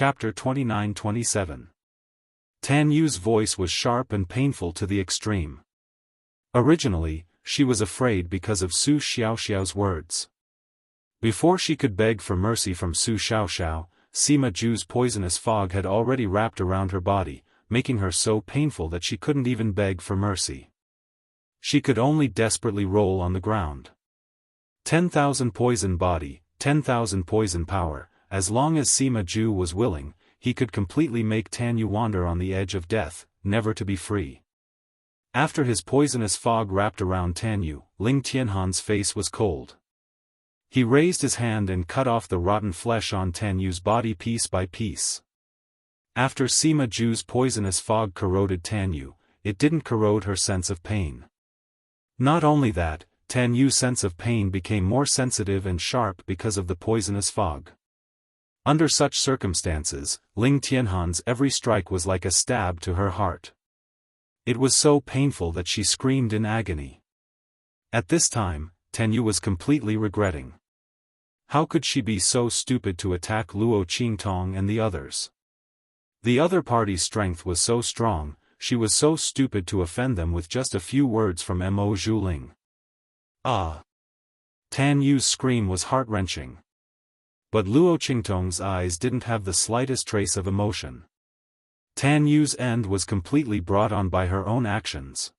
Chapter 29-27. Tan Yu's voice was sharp and painful to the extreme. Originally, she was afraid because of Su Xiaoxiao's words. Before she could beg for mercy from Su Xiaoxiao, Sima Ju's poisonous fog had already wrapped around her body, making her so painful that she couldn't even beg for mercy. She could only desperately roll on the ground. 10,000 poison body, 10,000 poison power. As long as Sima Ju was willing, he could completely make Tan Yu wander on the edge of death, never to be free. After his poisonous fog wrapped around Tan Yu, Ling Tianhan's face was cold. He raised his hand and cut off the rotten flesh on Tan Yu's body piece by piece. After Sima Ju's poisonous fog corroded Tan Yu, it didn't corrode her sense of pain. Not only that, Tan Yu's sense of pain became more sensitive and sharp because of the poisonous fog. Under such circumstances, Ling Tianhan's every strike was like a stab to her heart. It was so painful that she screamed in agony. At this time, Tan Yu was completely regretting. How could she be so stupid to attack Luo Qingtong and the others? The other party's strength was so strong, she was so stupid to offend them with just a few words from Mo Zhuling. Ah! Tan Yu's scream was heart-wrenching. But Luo Qingtong's eyes didn't have the slightest trace of emotion. Tan Yu's end was completely brought on by her own actions.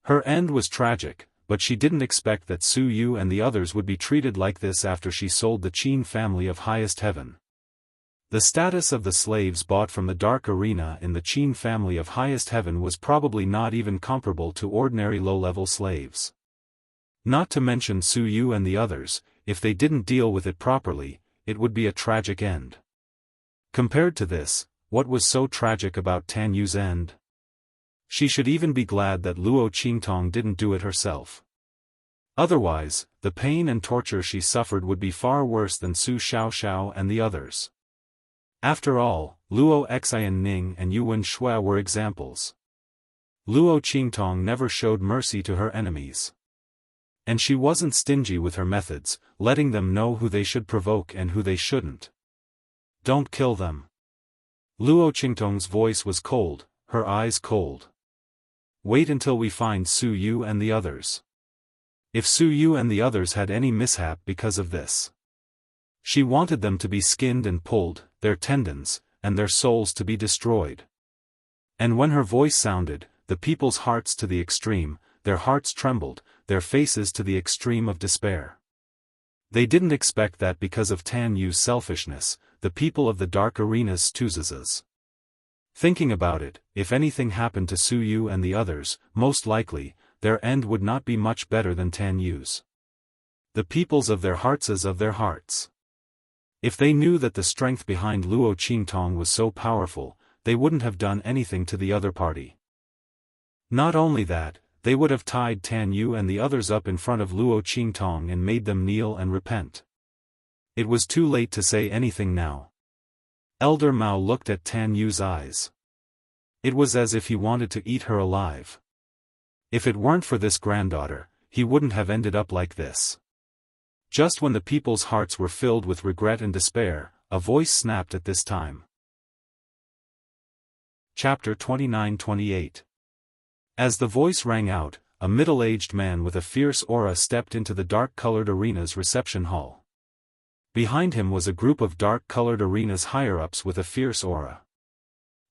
Her end was tragic, but she didn't expect that Su Yu and the others would be treated like this after she sold the Qin family of highest heaven. The status of the slaves bought from the dark arena in the Qin family of highest heaven was probably not even comparable to ordinary low-level slaves. Not to mention Su Yu and the others, if they didn't deal with it properly, it would be a tragic end. Compared to this, what was so tragic about Tan Yu's end? She should even be glad that Luo Qingtong didn't do it herself. Otherwise, the pain and torture she suffered would be far worse than Su Xiaoxiao and the others. After all, Luo Xian Ning and Yuwen Shui were examples. Luo Qingtong never showed mercy to her enemies. And she wasn't stingy with her methods, letting them know who they should provoke and who they shouldn't. Don't kill them. Luo Qingtong's voice was cold, her eyes cold. Wait until we find Su Yu and the others. If Su Yu and the others had any mishap because of this. She wanted them to be skinned and pulled, their tendons, and their souls to be destroyed. And when her voice sounded, the people's hearts to the extreme, their hearts trembled, their faces to the extreme of despair. They didn't expect that because of Tan Yu's selfishness, the people of the dark arena's Tuzazas. Thinking about it, if anything happened to Su Yu and the others, most likely, their end would not be much better than Tan Yu's. The peoples of their hearts as of their hearts. If they knew that the strength behind Luo Qingtong was so powerful, they wouldn't have done anything to the other party. Not only that, they would have tied Tan Yu and the others up in front of Luo Qingtong and made them kneel and repent. It was too late to say anything now. Elder Mao looked at Tan Yu's eyes. It was as if he wanted to eat her alive. If it weren't for this granddaughter, he wouldn't have ended up like this. Just when the people's hearts were filled with regret and despair, a voice snapped at this time. Chapter 29-28. As the voice rang out, a middle-aged man with a fierce aura stepped into the dark-colored arena's reception hall. Behind him was a group of dark-colored arena's higher-ups with a fierce aura.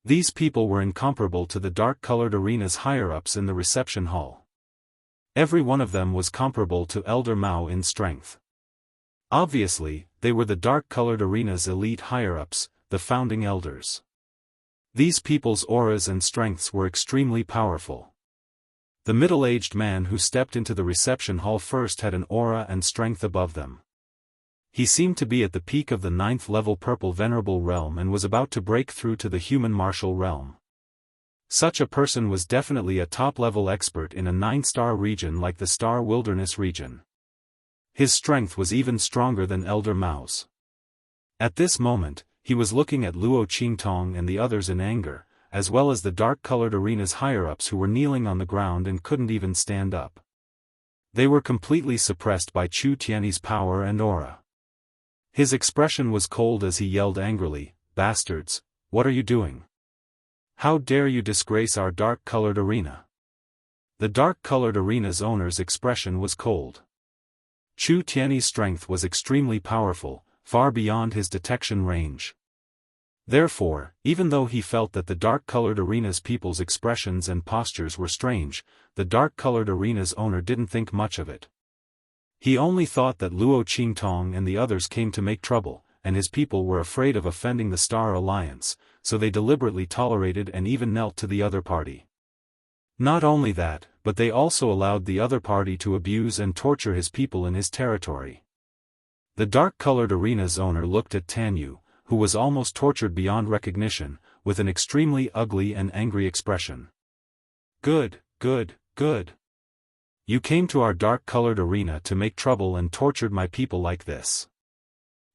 These people were incomparable to the dark-colored arena's higher-ups in the reception hall. Every one of them was comparable to Elder Mao in strength. Obviously, they were the dark-colored arena's elite higher-ups, the founding elders. These people's auras and strengths were extremely powerful. The middle-aged man who stepped into the reception hall first had an aura and strength above them. He seemed to be at the peak of the 9th-level Purple Venerable Realm and was about to break through to the Human Martial Realm. Such a person was definitely a top-level expert in a 9-star region like the Star Wilderness region. His strength was even stronger than Elder Mao's. At this moment, he was looking at Luo Qingtong and the others in anger, as well as the dark-colored arena's higher-ups who were kneeling on the ground and couldn't even stand up. They were completely suppressed by Chu Tianyi's power and aura. His expression was cold as he yelled angrily, bastards, what are you doing? How dare you disgrace our dark-colored arena? The dark-colored arena's owner's expression was cold. Chu Tianyi's strength was extremely powerful, far beyond his detection range. Therefore, even though he felt that the dark-colored arena's people's expressions and postures were strange, the dark-colored arena's owner didn't think much of it. He only thought that Luo Qingtong and the others came to make trouble, and his people were afraid of offending the Star Alliance, so they deliberately tolerated and even knelt to the other party. Not only that, but they also allowed the other party to abuse and torture his people in his territory. The dark-colored arena's owner looked at Tanyu, who was almost tortured beyond recognition, with an extremely ugly and angry expression. Good, good, good. You came to our dark-colored arena to make trouble and tortured my people like this.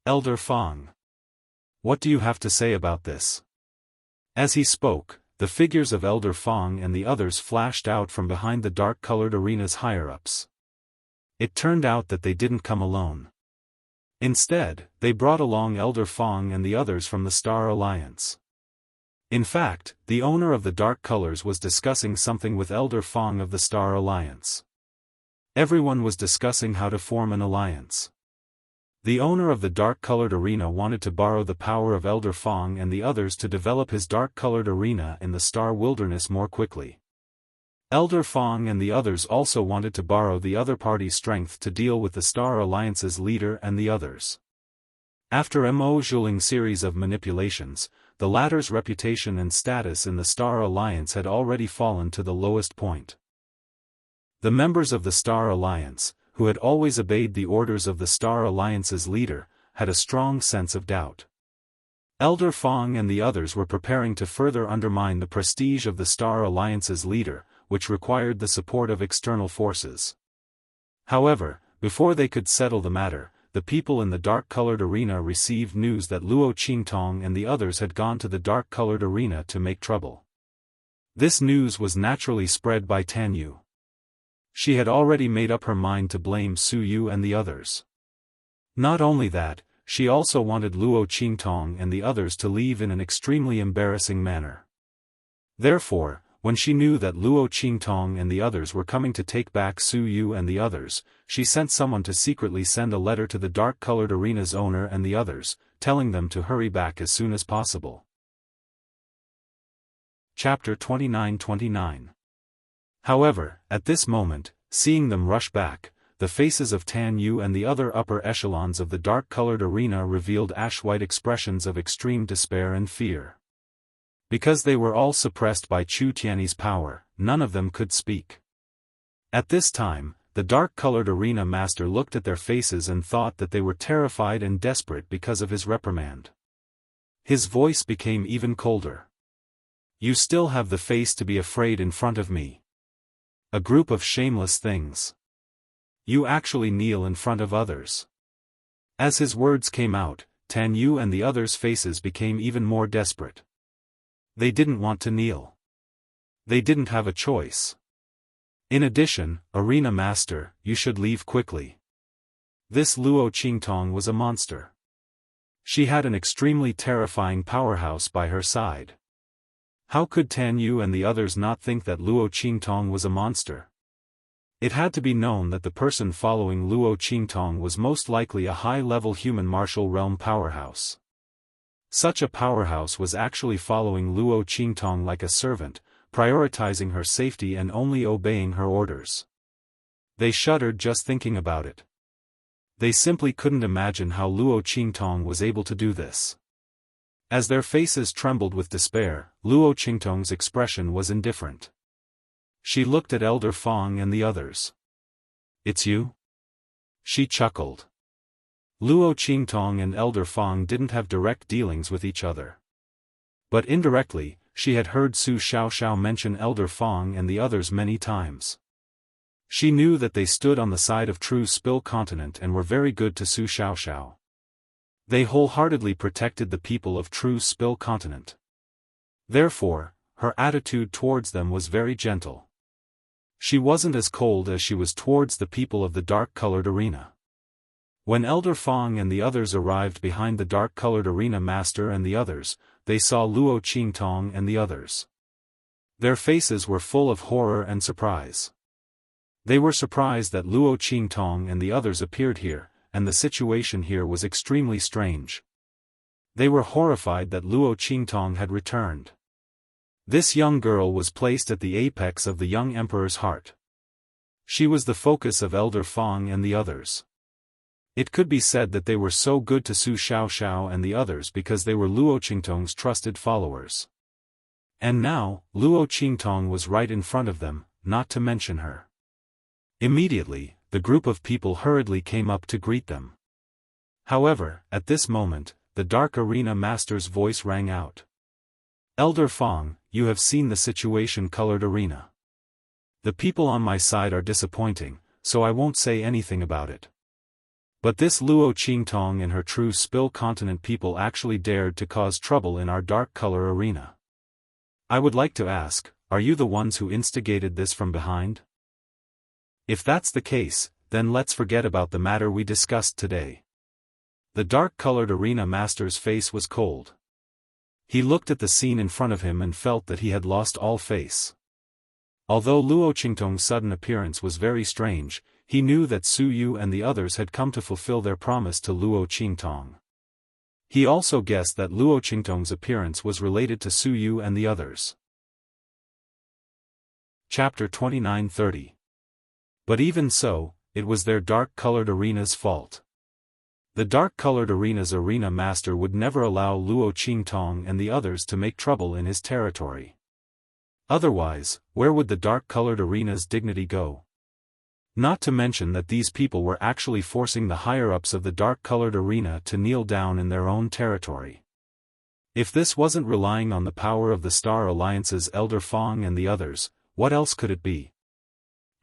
Elder Fang. What do you have to say about this? As he spoke, the figures of Elder Fang and the others flashed out from behind the dark-colored arena's higher-ups. It turned out that they didn't come alone. Instead, they brought along Elder Fang and the others from the Star Alliance. In fact, the owner of the dark colors was discussing something with Elder Fang of the Star Alliance. Everyone was discussing how to form an alliance. The owner of the dark-colored arena wanted to borrow the power of Elder Fang and the others to develop his dark-colored arena in the Star Wilderness more quickly. Elder Fang and the others also wanted to borrow the other party's strength to deal with the Star Alliance's leader and the others. After Mo Zhuling's series of manipulations, the latter's reputation and status in the Star Alliance had already fallen to the lowest point. The members of the Star Alliance, who had always obeyed the orders of the Star Alliance's leader, had a strong sense of doubt. Elder Fang and the others were preparing to further undermine the prestige of the Star Alliance's leader, which required the support of external forces. However, before they could settle the matter, the people in the dark-colored arena received news that Luo Qingtong and the others had gone to the dark-colored arena to make trouble. This news was naturally spread by Tanyu. She had already made up her mind to blame Su Yu and the others. Not only that, she also wanted Luo Qingtong and the others to leave in an extremely embarrassing manner. Therefore, when she knew that Luo Qingtong and the others were coming to take back Su Yu and the others, she sent someone to secretly send a letter to the dark-colored arena's owner and the others, telling them to hurry back as soon as possible. Chapter 29-29. However, at this moment, seeing them rush back, the faces of Tan Yu and the other upper echelons of the dark-colored arena revealed ash-white expressions of extreme despair and fear. Because they were all suppressed by Chu Tianyi's power, none of them could speak. At this time, the dark-colored arena master looked at their faces and thought that they were terrified and desperate because of his reprimand. His voice became even colder. You still have the face to be afraid in front of me. A group of shameless things. You actually kneel in front of others. As his words came out, Tan Yu and the others' faces became even more desperate. They didn't want to kneel. They didn't have a choice. In addition, Arena Master, you should leave quickly. This Luo Qingtong was a monster. She had an extremely terrifying powerhouse by her side. How could Tan Yu and the others not think that Luo Qingtong was a monster? It had to be known that the person following Luo Qingtong was most likely a high-level human martial realm powerhouse. Such a powerhouse was actually following Luo Qingtong like a servant, prioritizing her safety and only obeying her orders. They shuddered just thinking about it. They simply couldn't imagine how Luo Qingtong was able to do this. As their faces trembled with despair, Luo Qingtong's expression was indifferent. She looked at Elder Fang and the others. It's you? She chuckled. Luo Qingtong and Elder Fang didn't have direct dealings with each other. But indirectly, she had heard Su Xiaoxiao mention Elder Fang and the others many times. She knew that they stood on the side of True Spill Continent and were very good to Su Xiaoxiao. They wholeheartedly protected the people of True Spill Continent. Therefore, her attitude towards them was very gentle. She wasn't as cold as she was towards the people of the dark-colored arena. When Elder Fong and the others arrived behind the dark-colored arena master and the others, they saw Luo Qingtong and the others. Their faces were full of horror and surprise. They were surprised that Luo Qingtong and the others appeared here, and the situation here was extremely strange. They were horrified that Luo Qingtong had returned. This young girl was placed at the apex of the young emperor's heart. She was the focus of Elder Fong and the others. It could be said that they were so good to Su Xiaoxiao and the others because they were Luo Qingtong's trusted followers. And now, Luo Qingtong was right in front of them, not to mention her. Immediately, the group of people hurriedly came up to greet them. However, at this moment, the Dark Arena Master's voice rang out. Elder Fong, you have seen the situation-colored arena. The people on my side are disappointing, so I won't say anything about it. But this Luo Qingtong and her true Spill Continent people actually dared to cause trouble in our dark color arena. I would like to ask, are you the ones who instigated this from behind? If that's the case, then let's forget about the matter we discussed today. The dark-colored arena master's face was cold. He looked at the scene in front of him and felt that he had lost all face. Although Luo Qingtong's sudden appearance was very strange, he knew that Su Yu and the others had come to fulfill their promise to Luo Qingtong. He also guessed that Luo Qingtong's appearance was related to Su Yu and the others. Chapter 29-30. But even so, it was their dark-colored arena's fault. The dark-colored arena's arena master would never allow Luo Qingtong and the others to make trouble in his territory. Otherwise, where would the dark-colored arena's dignity go? Not to mention that these people were actually forcing the higher-ups of the dark-colored arena to kneel down in their own territory. If this wasn't relying on the power of the Star Alliance's Elder Fong and the others, what else could it be?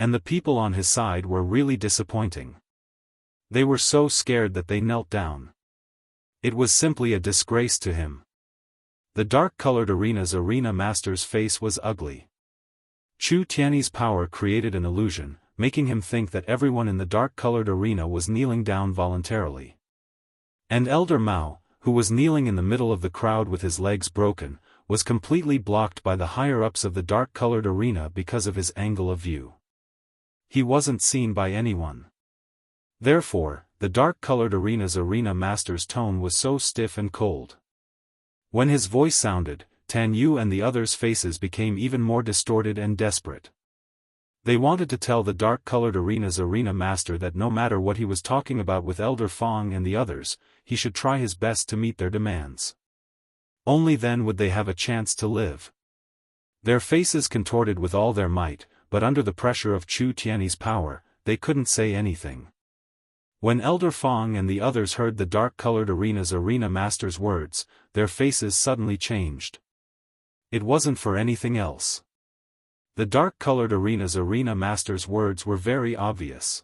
And the people on his side were really disappointing. They were so scared that they knelt down. It was simply a disgrace to him. The dark-colored arena's arena master's face was ugly. Chu Tiany's power created an illusion, making him think that everyone in the dark-colored arena was kneeling down voluntarily. And Elder Mao, who was kneeling in the middle of the crowd with his legs broken, was completely blocked by the higher-ups of the dark-colored arena because of his angle of view. He wasn't seen by anyone. Therefore, the dark-colored arena's arena master's tone was so stiff and cold. When his voice sounded, Tan Yu and the others' faces became even more distorted and desperate. They wanted to tell the dark-colored arena's arena master that no matter what he was talking about with Elder Fong and the others, he should try his best to meet their demands. Only then would they have a chance to live. Their faces contorted with all their might, but under the pressure of Chu Tiany's power, they couldn't say anything. When Elder Fong and the others heard the dark-colored arena's arena master's words, their faces suddenly changed. It wasn't for anything else. The dark-colored arena's arena master's words were very obvious.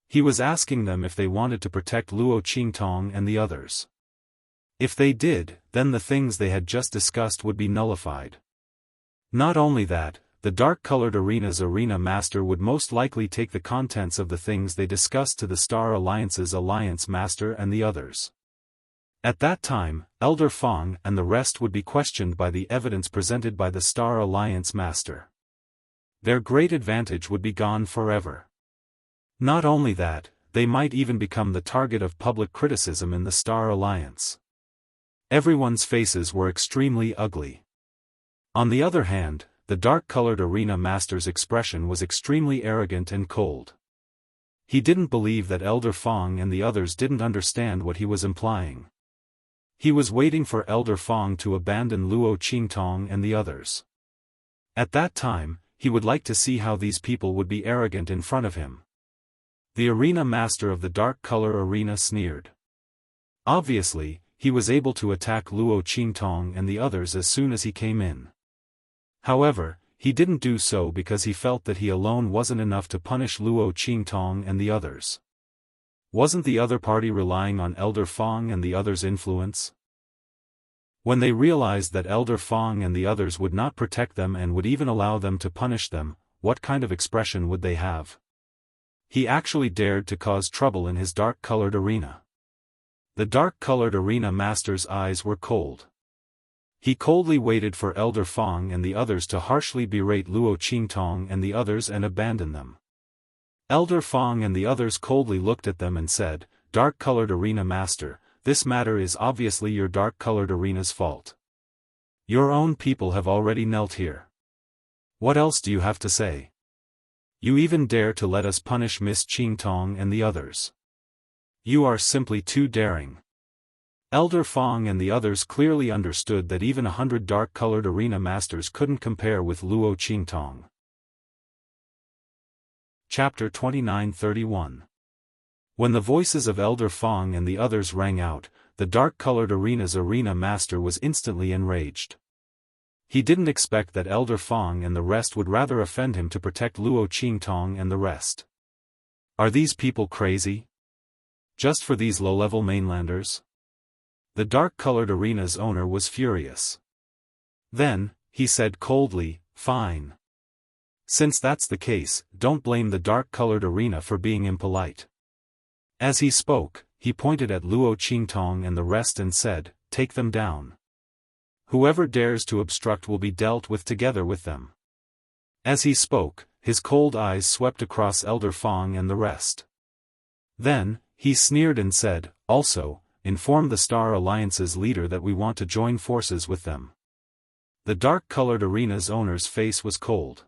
He was asking them if they wanted to protect Luo Qingtong and the others. If they did, then the things they had just discussed would be nullified. Not only that, the dark-colored arena's arena master would most likely take the contents of the things they discussed to the Star Alliance's Alliance Master and the others. At that time, Elder Fong and the rest would be questioned by the evidence presented by the Star Alliance Master. Their great advantage would be gone forever. Not only that, they might even become the target of public criticism in the Star Alliance. Everyone's faces were extremely ugly. On the other hand, the dark-colored arena master's expression was extremely arrogant and cold. He didn't believe that Elder Fong and the others didn't understand what he was implying. He was waiting for Elder Fong to abandon Luo Qingtong and the others. At that time, he would like to see how these people would be arrogant in front of him. The arena master of the dark color arena sneered. Obviously, he was able to attack Luo Qingtong and the others as soon as he came in. However, he didn't do so because he felt that he alone wasn't enough to punish Luo Qingtong and the others. Wasn't the other party relying on Elder Fong and the others' influence? When they realized that Elder Fong and the others would not protect them and would even allow them to punish them, what kind of expression would they have? He actually dared to cause trouble in his dark-colored arena. The dark-colored arena master's eyes were cold. He coldly waited for Elder Fong and the others to harshly berate Luo Qingtong and the others and abandon them. Elder Fong and the others coldly looked at them and said, "Dark-colored arena master, this matter is obviously your dark-colored arena's fault. Your own people have already knelt here. What else do you have to say? You even dare to let us punish Miss Qingtong and the others. You are simply too daring." Elder Fong and the others clearly understood that even 100 dark-colored arena masters couldn't compare with Luo Qingtong. Chapter 29-31. When the voices of Elder Fong and the others rang out, the dark-colored arena's arena master was instantly enraged. He didn't expect that Elder Fong and the rest would rather offend him to protect Luo Qingtong and the rest. Are these people crazy? Just for these low-level mainlanders? The dark-colored arena's owner was furious. Then, he said coldly, "Fine. Since that's the case, don't blame the dark-colored arena for being impolite." As he spoke, he pointed at Luo Qingtong and the rest and said, "Take them down. Whoever dares to obstruct will be dealt with together with them." As he spoke, his cold eyes swept across Elder Fong and the rest. Then, he sneered and said, "Also, inform the Star Alliance's leader that we want to join forces with them." The dark-colored arena's owner's face was cold.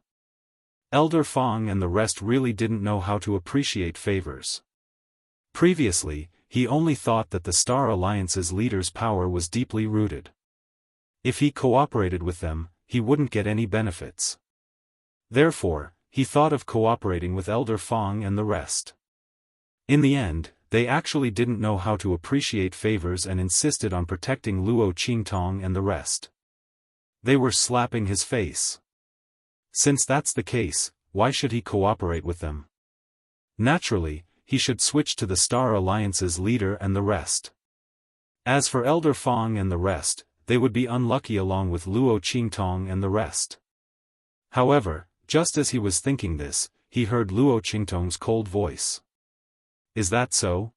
Elder Fong and the rest really didn't know how to appreciate favors. Previously, he only thought that the Star Alliance's leader's power was deeply rooted. If he cooperated with them, he wouldn't get any benefits. Therefore, he thought of cooperating with Elder Fong and the rest. In the end, they actually didn't know how to appreciate favors and insisted on protecting Luo Qingtong and the rest. They were slapping his face. Since that's the case, why should he cooperate with them? Naturally, he should switch to the Star Alliance's leader and the rest. As for Elder Fong and the rest, they would be unlucky along with Luo Qingtong and the rest. However, just as he was thinking this, he heard Luo Qingtong's cold voice. "Is that so?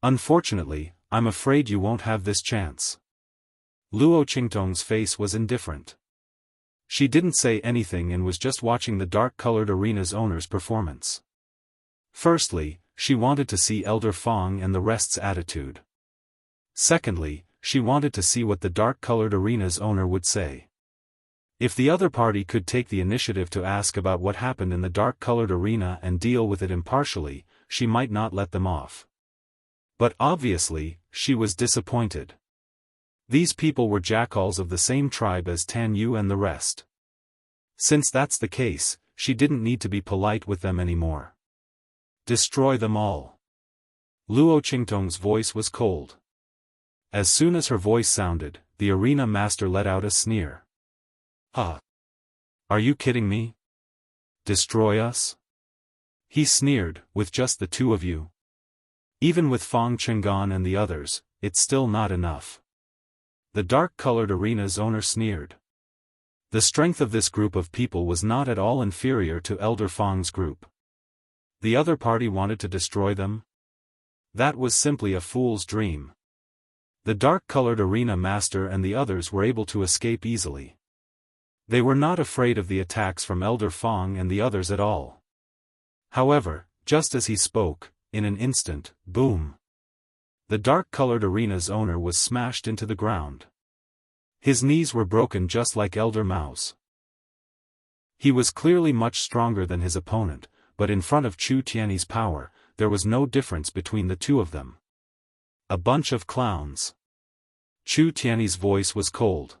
Unfortunately, I'm afraid you won't have this chance." Luo Qingtong's face was indifferent. She didn't say anything and was just watching the dark-colored arena's owner's performance. Firstly, she wanted to see Elder Fong and the rest's attitude. Secondly, she wanted to see what the dark-colored arena's owner would say. If the other party could take the initiative to ask about what happened in the dark-colored arena and deal with it impartially, she might not let them off. But obviously, she was disappointed. These people were jackals of the same tribe as Tan Yu and the rest. Since that's the case, she didn't need to be polite with them anymore. Destroy them all. Luo Qingtong's voice was cold. As soon as her voice sounded, the arena master let out a sneer. "Huh? Are you kidding me? Destroy us?" He sneered, "With just the two of you? Even with Fong Chengan and the others, it's still not enough." The dark-colored arena's owner sneered. The strength of this group of people was not at all inferior to Elder Fong's group. The other party wanted to destroy them? That was simply a fool's dream. The dark-colored arena master and the others were able to escape easily. They were not afraid of the attacks from Elder Fong and the others at all. However, just as he spoke, in an instant, boom! The dark-colored arena's owner was smashed into the ground. His knees were broken just like Elder Mao's. He was clearly much stronger than his opponent, but in front of Chu Tiany's power, there was no difference between the two of them. A bunch of clowns. Chu Tiany's voice was cold.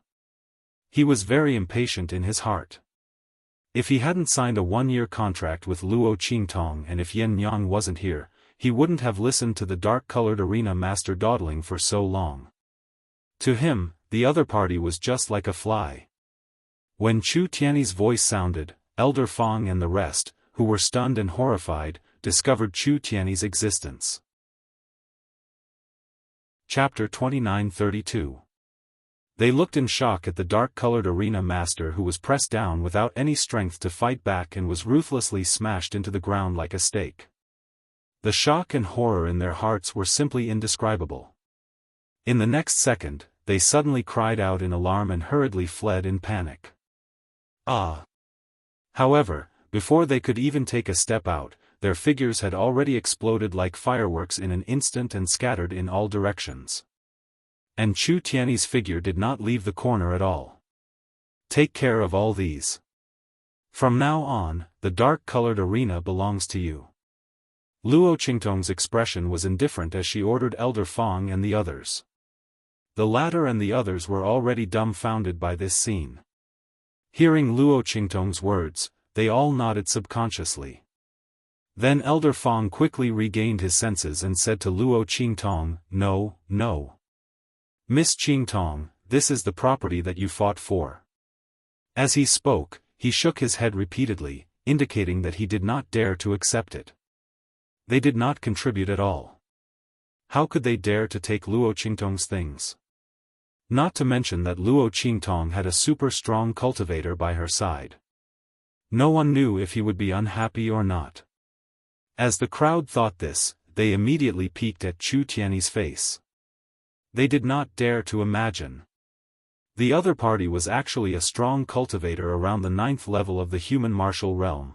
He was very impatient in his heart. If he hadn't signed a 1-year contract with Luo Qingtong and if Yin Yang wasn't here, he wouldn't have listened to the dark-colored arena master dawdling for so long. To him, the other party was just like a fly. When Chu Tiany's voice sounded, Elder Fong and the rest, who were stunned and horrified, discovered Chu Tiany's existence. Chapter 29-32. They looked in shock at the dark-colored arena master who was pressed down without any strength to fight back and was ruthlessly smashed into the ground like a steak. The shock and horror in their hearts were simply indescribable. In the next second, they suddenly cried out in alarm and hurriedly fled in panic. Ah! However, before they could even take a step out, their figures had already exploded like fireworks in an instant and scattered in all directions. And Chu Tianyi's figure did not leave the corner at all. Take care of all these. From now on, the dark-colored arena belongs to you. Luo Qingtong's expression was indifferent as she ordered Elder Fong and the others. The latter and the others were already dumbfounded by this scene. Hearing Luo Qingtong's words, they all nodded subconsciously. Then Elder Fong quickly regained his senses and said to Luo Qingtong, "No, no. Miss Qingtong, this is the property that you fought for." As he spoke, he shook his head repeatedly, indicating that he did not dare to accept it. They did not contribute at all. How could they dare to take Luo Qingtong's things? Not to mention that Luo Qingtong had a super strong cultivator by her side. No one knew if he would be unhappy or not. As the crowd thought this, they immediately peeked at Chu Tianyi's face. They did not dare to imagine. The other party was actually a strong cultivator around the 9th level of the human martial realm.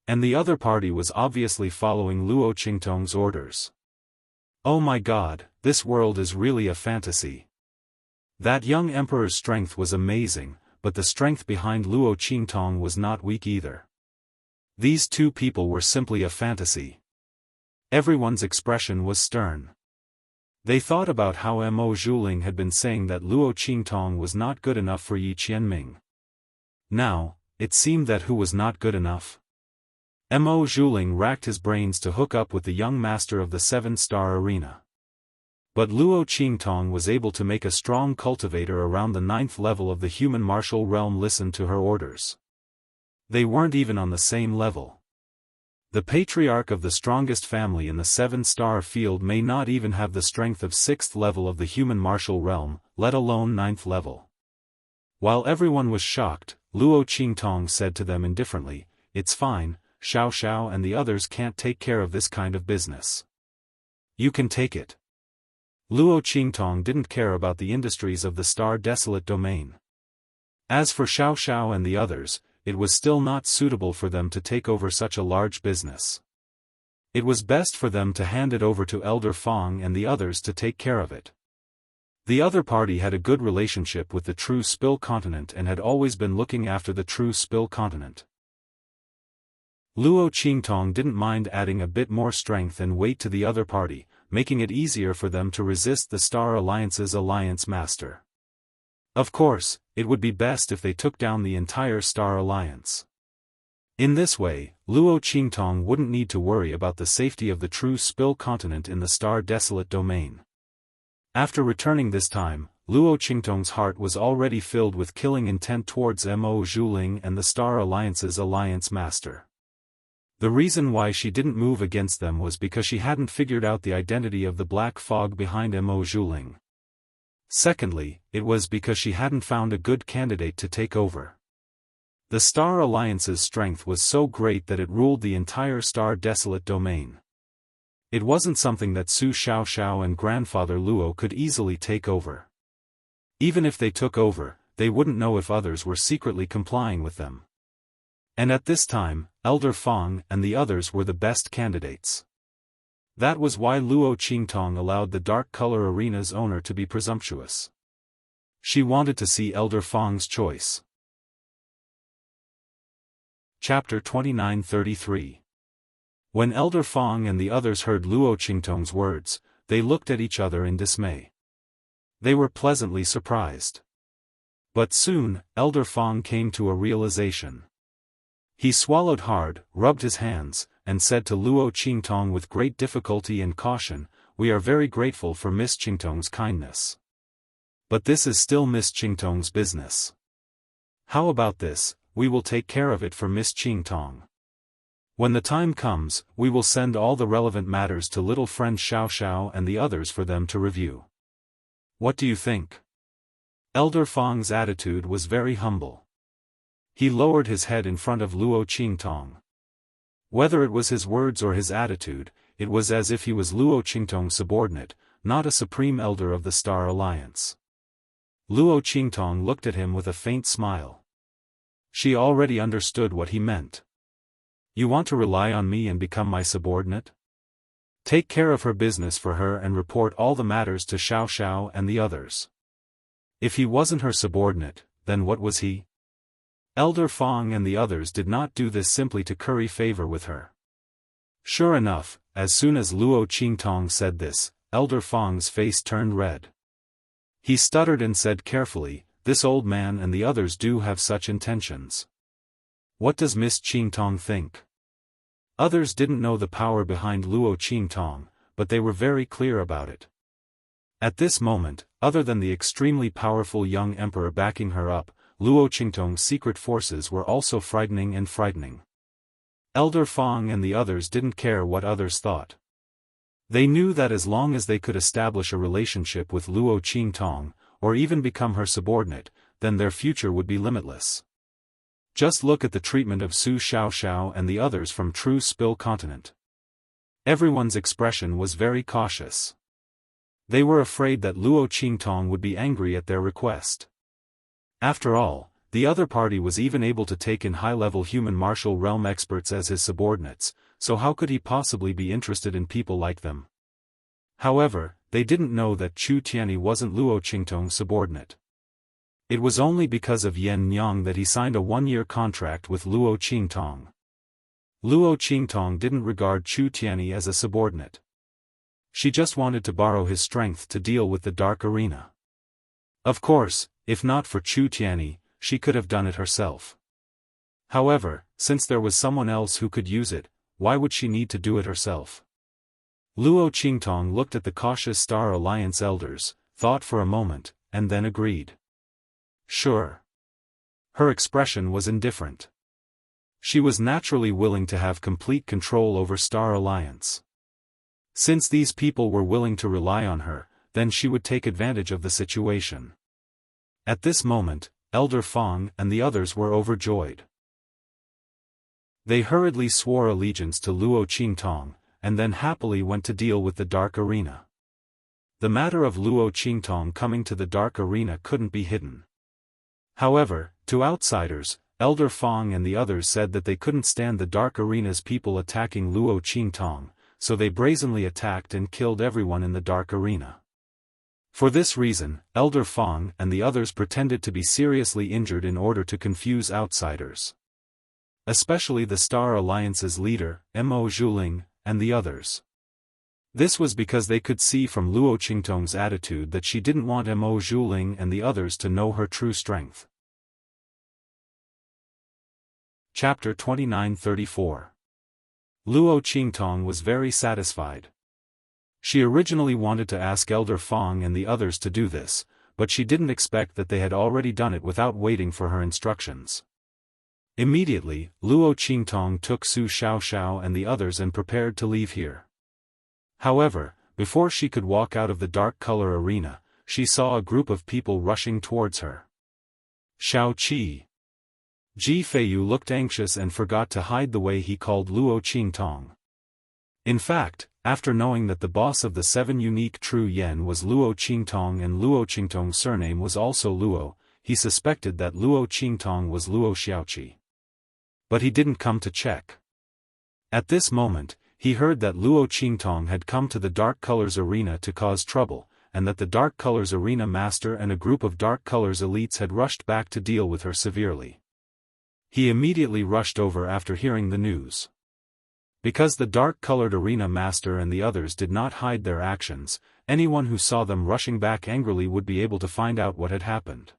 And the other party was obviously following Luo Qingtong's orders. Oh my God, this world is really a fantasy. That young emperor's strength was amazing, but the strength behind Luo Qingtong was not weak either. These two people were simply a fantasy. Everyone's expression was stern. They thought about how Mo Zhuling had been saying that Luo Qingtong was not good enough for Yi Qianming. Now, it seemed that who was not good enough? Mo Zhuling racked his brains to hook up with the young master of the 7-star arena. But Luo Qingtong was able to make a strong cultivator around the 9th level of the human martial realm listen to her orders. They weren't even on the same level. The patriarch of the strongest family in the 7-star field may not even have the strength of 6th level of the human martial realm, let alone 9th level. While everyone was shocked, Luo Qingtong said to them indifferently, "It's fine, Xiao Xiao and the others can't take care of this kind of business. You can take it." Luo Qingtong didn't care about the industries of the Star Desolate domain. As for Xiao Xiao and the others, it was still not suitable for them to take over such a large business. It was best for them to hand it over to Elder Fong and the others to take care of it. The other party had a good relationship with the True Spill Continent and had always been looking after the True Spill Continent. Luo Qingtong didn't mind adding a bit more strength and weight to the other party, making it easier for them to resist the Star Alliance's Alliance Master. Of course, it would be best if they took down the entire Star Alliance. In this way, Luo Qingtong wouldn't need to worry about the safety of the True Spill Continent in the Star Desolate domain. After returning this time, Luo Qingtong's heart was already filled with killing intent towards Mo Zhuling and the Star Alliance's Alliance Master. The reason why she didn't move against them was because she hadn't figured out the identity of the black fog behind Mo Zhuling. Secondly, it was because she hadn't found a good candidate to take over. The Star Alliance's strength was so great that it ruled the entire Star Desolate domain. It wasn't something that Su Xiaoxiao and Grandfather Luo could easily take over. Even if they took over, they wouldn't know if others were secretly complying with them. And at this time, Elder Fong and the others were the best candidates. That was why Luo Qingtong allowed the Dark Color Arena's owner to be presumptuous. She wanted to see Elder Fong's choice. Chapter 2933. When Elder Fong and the others heard Luo Qingtong's words, they looked at each other in dismay. They were pleasantly surprised. But soon, Elder Fong came to a realization. He swallowed hard, rubbed his hands, and said to Luo Qingtong with great difficulty and caution, "We are very grateful for Miss Qingtong's kindness. But this is still Miss Qingtong's business. How about this, we will take care of it for Miss Qingtong. When the time comes, we will send all the relevant matters to little friend Xiao Xiao and the others for them to review. What do you think?" Elder Fong's attitude was very humble. He lowered his head in front of Luo Qingtong. Whether it was his words or his attitude, it was as if he was Luo Qingtong's subordinate, not a supreme elder of the Star Alliance. Luo Qingtong looked at him with a faint smile. She already understood what he meant. You want to rely on me and become my subordinate? Take care of her business for her and report all the matters to Xiao Xiao and the others. If he wasn't her subordinate, then what was he? Elder Fong and the others did not do this simply to curry favor with her. Sure enough, as soon as Luo Qingtong said this, Elder Fong's face turned red. He stuttered and said carefully, "This old man and the others do have such intentions. What does Miss Qingtong think?" Others didn't know the power behind Luo Qingtong, but they were very clear about it. At this moment, other than the extremely powerful young emperor backing her up, Luo Qingtong's secret forces were also frightening. Elder Fong and the others didn't care what others thought. They knew that as long as they could establish a relationship with Luo Qingtong, or even become her subordinate, then their future would be limitless. Just look at the treatment of Su Xiaoxiao and the others from True Spill Continent. Everyone's expression was very cautious. They were afraid that Luo Qingtong would be angry at their request. After all, the other party was even able to take in high-level human martial realm experts as his subordinates, so how could he possibly be interested in people like them? However, they didn't know that Chu Tianyi wasn't Luo Qingtong's subordinate. It was only because of Yan Nyang that he signed a one-year contract with Luo Qingtong. Luo Qingtong didn't regard Chu Tianyi as a subordinate. She just wanted to borrow his strength to deal with the Dark Arena. Of course, if not for Chu Tianyi, she could have done it herself. However, since there was someone else who could use it, why would she need to do it herself? Luo Qingtong looked at the cautious Star Alliance elders, thought for a moment, and then agreed. Sure. Her expression was indifferent. She was naturally willing to have complete control over Star Alliance. Since these people were willing to rely on her, then she would take advantage of the situation. At this moment, Elder Fong and the others were overjoyed. They hurriedly swore allegiance to Luo Qingtong, and then happily went to deal with the Dark Arena. The matter of Luo Qingtong coming to the Dark Arena couldn't be hidden. However, to outsiders, Elder Fong and the others said that they couldn't stand the Dark Arena's people attacking Luo Qingtong, so they brazenly attacked and killed everyone in the Dark Arena. For this reason, Elder Fong and the others pretended to be seriously injured in order to confuse outsiders. Especially the Star Alliance's leader, Mo Zhuling, and the others. This was because they could see from Luo Qingtong's attitude that she didn't want Mo Zhuling and the others to know her true strength. Chapter 29-34. Luo Qingtong was very satisfied. She originally wanted to ask Elder Fong and the others to do this, but she didn't expect that they had already done it without waiting for her instructions. Immediately, Luo Qingtong took Su Xiaoxiao and the others and prepared to leave here. However, before she could walk out of the dark color arena, she saw a group of people rushing towards her. Xiao Qi. Ji Feiyu looked anxious and forgot to hide the way he called Luo Qingtong. In fact, after knowing that the boss of the 7 unique true yen was Luo Qingtong and Luo Qingtong's surname was also Luo, he suspected that Luo Qingtong was Luo Xiaoqi. But he didn't come to check. At this moment, he heard that Luo Qingtong had come to the Dark Colors Arena to cause trouble, and that the Dark Colors Arena Master and a group of Dark Colors elites had rushed back to deal with her severely. He immediately rushed over after hearing the news. Because the dark-colored arena master and the others did not hide their actions, anyone who saw them rushing back angrily would be able to find out what had happened.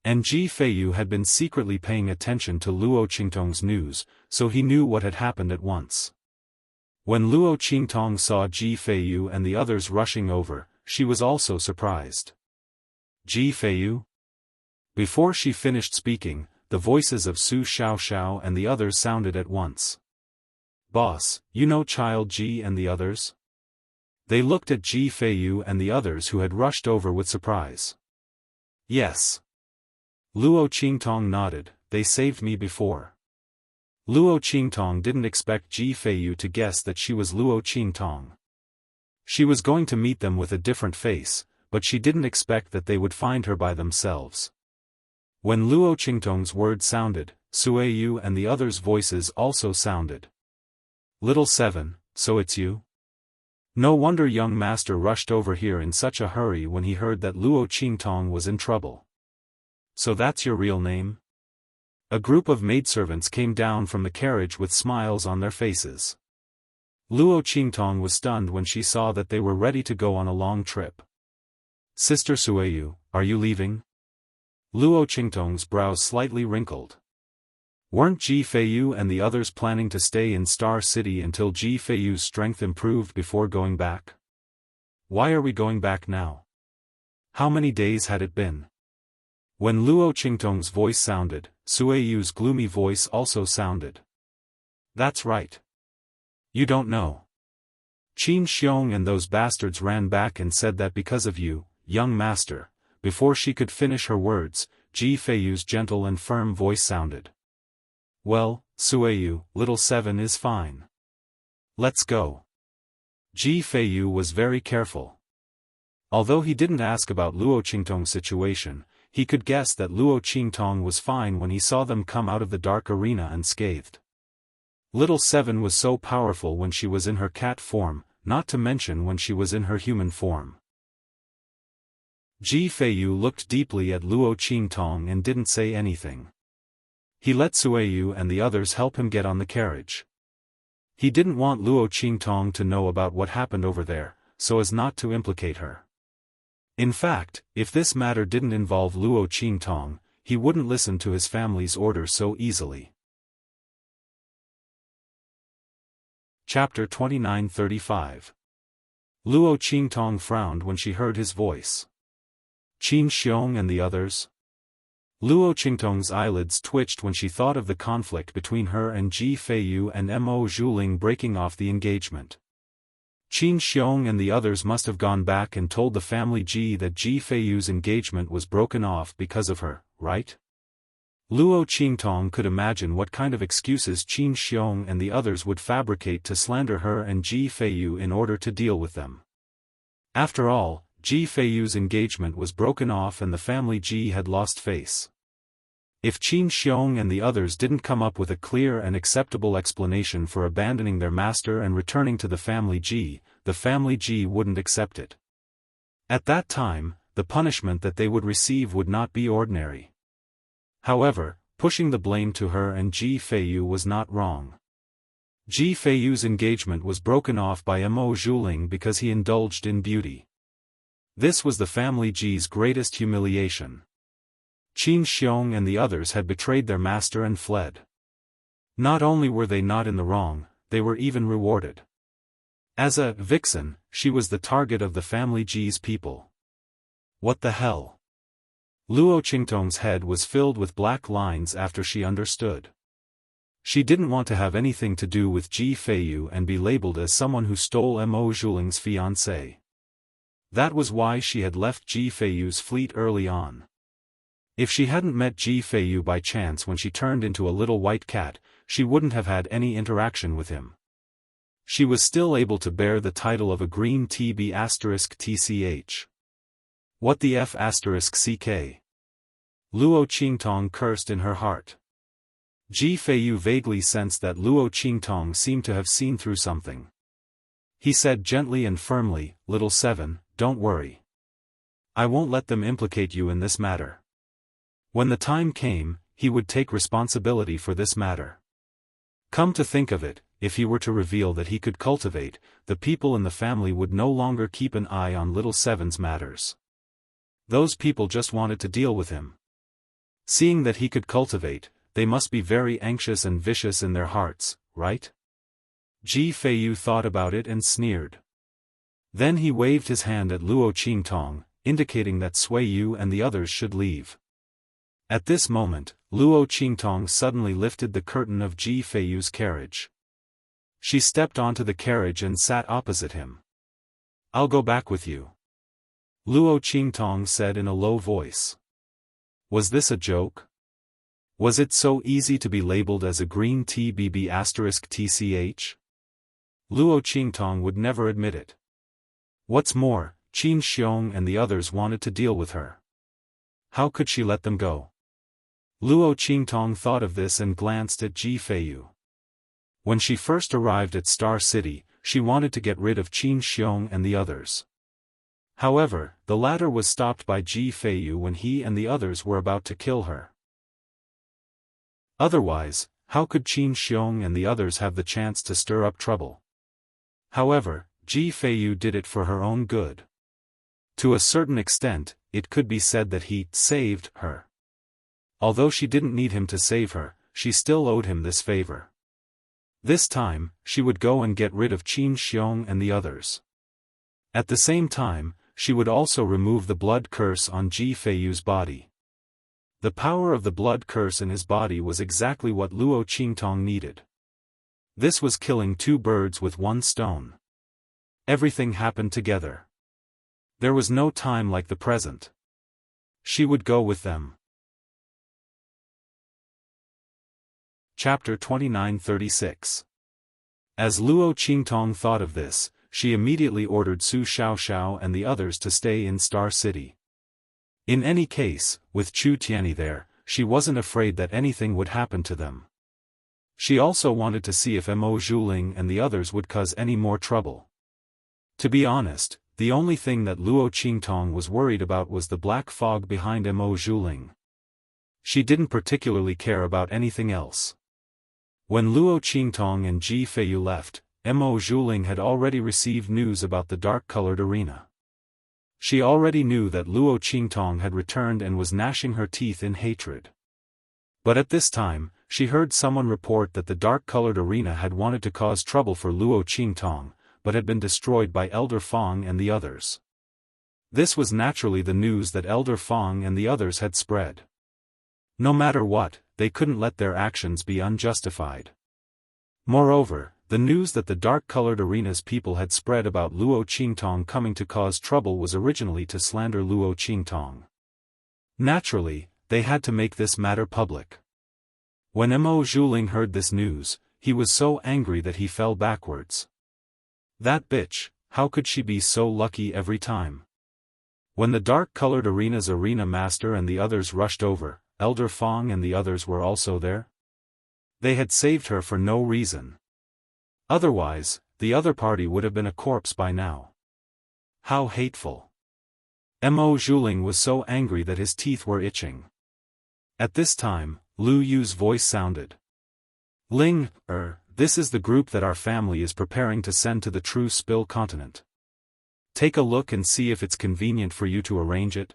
And Ji Feiyu had been secretly paying attention to Luo Qingtong's news, so he knew what had happened at once. When Luo Qingtong saw Ji Feiyu and the others rushing over, she was also surprised. Ji Feiyu? Before she finished speaking, the voices of Su Xiaoxiao and the others sounded at once. Boss, you know Child Ji and the others? They looked at Ji Feiyu and the others who had rushed over with surprise. Yes. Luo Qingtong nodded, they saved me before. Luo Qingtong didn't expect Ji Feiyu to guess that she was Luo Qingtong. She was going to meet them with a different face, but she didn't expect that they would find her by themselves. When Luo Qingtong's words sounded, Sueyu and the others' voices also sounded. "Little Seven, so it's you?" No wonder young master rushed over here in such a hurry when he heard that Luo Qingtong was in trouble. "So that's your real name?" A group of maidservants came down from the carriage with smiles on their faces. Luo Qingtong was stunned when she saw that they were ready to go on a long trip. "Sister Sueyu, are you leaving?" Luo Qingtong's brows slightly wrinkled. Weren't Ji Feiyu and the others planning to stay in Star City until Ji Feiyu's strength improved before going back? "Why are we going back now? How many days had it been?" When Luo Qingtong's voice sounded, Sueyu's gloomy voice also sounded. "That's right. You don't know. Qin Xiong and those bastards ran back and said that because of you, young master." Before she could finish her words, Ji Feiyu's gentle and firm voice sounded. "Well, Sueyu, little Seven is fine. Let's go." Ji Feiyu was very careful. Although he didn't ask about Luo Qingtong's situation, he could guess that Luo Qingtong was fine when he saw them come out of the dark arena unscathed. Little Seven was so powerful when she was in her cat form, not to mention when she was in her human form. Ji Feiyu looked deeply at Luo Qingtong and didn't say anything. He let Sueyu and the others help him get on the carriage. He didn't want Luo Qingtong to know about what happened over there, so as not to implicate her. In fact, if this matter didn't involve Luo Qingtong, he wouldn't listen to his family's orders so easily. Chapter 29:35. Luo Qingtong frowned when she heard his voice. "Qin Xiong and the others?" Luo Qingtong's eyelids twitched when she thought of the conflict between her and Ji Feiyu and Mo Zhuling breaking off the engagement. Qin Xiong and the others must have gone back and told the family Ji that Ji Feiyu's engagement was broken off because of her, right? Luo Qingtong could imagine what kind of excuses Qin Xiong and the others would fabricate to slander her and Ji Feiyu in order to deal with them. After all, Ji Feiyu's engagement was broken off and the family Ji had lost face. If Qin Xiong and the others didn't come up with a clear and acceptable explanation for abandoning their master and returning to the family Ji wouldn't accept it. At that time, the punishment that they would receive would not be ordinary. However, pushing the blame to her and Ji Feiyu was not wrong. Ji Feiyu's engagement was broken off by Mo Zhuling because he indulged in beauty. This was the family Ji's greatest humiliation. Qin Xiong and the others had betrayed their master and fled. Not only were they not in the wrong, they were even rewarded. As a vixen, she was the target of the family Ji's people. What the hell? Luo Qingtong's head was filled with black lines after she understood. She didn't want to have anything to do with Ji Feiyu and be labeled as someone who stole Mo Zhuling's fiancé. That was why she had left Ji Feiyu's fleet early on. If she hadn't met Ji Feiyu by chance when she turned into a little white cat, she wouldn't have had any interaction with him. She was still able to bear the title of a green TB*TCH. What the F*CK? Luo Qingtong cursed in her heart. Ji Feiyu vaguely sensed that Luo Qingtong seemed to have seen through something. He said gently and firmly, "Little Seven, don't worry. I won't let them implicate you in this matter." When the time came, he would take responsibility for this matter. Come to think of it, if he were to reveal that he could cultivate, the people in the family would no longer keep an eye on Little Seven's matters. Those people just wanted to deal with him. Seeing that he could cultivate, they must be very anxious and vicious in their hearts, right? Ji Feiyu thought about it and sneered. Then he waved his hand at Luo Qingtong, indicating that Sueyu and the others should leave. At this moment, Luo Qingtong suddenly lifted the curtain of Ji Feiyu's carriage. She stepped onto the carriage and sat opposite him. "I'll go back with you," Luo Qingtong said in a low voice. Was this a joke? Was it so easy to be labeled as a green TBB*TCH? Luo Qingtong would never admit it. What's more, Qin Xiong and the others wanted to deal with her. How could she let them go? Luo Qingtong thought of this and glanced at Ji Feiyu. When she first arrived at Star City, she wanted to get rid of Qin Xiong and the others. However, the latter was stopped by Ji Feiyu when he and the others were about to kill her. Otherwise, how could Qin Xiong and the others have the chance to stir up trouble? However, Ji Feiyu did it for her own good. To a certain extent, it could be said that he saved her. Although she didn't need him to save her, she still owed him this favor. This time, she would go and get rid of Qin Xiong and the others. At the same time, she would also remove the blood curse on Ji Feiyu's body. The power of the blood curse in his body was exactly what Luo Qingtong needed. This was killing two birds with one stone. Everything happened together. There was no time like the present. She would go with them. Chapter 2936. As Luo Qingtong thought of this, she immediately ordered Su Xiaoxiao and the others to stay in Star City. In any case, with Chu Tianyi there, she wasn't afraid that anything would happen to them. She also wanted to see if Mo Zhuling and the others would cause any more trouble. To be honest, the only thing that Luo Qingtong was worried about was the black fog behind Mo Zhuling. She didn't particularly care about anything else. When Luo Qingtong and Ji Feiyu left, Mo Zhuling had already received news about the dark-colored arena. She already knew that Luo Qingtong had returned and was gnashing her teeth in hatred. But at this time, she heard someone report that the dark-colored arena had wanted to cause trouble for Luo Qingtong, but had been destroyed by Elder Fong and the others. This was naturally the news that Elder Fong and the others had spread. No matter what, they couldn't let their actions be unjustified. Moreover, the news that the dark-colored arena's people had spread about Luo Qingtong coming to cause trouble was originally to slander Luo Qingtong. Naturally, they had to make this matter public. When Mo Zhuling heard this news, he was so angry that he fell backwards. That bitch, how could she be so lucky every time? When the dark-colored arena's arena master and the others rushed over, Elder Fong and the others were also there. They had saved her for no reason. Otherwise, the other party would have been a corpse by now. How hateful. Mo Zhuling was so angry that his teeth were itching. At this time, Lu Yu's voice sounded. Ling, this is the group that our family is preparing to send to the True Spill continent. Take a look and see if it's convenient for you to arrange it.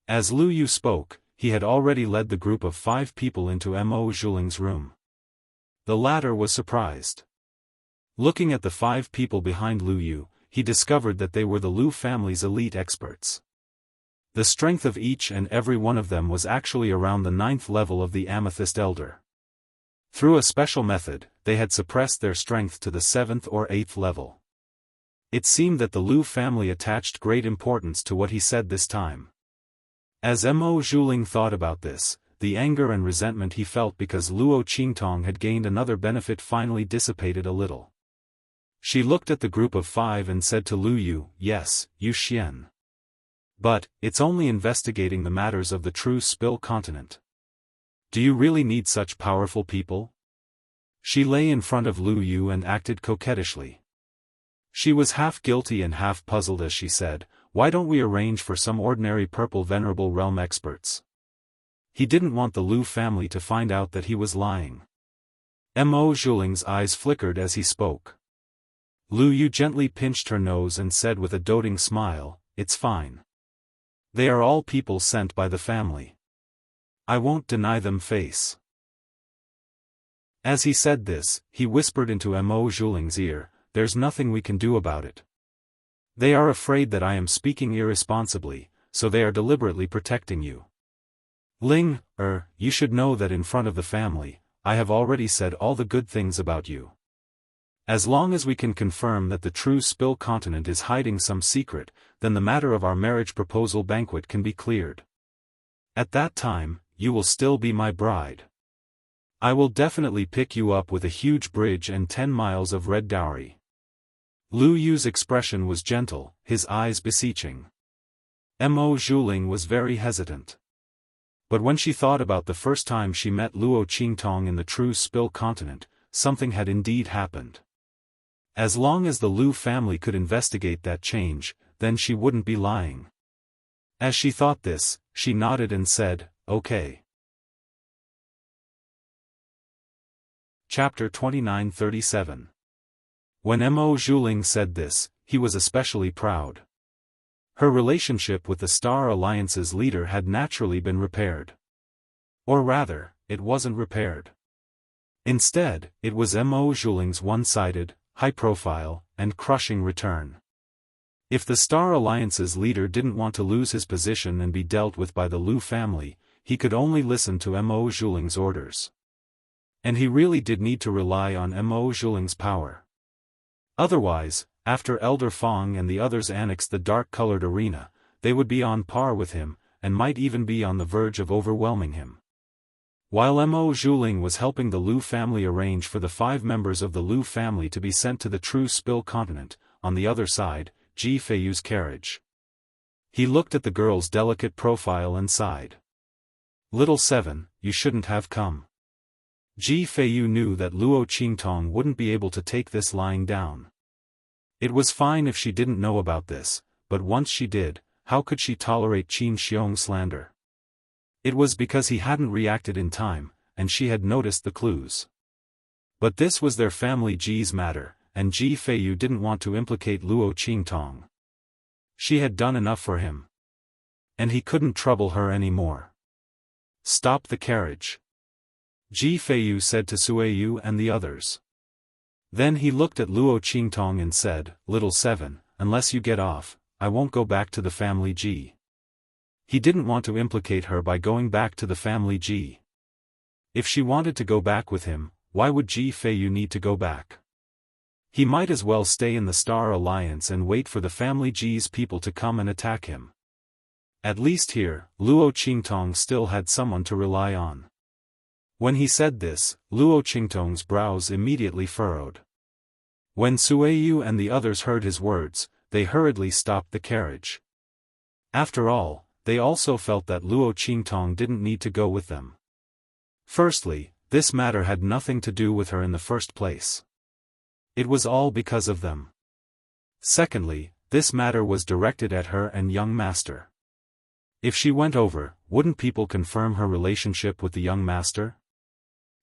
As Lu Yu spoke, he had already led the group of 5 people into Mo Zhuling's room. The latter was surprised. Looking at the 5 people behind Lu Yu, he discovered that they were the Lu family's elite experts. The strength of each and every one of them was actually around the 9th level of the Amethyst Elder. Through a special method, they had suppressed their strength to the 7th or 8th level. It seemed that the Lu family attached great importance to what he said this time. As Mo Zhuling thought about this, the anger and resentment he felt because Luo Qingtong had gained another benefit finally dissipated a little. She looked at the group of 5 and said to Lu Yu, "Yes, Yu Xian. But, it's only investigating the matters of the True Spill continent. Do you really need such powerful people?" She lay in front of Lu Yu and acted coquettishly. She was half guilty and half puzzled as she said, "Why don't we arrange for some ordinary purple venerable realm experts?" He didn't want the Lu family to find out that he was lying. Mo Zhuling's eyes flickered as he spoke. Lu Yu gently pinched her nose and said with a doting smile, "It's fine. They are all people sent by the family. I won't deny them face." As he said this, he whispered into Mo Zhuling's ear, "There's nothing we can do about it. They are afraid that I am speaking irresponsibly, so they are deliberately protecting you. Ling, you should know that in front of the family, I have already said all the good things about you. As long as we can confirm that the True Spill continent is hiding some secret, then the matter of our marriage proposal banquet can be cleared. At that time, you will still be my bride. I will definitely pick you up with a huge bridge and 10 miles of red dowry. Lu Yu's expression was gentle, his eyes beseeching. Mo Zhuling was very hesitant. But when she thought about the first time she met Luo Qingtong in the true Spill continent, something had indeed happened. As long as the Lu family could investigate that change, then she wouldn't be lying. As she thought this, she nodded and said, "Okay." Chapter 29:37. When Mo Zhuling said this, he was especially proud. Her relationship with the Star Alliance's leader had naturally been repaired. Or rather, it wasn't repaired. Instead, it was Mo Zhuling's one-sided, high-profile, and crushing return. If the Star Alliance's leader didn't want to lose his position and be dealt with by the Lu family, he could only listen to Mo Zhuling's orders. And he really did need to rely on Mo Zhuling's power. Otherwise, after Elder Fong and the others annexed the dark-colored arena, they would be on par with him, and might even be on the verge of overwhelming him. While Mo Zhuling was helping the Lu family arrange for the 5 members of the Lu family to be sent to the true Spill continent, on the other side, Ji Feiyu's carriage. He looked at the girl's delicate profile and sighed. "Little Seven, you shouldn't have come." Ji Feiyu knew that Luo Qingtong wouldn't be able to take this lying down. It was fine if she didn't know about this, but once she did, how could she tolerate Qin Xiong's slander? It was because he hadn't reacted in time, and she had noticed the clues. But this was their family Ji's matter, and Ji Feiyu didn't want to implicate Luo Qingtong. She had done enough for him. And he couldn't trouble her anymore. "Stop the carriage," Ji Feiyu said to Sueyu and the others. Then he looked at Luo Qingtong and said, "Little Seven, unless you get off, I won't go back to the family Ji." He didn't want to implicate her by going back to the family Ji. If she wanted to go back with him, why would Ji Feiyu need to go back? He might as well stay in the Star Alliance and wait for the family Ji's people to come and attack him. At least here, Luo Qingtong still had someone to rely on. When he said this, Luo Qingtong's brows immediately furrowed. When Sueyu and the others heard his words, they hurriedly stopped the carriage. After all, they also felt that Luo Qingtong didn't need to go with them. Firstly, this matter had nothing to do with her in the first place. It was all because of them. Secondly, this matter was directed at her and young master. If she went over, wouldn't people confirm her relationship with the young master?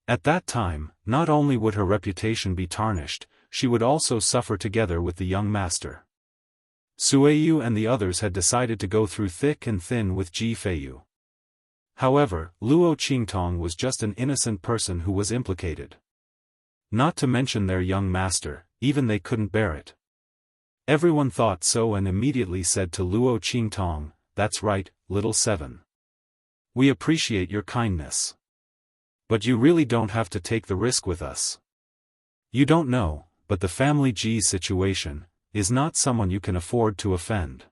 At that time, not only would her reputation be tarnished, she would also suffer together with the young master. Sueyu and the others had decided to go through thick and thin with Ji Feiyu. However, Luo Qingtong was just an innocent person who was implicated. Not to mention their young master, even they couldn't bear it. Everyone thought so and immediately said to Luo Qingtong, "That's right, Little Seven. We appreciate your kindness. But you really don't have to take the risk with us. You don't know, but the family Ji's situation is not someone you can afford to offend."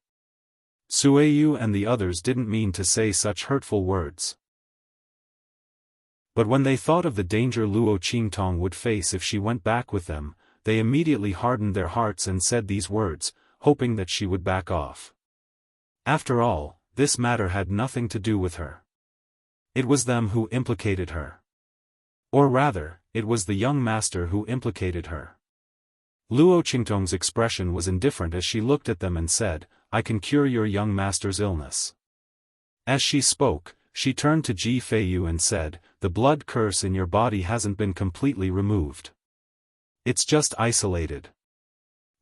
Sueyu and the others didn't mean to say such hurtful words. But when they thought of the danger Luo Qingtong would face if she went back with them, they immediately hardened their hearts and said these words, hoping that she would back off. After all, this matter had nothing to do with her. It was them who implicated her. Or rather, it was the young master who implicated her. Luo Qingtong's expression was indifferent as she looked at them and said, "I can cure your young master's illness." As she spoke, she turned to Ji Feiyu and said, "The blood curse in your body hasn't been completely removed. It's just isolated.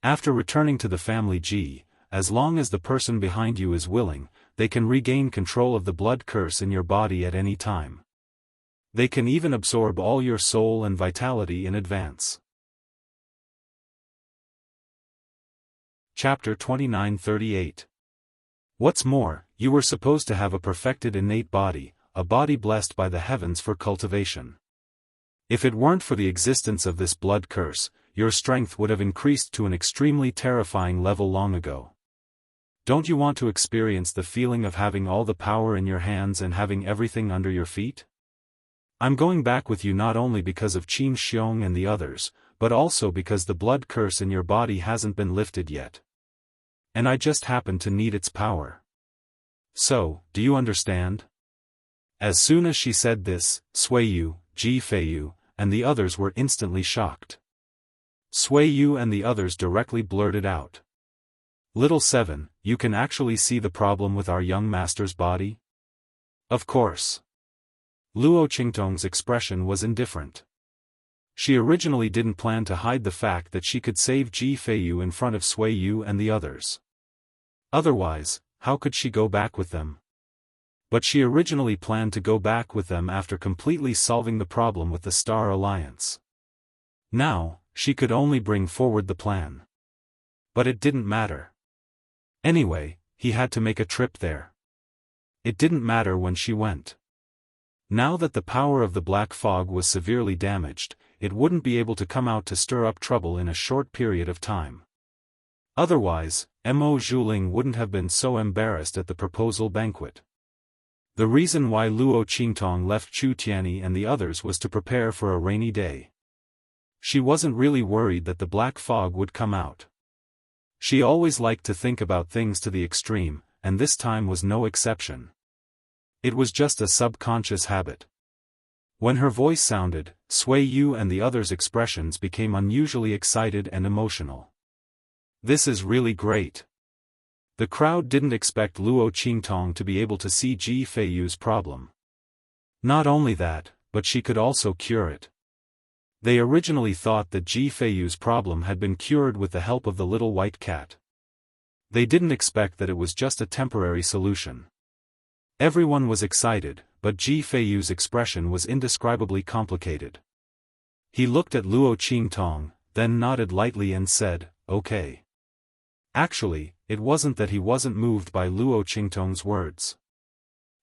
After returning to the family Ji, as long as the person behind you is willing, they can regain control of the blood curse in your body at any time. They can even absorb all your soul and vitality in advance." Chapter 29:38. What's more, you were supposed to have a perfected innate body, a body blessed by the heavens for cultivation. If it weren't for the existence of this blood curse, your strength would have increased to an extremely terrifying level long ago. Don't you want to experience the feeling of having all the power in your hands and having everything under your feet? I'm going back with you not only because of Qin Xiong and the others, but also because the blood curse in your body hasn't been lifted yet. And I just happen to need its power. So, do you understand? As soon as she said this, Sui Yu, Ji Feiyu, and the others were instantly shocked. Sui Yu and the others directly blurted out. Little Seven, you can actually see the problem with our young master's body? Of course. Luo Qingtong's expression was indifferent. She originally didn't plan to hide the fact that she could save Ji Feiyu in front of Sui Yu and the others. Otherwise, how could she go back with them? But she originally planned to go back with them after completely solving the problem with the Star Alliance. Now, she could only bring forward the plan. But it didn't matter. Anyway, he had to make a trip there. It didn't matter when she went. Now that the power of the black fog was severely damaged, it wouldn't be able to come out to stir up trouble in a short period of time. Otherwise, Mo Zhuling wouldn't have been so embarrassed at the proposal banquet. The reason why Luo Qingtong left Chu Tianyi and the others was to prepare for a rainy day. She wasn't really worried that the black fog would come out. She always liked to think about things to the extreme, and this time was no exception. It was just a subconscious habit. When her voice sounded, Sui Yu and the others' expressions became unusually excited and emotional. This is really great. The crowd didn't expect Luo Qingtong to be able to see Ji Feiyu's problem. Not only that, but she could also cure it. They originally thought that Ji Feiyu's problem had been cured with the help of the little white cat. They didn't expect that it was just a temporary solution. Everyone was excited, but Ji Feiyu's expression was indescribably complicated. He looked at Luo Qingtong, then nodded lightly and said, "Okay." Actually, it wasn't that he wasn't moved by Luo Qingtong's words.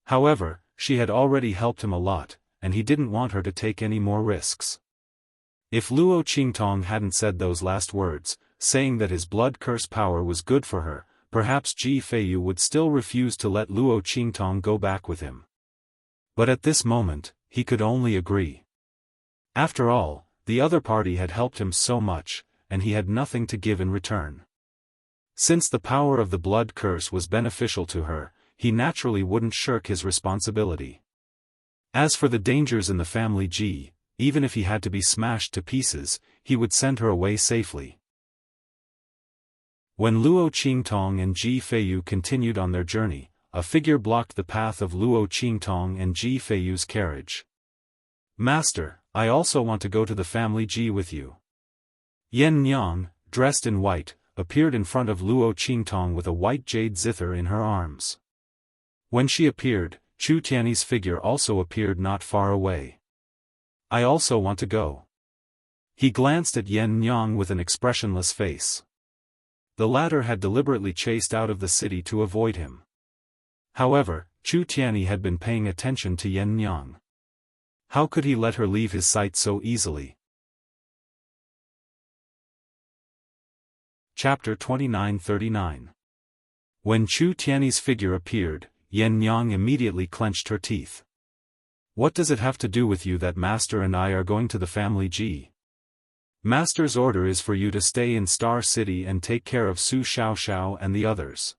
However, she had already helped him a lot, and he didn't want her to take any more risks. If Luo Qingtong hadn't said those last words, saying that his blood curse power was good for her, perhaps Ji Feiyu would still refuse to let Luo Qingtong go back with him. But at this moment, he could only agree. After all, the other party had helped him so much, and he had nothing to give in return. Since the power of the blood curse was beneficial to her, he naturally wouldn't shirk his responsibility. As for the dangers in the family Ji, even if he had to be smashed to pieces, he would send her away safely. When Luo Qingtong and Ji Feiyu continued on their journey, a figure blocked the path of Luo Qingtong and Ji Feiyu's carriage. "Master, I also want to go to the family Ji with you." Yen Nyang, dressed in white, appeared in front of Luo Qingtong with a white jade zither in her arms. When she appeared, Chu Tianyi's figure also appeared not far away. "I also want to go." He glanced at Yen Nyang with an expressionless face. The latter had deliberately chased out of the city to avoid him. However, Chu Tianyi had been paying attention to Yen Nyang. How could he let her leave his sight so easily? Chapter 29-39. When Chu Tianyi's figure appeared, Yen Nyang immediately clenched her teeth. "What does it have to do with you that Master and I are going to the family Ji? Master's order is for you to stay in Star City and take care of Su Xiaoxiao and the others.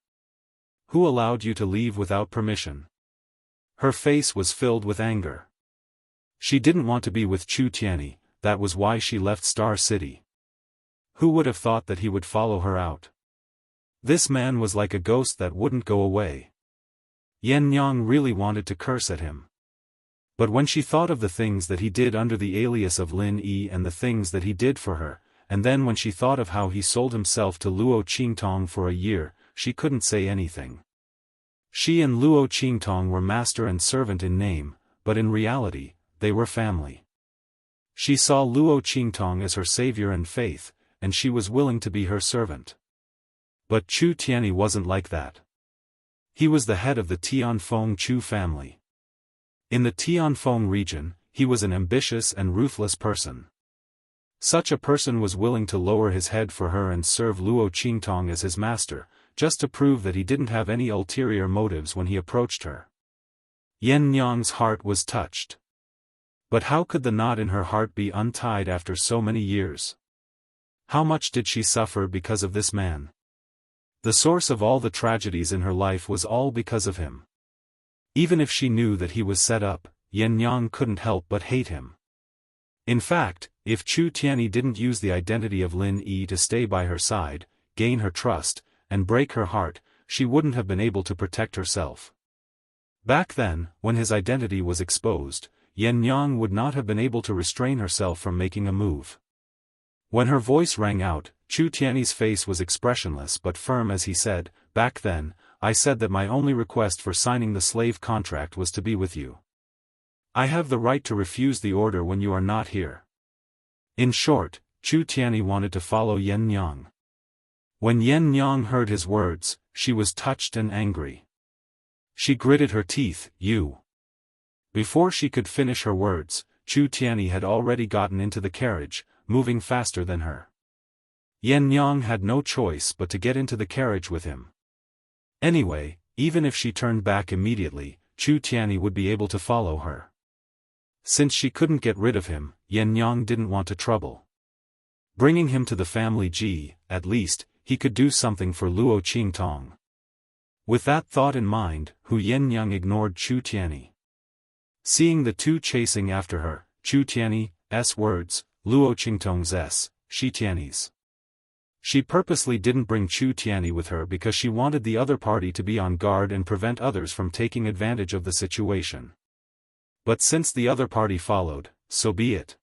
Who allowed you to leave without permission?" Her face was filled with anger. She didn't want to be with Chu Tianyi, that was why she left Star City. Who would have thought that he would follow her out? This man was like a ghost that wouldn't go away. Yen Nyang really wanted to curse at him. But when she thought of the things that he did under the alias of Lin Yi and the things that he did for her, and then when she thought of how he sold himself to Luo Qingtong for a year, she couldn't say anything. She and Luo Qingtong were master and servant in name, but in reality, they were family. She saw Luo Qingtong as her savior and faith, and she was willing to be her servant. But Chu Tianyi wasn't like that. He was the head of the Tianfeng Chu family. In the Tianfeng region, he was an ambitious and ruthless person. Such a person was willing to lower his head for her and serve Luo Qingtong as his master, just to prove that he didn't have any ulterior motives when he approached her. Yen Nyang's heart was touched. But how could the knot in her heart be untied after so many years? How much did she suffer because of this man? The source of all the tragedies in her life was all because of him. Even if she knew that he was set up, Yen Nyang couldn't help but hate him. In fact, if Chu Tianyi didn't use the identity of Lin Yi to stay by her side, gain her trust, and break her heart, she wouldn't have been able to protect herself. Back then, when his identity was exposed, Yen Nyang would not have been able to restrain herself from making a move. When her voice rang out, Chu Tianyi's face was expressionless but firm as he said, "Back then, I said that my only request for signing the slave contract was to be with you. I have the right to refuse the order when you are not here." In short, Chu Tianyi wanted to follow Yen Nyang. When Yen Nyang heard his words, she was touched and angry. She gritted her teeth, "You." Before she could finish her words, Chu Tianyi had already gotten into the carriage, moving faster than her. Yen Nyang had no choice but to get into the carriage with him. Anyway, even if she turned back immediately, Chu Tianyi would be able to follow her. Since she couldn't get rid of him, Yen Nyang didn't want to trouble. Bringing him to the family Ji, at least, he could do something for Luo Qingtong. With that thought in mind, Yen Nyang ignored Chu Tianyi. Seeing the two chasing after her, Chu Tianyi's words, Luo Qingtong's, Shi Tianyi's. She purposely didn't bring Chu Tianyi with her because she wanted the other party to be on guard and prevent others from taking advantage of the situation. But since the other party followed, so be it.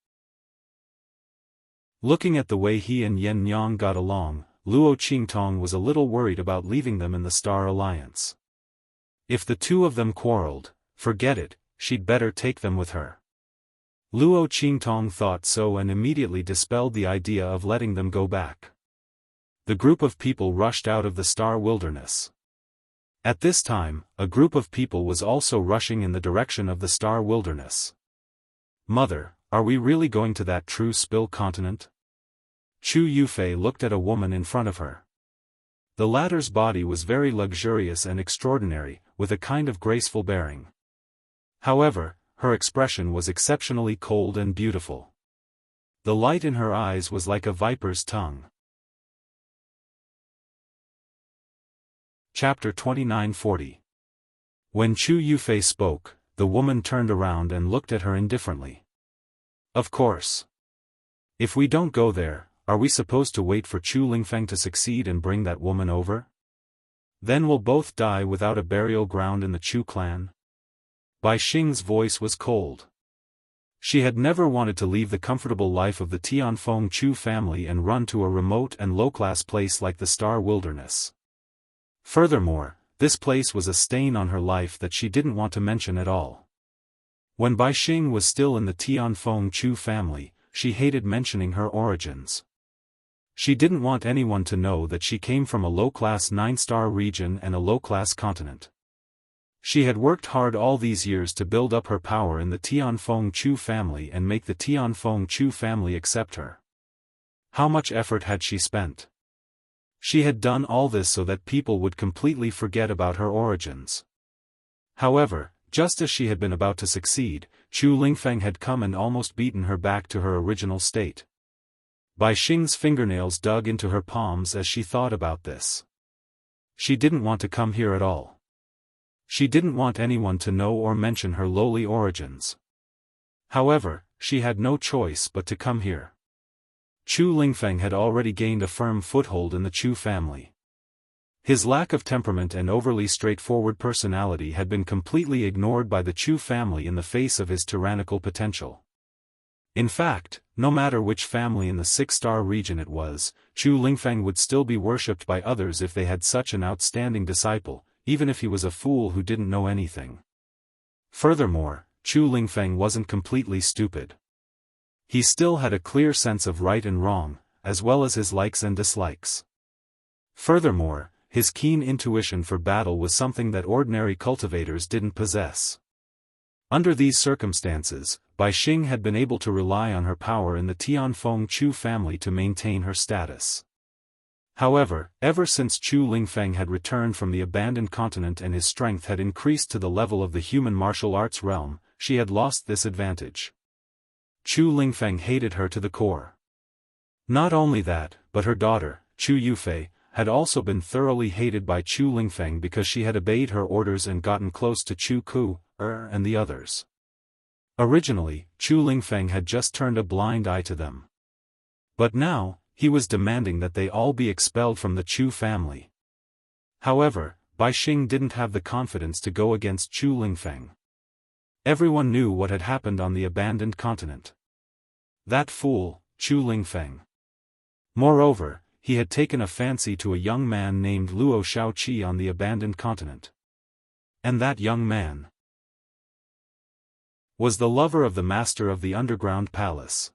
Looking at the way he and Yen Nyang got along, Luo Qingtong was a little worried about leaving them in the Star Alliance. If the two of them quarreled, forget it, she'd better take them with her. Luo Qingtong thought so and immediately dispelled the idea of letting them go back. The group of people rushed out of the Star Wilderness. At this time, a group of people was also rushing in the direction of the Star Wilderness. "Mother, are we really going to that true spill continent?" Chu Yufei looked at a woman in front of her. The latter's body was very luxurious and extraordinary, with a kind of graceful bearing. However, her expression was exceptionally cold and beautiful. The light in her eyes was like a viper's tongue. Chapter 2940. When Chu Yufei spoke, the woman turned around and looked at her indifferently. "Of course. If we don't go there, are we supposed to wait for Chu Lingfeng to succeed and bring that woman over? Then we'll both die without a burial ground in the Chu clan?" Bai Xing's voice was cold. She had never wanted to leave the comfortable life of the Tianfeng Chu family and run to a remote and low-class place like the Star Wilderness. Furthermore, this place was a stain on her life that she didn't want to mention at all. When Bai Xing was still in the Tianfeng Chu family, she hated mentioning her origins. She didn't want anyone to know that she came from a low-class 9-star region and a low-class continent. She had worked hard all these years to build up her power in the Tianfeng Chu family and make the Tianfeng Chu family accept her. How much effort had she spent? She had done all this so that people would completely forget about her origins. However, just as she had been about to succeed, Chu Lingfeng had come and almost beaten her back to her original state. Bai Xing's fingernails dug into her palms as she thought about this. She didn't want to come here at all. She didn't want anyone to know or mention her lowly origins. However, she had no choice but to come here. Chu Lingfeng had already gained a firm foothold in the Chu family. His lack of temperament and overly straightforward personality had been completely ignored by the Chu family in the face of his tyrannical potential. In fact, no matter which family in the 6-star region it was, Chu Lingfeng would still be worshipped by others if they had such an outstanding disciple, even if he was a fool who didn't know anything. Furthermore, Chu Lingfeng wasn't completely stupid. He still had a clear sense of right and wrong, as well as his likes and dislikes. Furthermore, his keen intuition for battle was something that ordinary cultivators didn't possess. Under these circumstances, Bai Xing had been able to rely on her power in the Tianfeng Chu family to maintain her status. However, ever since Chu Lingfeng had returned from the abandoned continent and his strength had increased to the level of the human martial arts realm, she had lost this advantage. Chu Lingfeng hated her to the core. Not only that, but her daughter, Chu Yufei, had also been thoroughly hated by Chu Lingfeng because she had obeyed her orders and gotten close to Chu Ku, and the others. Originally, Chu Lingfeng had just turned a blind eye to them. But now, he was demanding that they all be expelled from the Chu family. However, Bai Xing didn't have the confidence to go against Chu Lingfeng. Everyone knew what had happened on the abandoned continent. That fool, Chu Lingfeng. Moreover, he had taken a fancy to a young man named Luo Shaoqi on the abandoned continent. And that young man was the lover of the master of the underground palace.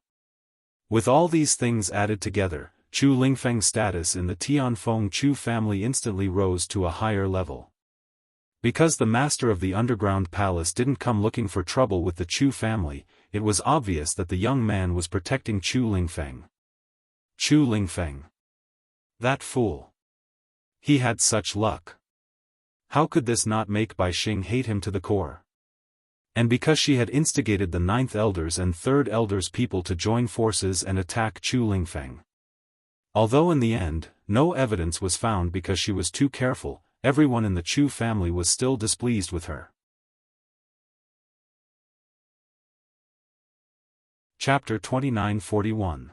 With all these things added together, Chu Lingfeng's status in the Tianfeng Chu family instantly rose to a higher level. Because the master of the underground palace didn't come looking for trouble with the Chu family, it was obvious that the young man was protecting Chu Lingfeng. Chu Lingfeng. That fool. He had such luck. How could this not make Bai Xing hate him to the core? And because she had instigated the 9th elders and 3rd elders people to join forces and attack Chu Lingfeng. Although in the end, no evidence was found because she was too careful, everyone in the Chu family was still displeased with her. Chapter 29-41.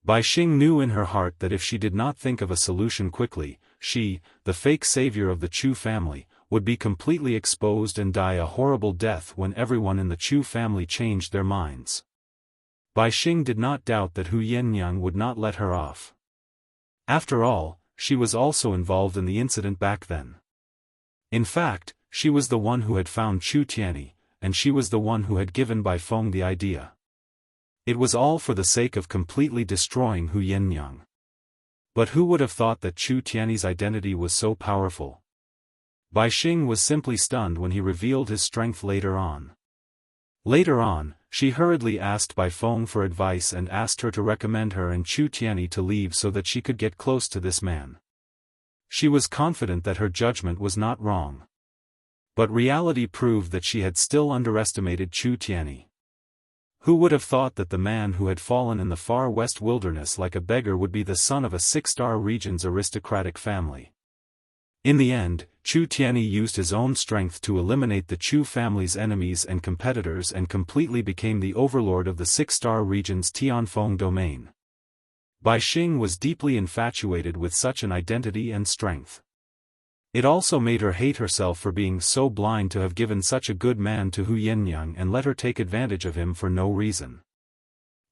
Bai Xing knew in her heart that if she did not think of a solution quickly, she, the fake savior of the Chu family, would be completely exposed and die a horrible death when everyone in the Chu family changed their minds. Bai Xing did not doubt that Hu Yennyang would not let her off. After all, she was also involved in the incident back then. In fact, she was the one who had found Chu Tianyi, and she was the one who had given Bai Feng the idea. It was all for the sake of completely destroying Hu Yennyang. But who would have thought that Chu Tianyi's identity was so powerful? Bai Xing was simply stunned when he revealed his strength later on. Later on, she hurriedly asked Bai Feng for advice and asked her to recommend her and Chu Tianyi to leave so that she could get close to this man. She was confident that her judgment was not wrong. But reality proved that she had still underestimated Chu Tianyi. Who would have thought that the man who had fallen in the far west wilderness like a beggar would be the son of a 6-star region's aristocratic family? In the end, Chu Tianyi used his own strength to eliminate the Chu family's enemies and competitors and completely became the overlord of the 6-star region's Tianfeng domain. Bai Xing was deeply infatuated with such an identity and strength. It also made her hate herself for being so blind to have given such a good man to Hu Yennyang and let her take advantage of him for no reason.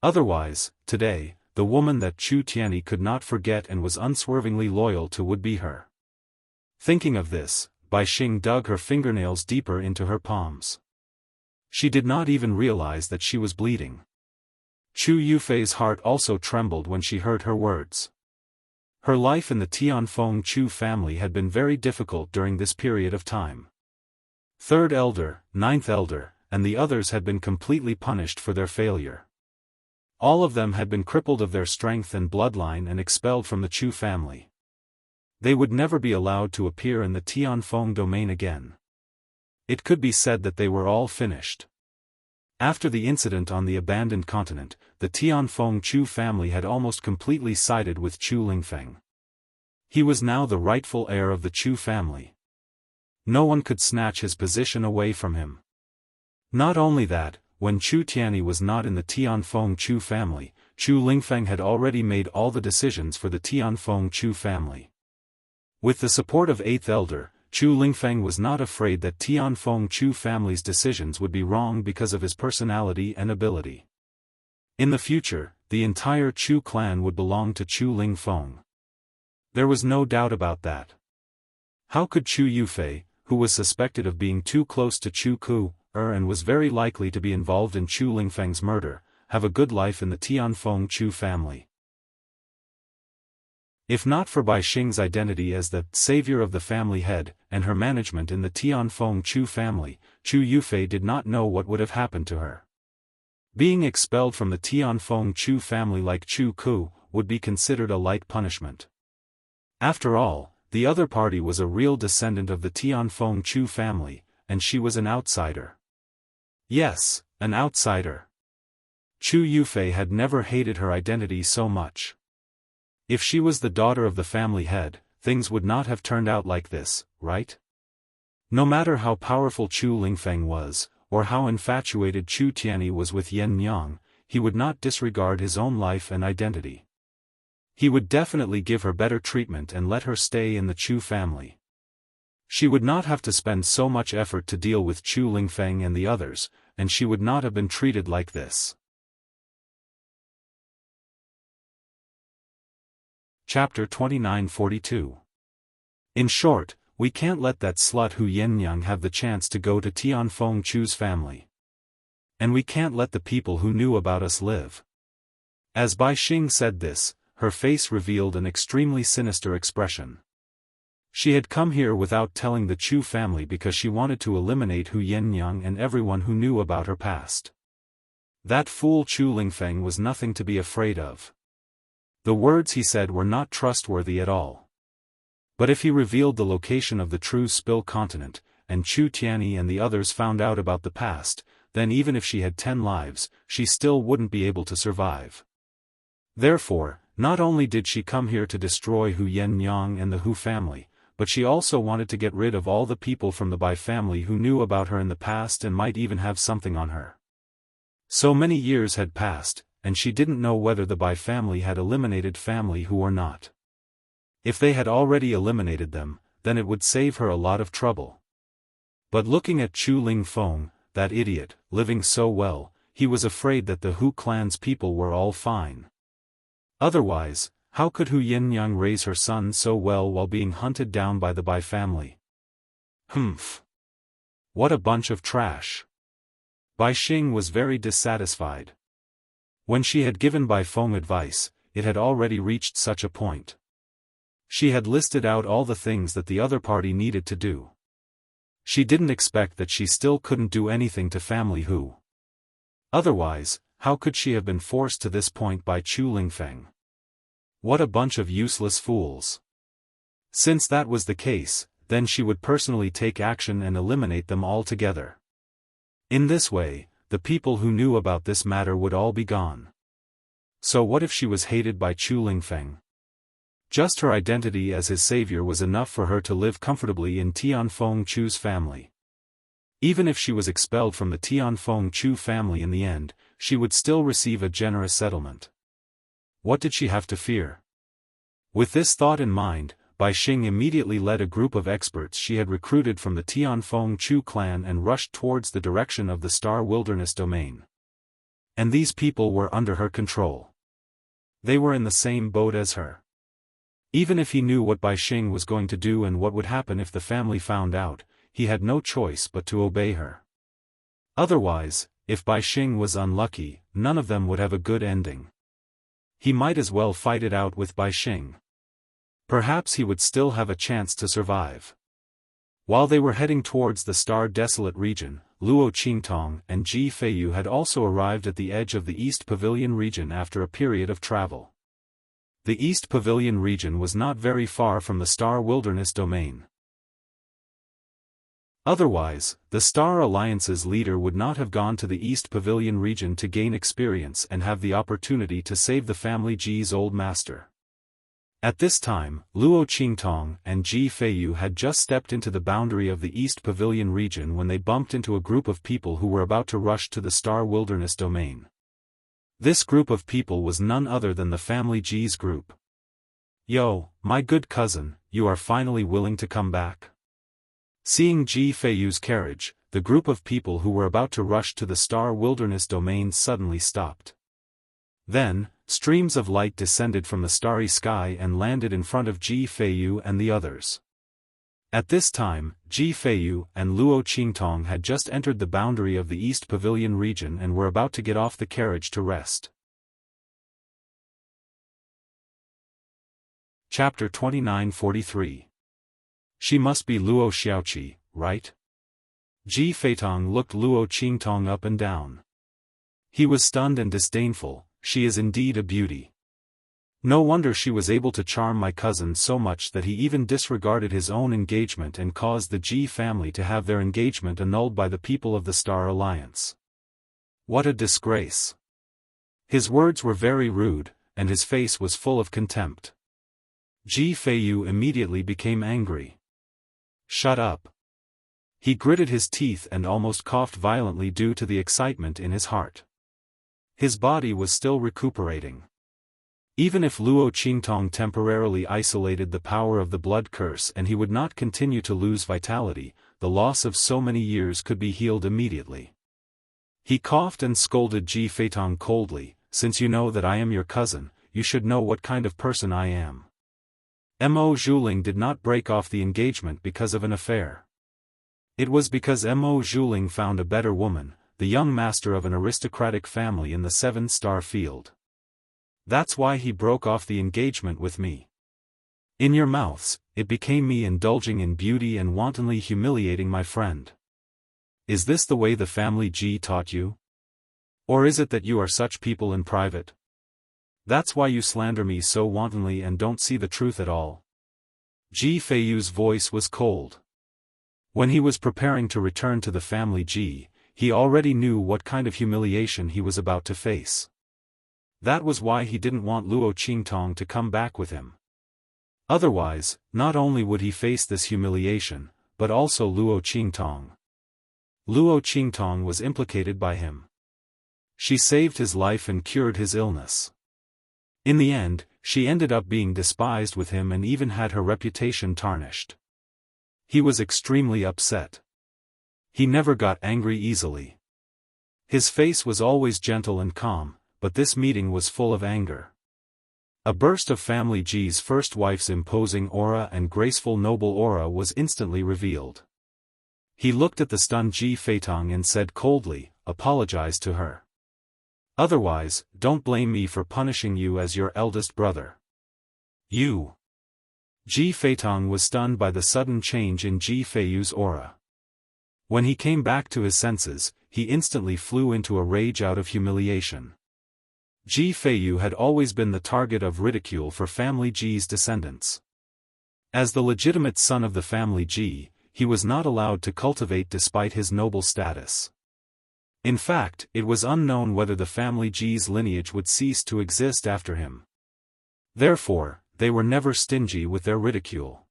Otherwise, today, the woman that Chu Tianyi could not forget and was unswervingly loyal to would be her. Thinking of this, Bai Xing dug her fingernails deeper into her palms. She did not even realize that she was bleeding. Chu Yufei's heart also trembled when she heard her words. Her life in the Tianfeng Chu family had been very difficult during this period of time. 3rd elder, 9th elder, and the others had been completely punished for their failure. All of them had been crippled of their strength and bloodline and expelled from the Chu family. They would never be allowed to appear in the Tianfeng domain again. It could be said that they were all finished. After the incident on the abandoned continent, the Tianfeng Chu family had almost completely sided with Chu Lingfeng. He was now the rightful heir of the Chu family. No one could snatch his position away from him. Not only that, when Chu Tianyi was not in the Tianfeng Chu family, Chu Lingfeng had already made all the decisions for the Tianfeng Chu family. With the support of 8th elder, Chu Lingfeng was not afraid that Tianfeng Chu family's decisions would be wrong because of his personality and ability. In the future, the entire Chu clan would belong to Chu Lingfeng. There was no doubt about that. How could Chu Yufei, who was suspected of being too close to Chu Ku, and was very likely to be involved in Chu Lingfeng's murder, have a good life in the Tianfeng Chu family? If not for Bai Xing's identity as the savior of the family head, and her management in the Tianfeng Chu family, Chu Yufei did not know what would have happened to her. Being expelled from the Tianfeng Chu family like Chu Ku, would be considered a light punishment. After all, the other party was a real descendant of the Tianfeng Chu family, and she was an outsider. Yes, an outsider. Chu Yufei had never hated her identity so much. If she was the daughter of the family head, things would not have turned out like this, right? No matter how powerful Chu Lingfeng was, or how infatuated Chu Tianyi was with Yen Nyang, he would not disregard his own life and identity. He would definitely give her better treatment and let her stay in the Chu family. She would not have to spend so much effort to deal with Chu Lingfeng and the others, and she would not have been treated like this. Chapter 2942. In short, we can't let that slut Hu Yennyang have the chance to go to Tianfeng Chu's family. And we can't let the people who knew about us live. As Bai Xing said this, her face revealed an extremely sinister expression. She had come here without telling the Chu family because she wanted to eliminate Hu Yennyang and everyone who knew about her past. That fool Chu Lingfeng was nothing to be afraid of. The words he said were not trustworthy at all. But if he revealed the location of the true Spill continent, and Chu Tianyi and the others found out about the past, then even if she had 10 lives, she still wouldn't be able to survive. Therefore, not only did she come here to destroy Hu Yennyang and the Hu family, but she also wanted to get rid of all the people from the Bai family who knew about her in the past and might even have something on her. So many years had passed, and she didn't know whether the Bai family had eliminated family Hu or not. If they had already eliminated them, then it would save her a lot of trouble. But looking at Chu Lingfeng, that idiot, living so well, he was afraid that the Hu clan's people were all fine. Otherwise, how could Hu Yennyang raise her son so well while being hunted down by the Bai family? Humph! What a bunch of trash! Bai Xing was very dissatisfied. When she had given Bai Feng advice, it had already reached such a point. She had listed out all the things that the other party needed to do. She didn't expect that she still couldn't do anything to family Hu. Otherwise, how could she have been forced to this point by Chu Lingfeng? What a bunch of useless fools. Since that was the case, then she would personally take action and eliminate them all together. In this way, the people who knew about this matter would all be gone. So what if she was hated by Chu Lingfeng? Just her identity as his savior was enough for her to live comfortably in Tianfeng Chu's family. Even if she was expelled from the Tianfeng Chu family in the end, she would still receive a generous settlement. What did she have to fear? With this thought in mind, Bai Xing immediately led a group of experts she had recruited from the Tianfeng Chu clan and rushed towards the direction of the Star Wilderness domain. And these people were under her control. They were in the same boat as her. Even if he knew what Bai Xing was going to do and what would happen if the family found out, he had no choice but to obey her. Otherwise, if Bai Xing was unlucky, none of them would have a good ending. He might as well fight it out with Bai Xing. Perhaps he would still have a chance to survive. While they were heading towards the Star-Desolate region, Luo Qingtong and Ji Feiyu had also arrived at the edge of the East Pavilion region after a period of travel. The East Pavilion region was not very far from the Star Wilderness domain. Otherwise, the Star Alliance's leader would not have gone to the East Pavilion region to gain experience and have the opportunity to save the family Ji's old master. At this time, Luo Qingtong and Ji Feiyu had just stepped into the boundary of the East Pavilion region when they bumped into a group of people who were about to rush to the Star Wilderness domain. This group of people was none other than the family Ji's group. "Yo, my good cousin, you are finally willing to come back?" Seeing Ji Feiyu's carriage, the group of people who were about to rush to the Star Wilderness domain suddenly stopped. Then, streams of light descended from the starry sky and landed in front of Ji Feiyu and the others. At this time, Ji Feiyu and Luo Qingtong had just entered the boundary of the East Pavilion region and were about to get off the carriage to rest. Chapter 2943. She must be Luo Xiaoqi, right? Ji Feitong looked Luo Qingtong up and down. He was stunned and disdainful. She is indeed a beauty. No wonder she was able to charm my cousin so much that he even disregarded his own engagement and caused the Ji family to have their engagement annulled by the people of the Star Alliance. What a disgrace. His words were very rude, and his face was full of contempt. Ji Feiyu immediately became angry. Shut up. He gritted his teeth and almost coughed violently due to the excitement in his heart. His body was still recuperating. Even if Luo Qingtong temporarily isolated the power of the blood curse and he would not continue to lose vitality, the loss of so many years could be healed immediately. He coughed and scolded Ji Feitong coldly, "Since you know that I am your cousin, you should know what kind of person I am." Mo Zhuling did not break off the engagement because of an affair. It was because Mo Zhuling found a better woman, the young master of an aristocratic family in the 7-star field. That's why he broke off the engagement with me. In your mouths, it became me indulging in beauty and wantonly humiliating my friend. Is this the way the family Ji taught you? Or is it that you are such people in private? That's why you slander me so wantonly and don't see the truth at all. Ji Feiyu's voice was cold. When he was preparing to return to the family Ji, he already knew what kind of humiliation he was about to face. That was why he didn't want Luo Qingtong to come back with him. Otherwise, not only would he face this humiliation, but also Luo Qingtong. Luo Qingtong was implicated by him. She saved his life and cured his illness. In the end, she ended up being despised with him and even had her reputation tarnished. He was extremely upset. He never got angry easily. His face was always gentle and calm, but this meeting was full of anger. A burst of family Ji's first wife's imposing aura and graceful noble aura was instantly revealed. He looked at the stunned Ji Feitong and said coldly, "Apologize to her. Otherwise, don't blame me for punishing you as your eldest brother." You. Ji Feitong was stunned by the sudden change in Ji Feiyu's aura. When he came back to his senses, he instantly flew into a rage out of humiliation. Ji Feiyu had always been the target of ridicule for family Ji's descendants. As the legitimate son of the family Ji, he was not allowed to cultivate despite his noble status. In fact, it was unknown whether the family Ji's lineage would cease to exist after him. Therefore, they were never stingy with their ridicule.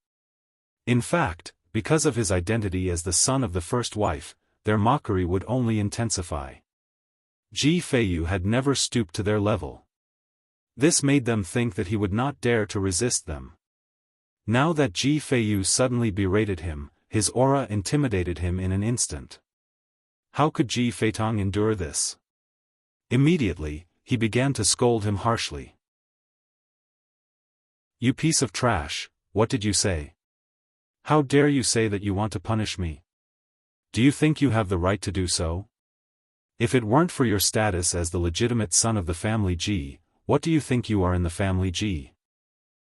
In fact, because of his identity as the son of the first wife, their mockery would only intensify. Ji Feiyu had never stooped to their level. This made them think that he would not dare to resist them. Now that Ji Feiyu suddenly berated him, his aura intimidated him in an instant. How could Ji Feitong endure this? Immediately, he began to scold him harshly. "You piece of trash, what did you say? How dare you say that you want to punish me? Do you think you have the right to do so? If it weren't for your status as the legitimate son of the family Ji, what do you think you are in the family Ji?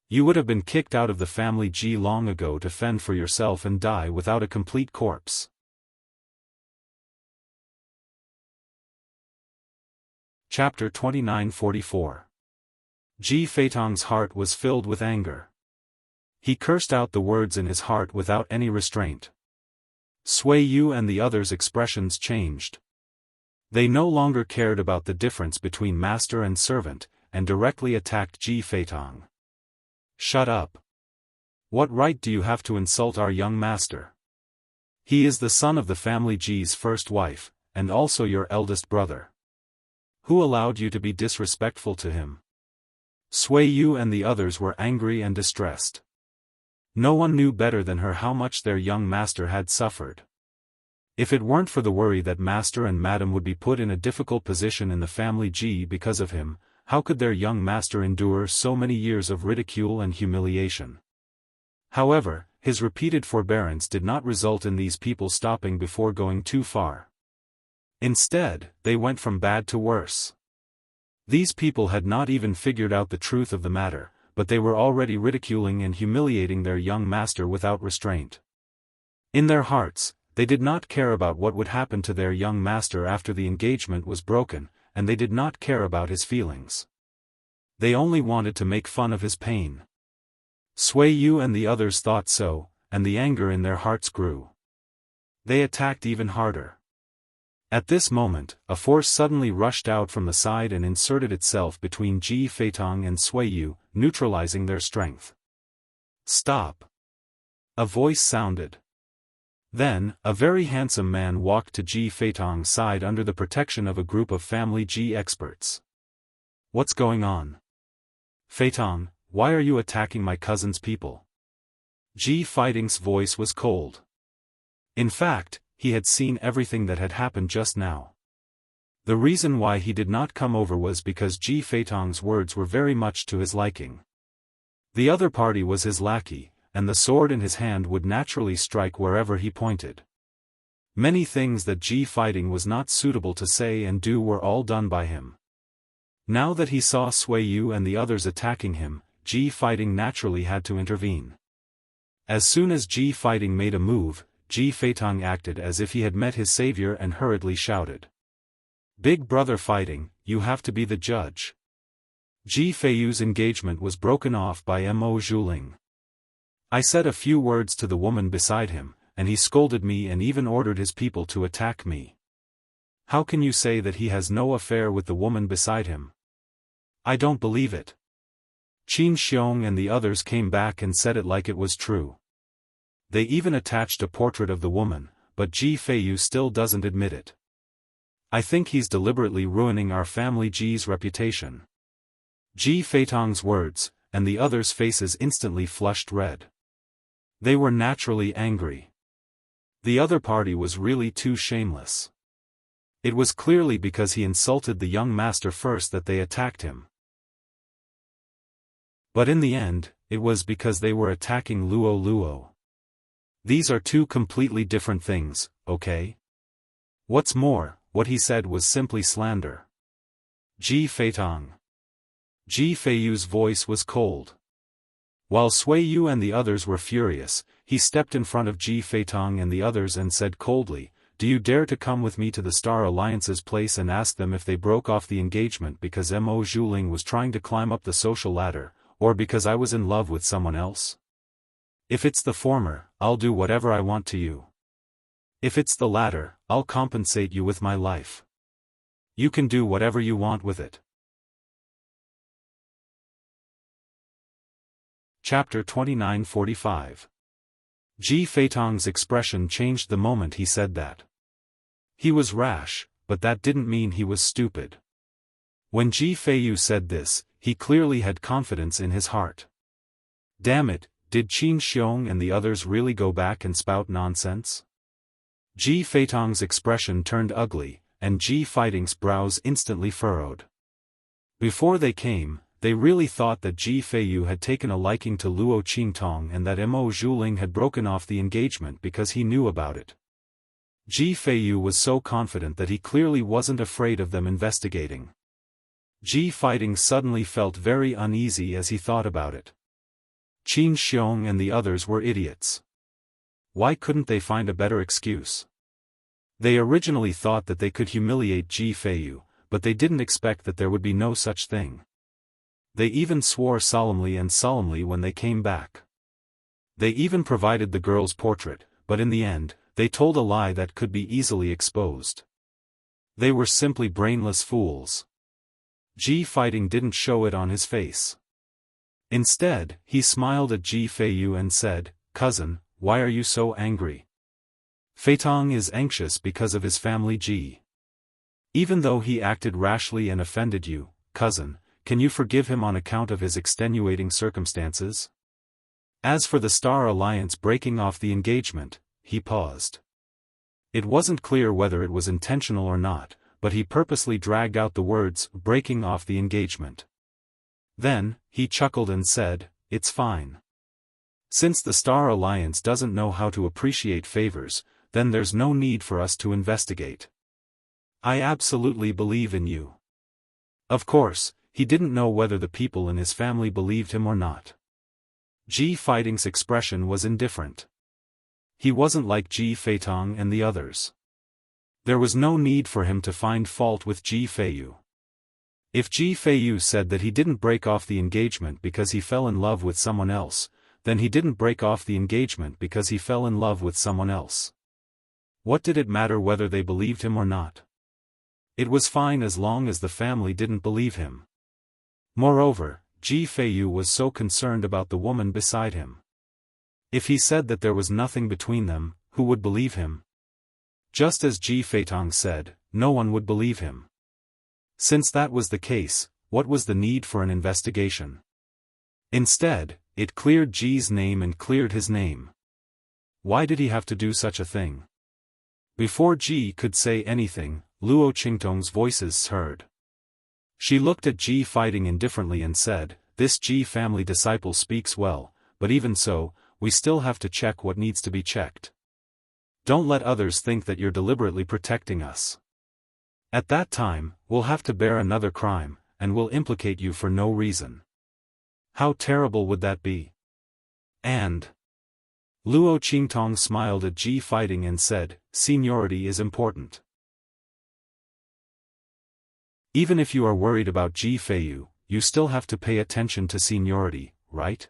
You would have been kicked out of the family Ji long ago to fend for yourself and die without a complete corpse." Chapter 2944. Ji Feitong's heart was filled with anger. He cursed out the words in his heart without any restraint. Sui Yu and the others' expressions changed. They no longer cared about the difference between master and servant, and directly attacked Ji Feitong. "Shut up. What right do you have to insult our young master? He is the son of the family Ji's first wife, and also your eldest brother. Who allowed you to be disrespectful to him?" Sui Yu and the others were angry and distressed. No one knew better than her how much their young master had suffered. If it weren't for the worry that master and madam would be put in a difficult position in the family Ji because of him, how could their young master endure so many years of ridicule and humiliation? However, his repeated forbearance did not result in these people stopping before going too far. Instead, they went from bad to worse. These people had not even figured out the truth of the matter, but they were already ridiculing and humiliating their young master without restraint. In their hearts, they did not care about what would happen to their young master after the engagement was broken, and they did not care about his feelings. They only wanted to make fun of his pain. Sui Yu and the others thought so, and the anger in their hearts grew. They attacked even harder. At this moment, a force suddenly rushed out from the side and inserted itself between Ji Feitong and Sui Yu, neutralizing their strength. "Stop!" a voice sounded. Then, a very handsome man walked to Ji Feitong's side under the protection of a group of family Ji experts. "What's going on? Feitong, why are you attacking my cousin's people?" Ji Feitong's voice was cold. In fact, he had seen everything that had happened just now. The reason why he did not come over was because Ji Feitong's words were very much to his liking. The other party was his lackey, and the sword in his hand would naturally strike wherever he pointed. Many things that Ji Feitong was not suitable to say and do were all done by him. Now that he saw Sui Yu and the others attacking him, Ji Feitong naturally had to intervene. As soon as Ji Feitong made a move, Ji Feitong acted as if he had met his savior and hurriedly shouted. "Big brother Feitong, you have to be the judge." Ji Feiyu's engagement was broken off by Mo Zhuling. I said a few words to the woman beside him, and he scolded me and even ordered his people to attack me. How can you say that he has no affair with the woman beside him? I don't believe it. Qin Xiong and the others came back and said it like it was true. They even attached a portrait of the woman, but Ji Feiyu still doesn't admit it. I think he's deliberately ruining our family Ji's reputation. Ji Feitong's words, and the others' faces instantly flushed red. They were naturally angry. The other party was really too shameless. It was clearly because he insulted the young master first that they attacked him. But in the end, it was because they were attacking Luo Luo. These are two completely different things, okay? What's more, what he said was simply slander. Ji Feitong. Ji Feiyu's voice was cold. While Sui Yu and the others were furious, he stepped in front of Ji Feitong and the others and said coldly, "Do you dare to come with me to the Star Alliance's place and ask them if they broke off the engagement because Mo Zhuling was trying to climb up the social ladder, or because I was in love with someone else? If it's the former, I'll do whatever I want to you. If it's the latter, I'll compensate you with my life. You can do whatever you want with it." Chapter 29:45. Ji Feitong's expression changed the moment he said that. He was rash, but that didn't mean he was stupid. When Ji Feiyu said this, he clearly had confidence in his heart. Damn it, did Qin Xiong and the others really go back and spout nonsense? Ji Feitong's expression turned ugly, and Ji Feitong's brows instantly furrowed. Before they came, they really thought that Ji Feiyu had taken a liking to Luo Qingtong and that Mo Zhuling had broken off the engagement because he knew about it. Ji Feiyu was so confident that he clearly wasn't afraid of them investigating. Ji Feitong suddenly felt very uneasy as he thought about it. Qin Xiong and the others were idiots. Why couldn't they find a better excuse? They originally thought that they could humiliate Ji Feiyu, but they didn't expect that there would be no such thing. They even swore solemnly when they came back. They even provided the girl's portrait, but in the end, they told a lie that could be easily exposed. They were simply brainless fools. Ji Feitong didn't show it on his face. Instead, he smiled at Ji Feiyu and said, "Cousin, why are you so angry?" Feitong is anxious because of his family Ji. Even though he acted rashly and offended you, cousin, can you forgive him on account of his extenuating circumstances? As for the Star Alliance breaking off the engagement, he paused. It wasn't clear whether it was intentional or not, but he purposely dragged out the words, breaking off the engagement. Then, he chuckled and said, "It's fine. Since the Star Alliance doesn't know how to appreciate favors, then there's no need for us to investigate. I absolutely believe in you." Of course, he didn't know whether the people in his family believed him or not. Ji Feitong's expression was indifferent. He wasn't like Ji Feitong and the others. There was no need for him to find fault with Ji Feiyu. If Ji Feiyu said that he didn't break off the engagement because he fell in love with someone else, then he didn't break off the engagement because he fell in love with someone else. What did it matter whether they believed him or not? It was fine as long as the family didn't believe him. Moreover, Ji Feiyu was so concerned about the woman beside him. If he said that there was nothing between them, who would believe him? Just as Ji Feitong said, no one would believe him. Since that was the case, what was the need for an investigation? Instead, it cleared Ji's name and cleared his name. Why did he have to do such a thing? Before Ji could say anything, Luo Qingtong's voices heard. She looked at Ji fighting indifferently and said, "This Ji family disciple speaks well, but even so, we still have to check what needs to be checked. Don't let others think that you're deliberately protecting us. At that time, we'll have to bear another crime, and we'll implicate you for no reason. How terrible would that be?" And Luo Qingtong smiled at Ji fighting and said, "Seniority is important. Even if you are worried about Ji Feiyu, you still have to pay attention to seniority, right?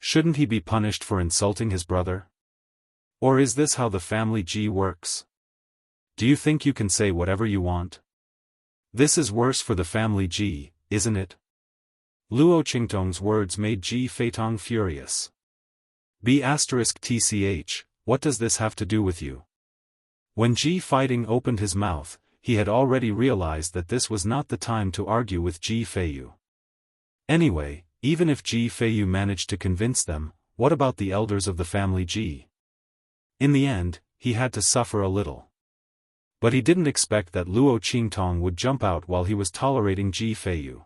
Shouldn't he be punished for insulting his brother? Or is this how the family Ji works? Do you think you can say whatever you want? This is worse for the family Ji, isn't it?" Luo Qingtong's words made Ji Feitong furious. B**tch, what does this have to do with you? When Ji fighting opened his mouth, he had already realized that this was not the time to argue with Ji Feiyu. Anyway, even if Ji Feiyu managed to convince them, what about the elders of the family Ji? In the end, he had to suffer a little. But he didn't expect that Luo Qingtong would jump out while he was tolerating Ji Feiyu.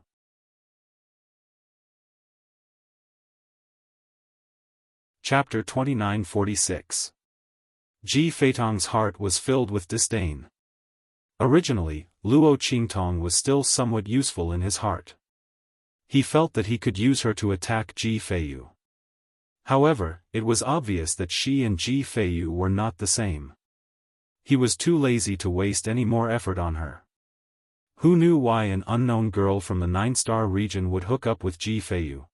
Chapter 2946. Ji Feitong's heart was filled with disdain. Originally, Luo Qingtong was still somewhat useful in his heart. He felt that he could use her to attack Ji Feiyu. However, it was obvious that she and Ji Feiyu were not the same. He was too lazy to waste any more effort on her. Who knew why an unknown girl from the 9-star region would hook up with Ji Feiyu?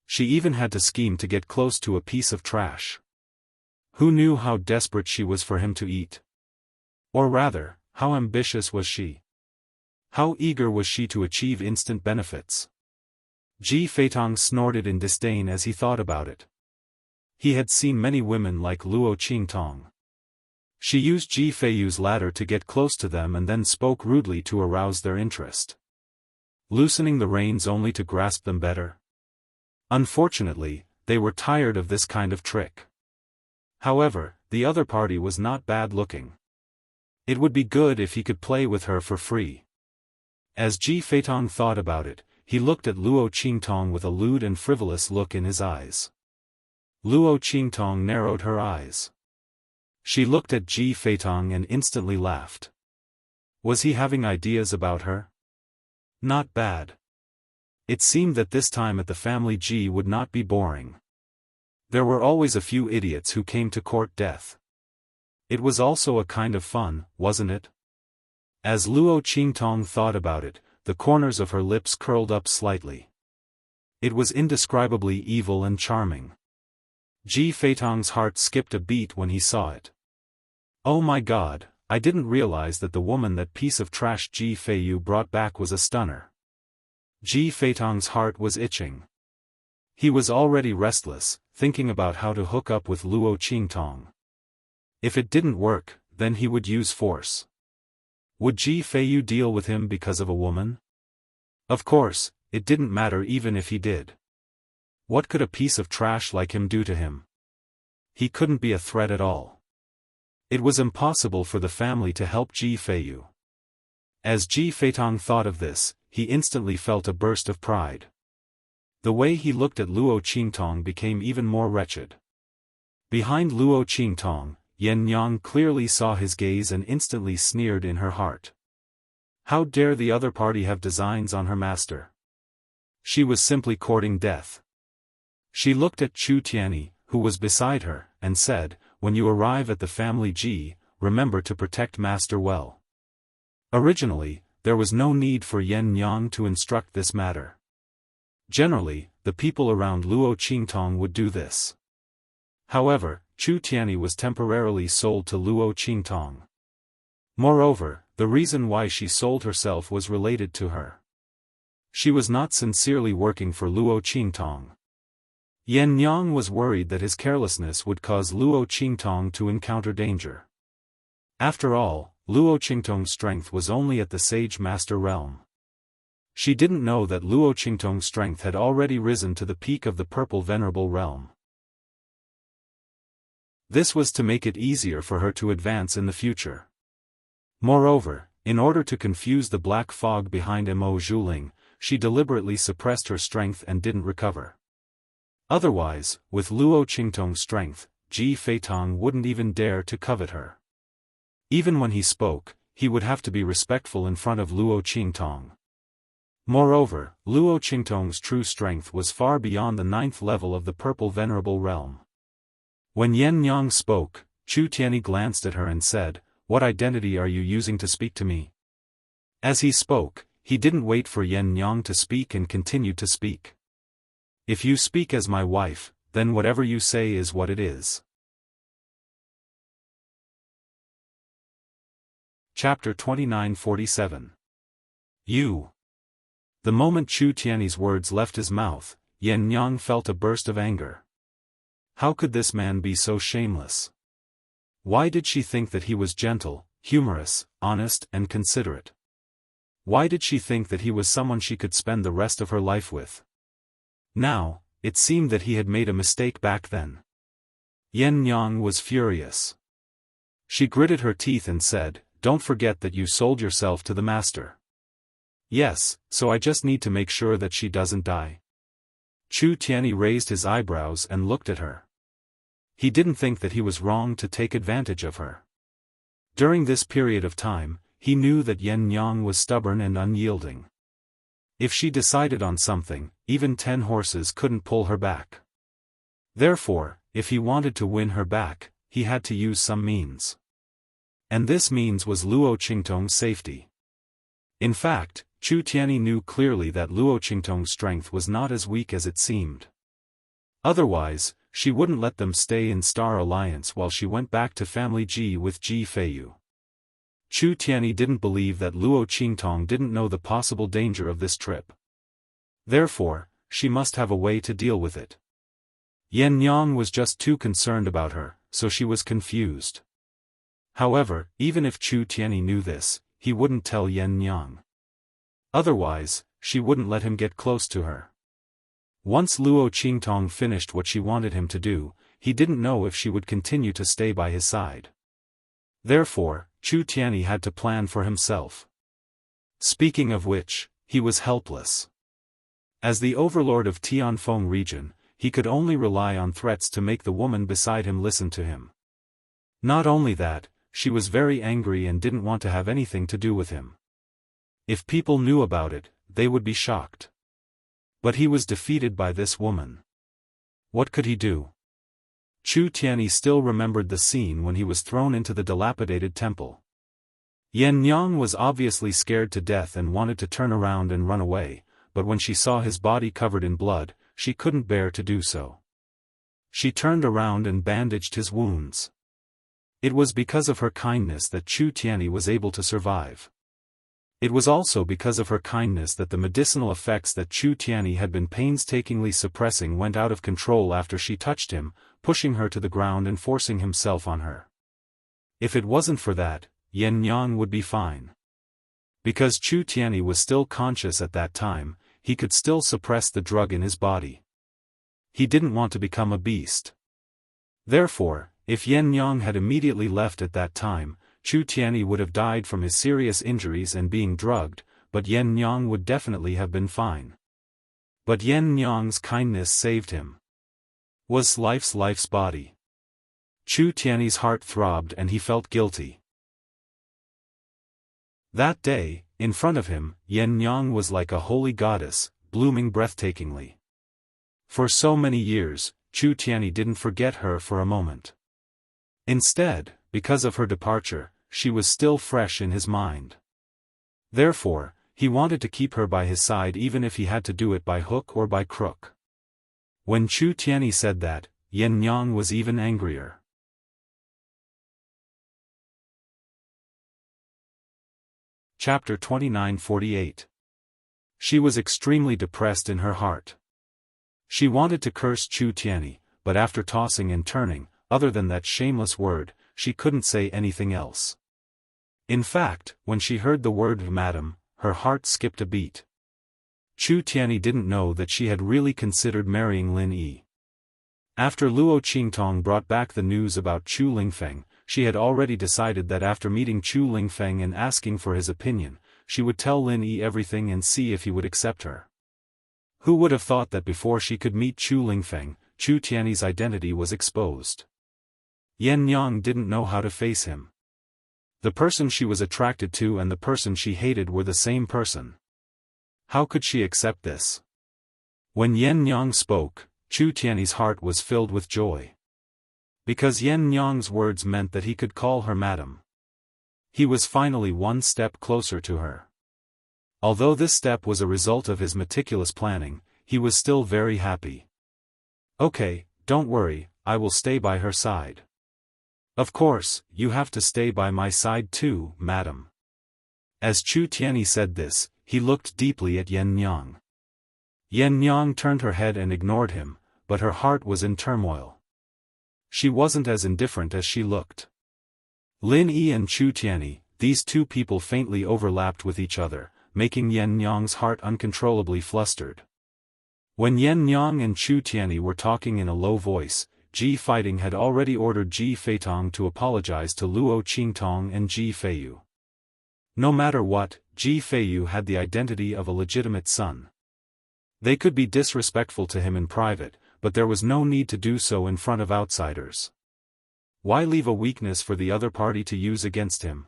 She even had to scheme to get close to a piece of trash. Who knew how desperate she was for him to eat? Or rather, how ambitious was she? How eager was she to achieve instant benefits? Ji Feitong snorted in disdain as he thought about it. He had seen many women like Luo Qingtong. She used Ji Feiyu's ladder to get close to them and then spoke rudely to arouse their interest. Loosening the reins only to grasp them better. Unfortunately, they were tired of this kind of trick. However, the other party was not bad looking. It would be good if he could play with her for free. As Ji Feitong thought about it, he looked at Luo Qingtong with a lewd and frivolous look in his eyes. Luo Qingtong narrowed her eyes. She looked at Ji Feitong and instantly laughed. Was he having ideas about her? Not bad. It seemed that this time at the family Ji would not be boring. There were always a few idiots who came to court death. It was also a kind of fun, wasn't it? As Luo Qingtong thought about it, the corners of her lips curled up slightly. It was indescribably evil and charming. Ji Feitong's heart skipped a beat when he saw it. Oh my god, I didn't realize that the woman that piece of trash Ji Feiyu brought back was a stunner. Ji Feitong's heart was itching. He was already restless, thinking about how to hook up with Luo Qingtong. If it didn't work, then he would use force. Would Ji Feiyu deal with him because of a woman? Of course, it didn't matter even if he did. What could a piece of trash like him do to him? He couldn't be a threat at all. It was impossible for the family to help Ji Feiyu. As Ji Feitong thought of this, he instantly felt a burst of pride. The way he looked at Luo Qingtong became even more wretched. Behind Luo Qingtong, Yen Yang clearly saw his gaze and instantly sneered in her heart. How dare the other party have designs on her master? She was simply courting death. She looked at Chu Tianyi, who was beside her, and said, "When you arrive at the family Ji, remember to protect master well." Originally, there was no need for Yen Yang to instruct this matter. Generally, the people around Luo Qingtong would do this. However, Chu Tianyi was temporarily sold to Luo Qingtong. Moreover, the reason why she sold herself was related to her. She was not sincerely working for Luo Qingtong. Yen Yang was worried that his carelessness would cause Luo Qingtong to encounter danger. After all, Luo Qingtong's strength was only at the Sage Master realm. She didn't know that Luo Qingtong's strength had already risen to the peak of the Purple Venerable realm. This was to make it easier for her to advance in the future. Moreover, in order to confuse the black fog behind Mo Zhuling, she deliberately suppressed her strength and didn't recover. Otherwise, with Luo Qingtong's strength, Ji Feitong wouldn't even dare to covet her. Even when he spoke, he would have to be respectful in front of Luo Qingtong. Moreover, Luo Qingtong's true strength was far beyond the 9th level of the Purple Venerable realm. When Yen Yang spoke, Chu Tianyi glanced at her and said, "What identity are you using to speak to me?" As he spoke, he didn't wait for Yen Yang to speak and continued to speak. "If you speak as my wife, then whatever you say is what it is." Chapter 2947. You. The moment Chu Tianyi's words left his mouth, Yen Yang felt a burst of anger. How could this man be so shameless? Why did she think that he was gentle, humorous, honest, and considerate? Why did she think that he was someone she could spend the rest of her life with? Now, it seemed that he had made a mistake back then. Yen Yang was furious. She gritted her teeth and said, "Don't forget that you sold yourself to the master." "Yes, so I just need to make sure that she doesn't die." Chu Tianyi raised his eyebrows and looked at her. He didn't think that he was wrong to take advantage of her. During this period of time, he knew that Yen Yang was stubborn and unyielding. If she decided on something, even 10 horses couldn't pull her back. Therefore, if he wanted to win her back, he had to use some means. And this means was Luo Qingtong's safety. In fact, Chu Tianyi knew clearly that Luo Qingtong's strength was not as weak as it seemed. Otherwise, she wouldn't let them stay in Star Alliance while she went back to Family Ji with Ji Feiyu. Chu Tianyi didn't believe that Luo Qingtong didn't know the possible danger of this trip. Therefore, she must have a way to deal with it. Yen Yang was just too concerned about her, so she was confused. However, even if Chu Tianyi knew this, he wouldn't tell Yen Yang. Otherwise, she wouldn't let him get close to her. Once Luo Qingtong finished what she wanted him to do, he didn't know if she would continue to stay by his side. Therefore, Chu Tianyi had to plan for himself. Speaking of which, he was helpless. As the overlord of Tianfeng region, he could only rely on threats to make the woman beside him listen to him. Not only that, she was very angry and didn't want to have anything to do with him. If people knew about it, they would be shocked. But he was defeated by this woman. What could he do? Chu Tianyi still remembered the scene when he was thrown into the dilapidated temple. Yen Yang was obviously scared to death and wanted to turn around and run away, but when she saw his body covered in blood, she couldn't bear to do so. She turned around and bandaged his wounds. It was because of her kindness that Chu Tianyi was able to survive. It was also because of her kindness that the medicinal effects that Chu Tianyi had been painstakingly suppressing went out of control after she touched him, pushing her to the ground and forcing himself on her. If it wasn't for that, Yen Yang would be fine. Because Chu Tianyi was still conscious at that time, he could still suppress the drug in his body. He didn't want to become a beast. Therefore, if Yen Yang had immediately left at that time, Chu Tianyi would have died from his serious injuries and being drugged, but Yen Yang would definitely have been fine. But Yen Yang's kindness saved him. Was life's body. Chu Tianyi's heart throbbed and he felt guilty. That day, in front of him, Yen Yang was like a holy goddess, blooming breathtakingly. For so many years, Chu Tianyi didn't forget her for a moment. Instead, because of her departure, she was still fresh in his mind. Therefore, he wanted to keep her by his side even if he had to do it by hook or by crook. When Chu Tianyi said that, Yen Yang was even angrier. Chapter 29:48. She was extremely depressed in her heart. She wanted to curse Chu Tianyi, but after tossing and turning, other than that shameless word, she couldn't say anything else. In fact, when she heard the word madam, her heart skipped a beat. Chu Tianyi didn't know that she had really considered marrying Lin Yi. After Luo Qingtong brought back the news about Chu Lingfeng, she had already decided that after meeting Chu Lingfeng and asking for his opinion, she would tell Lin Yi everything and see if he would accept her. Who would have thought that before she could meet Chu Lingfeng, Chu Tianyi's identity was exposed? Yen Yang didn't know how to face him. The person she was attracted to and the person she hated were the same person. How could she accept this? When Yen Yang spoke, Chu Tianyi's heart was filled with joy. Because Yen Yang's words meant that he could call her madam. He was finally one step closer to her. Although this step was a result of his meticulous planning, he was still very happy. Okay, don't worry, I will stay by her side. Of course, you have to stay by my side too, madam. As Chu Tianyi said this, he looked deeply at Yen Yang. Yen Yang turned her head and ignored him, but her heart was in turmoil. She wasn't as indifferent as she looked. Lin Yi and Chu Tianyi, these two people faintly overlapped with each other, making Yen Yang's heart uncontrollably flustered. When Yen Yang and Chu Tianyi were talking in a low voice, Ji Fighting had already ordered Ji Feitong to apologize to Luo Qingtong and Ji Feiyu. No matter what, Ji Feiyu had the identity of a legitimate son. They could be disrespectful to him in private, but there was no need to do so in front of outsiders. Why leave a weakness for the other party to use against him?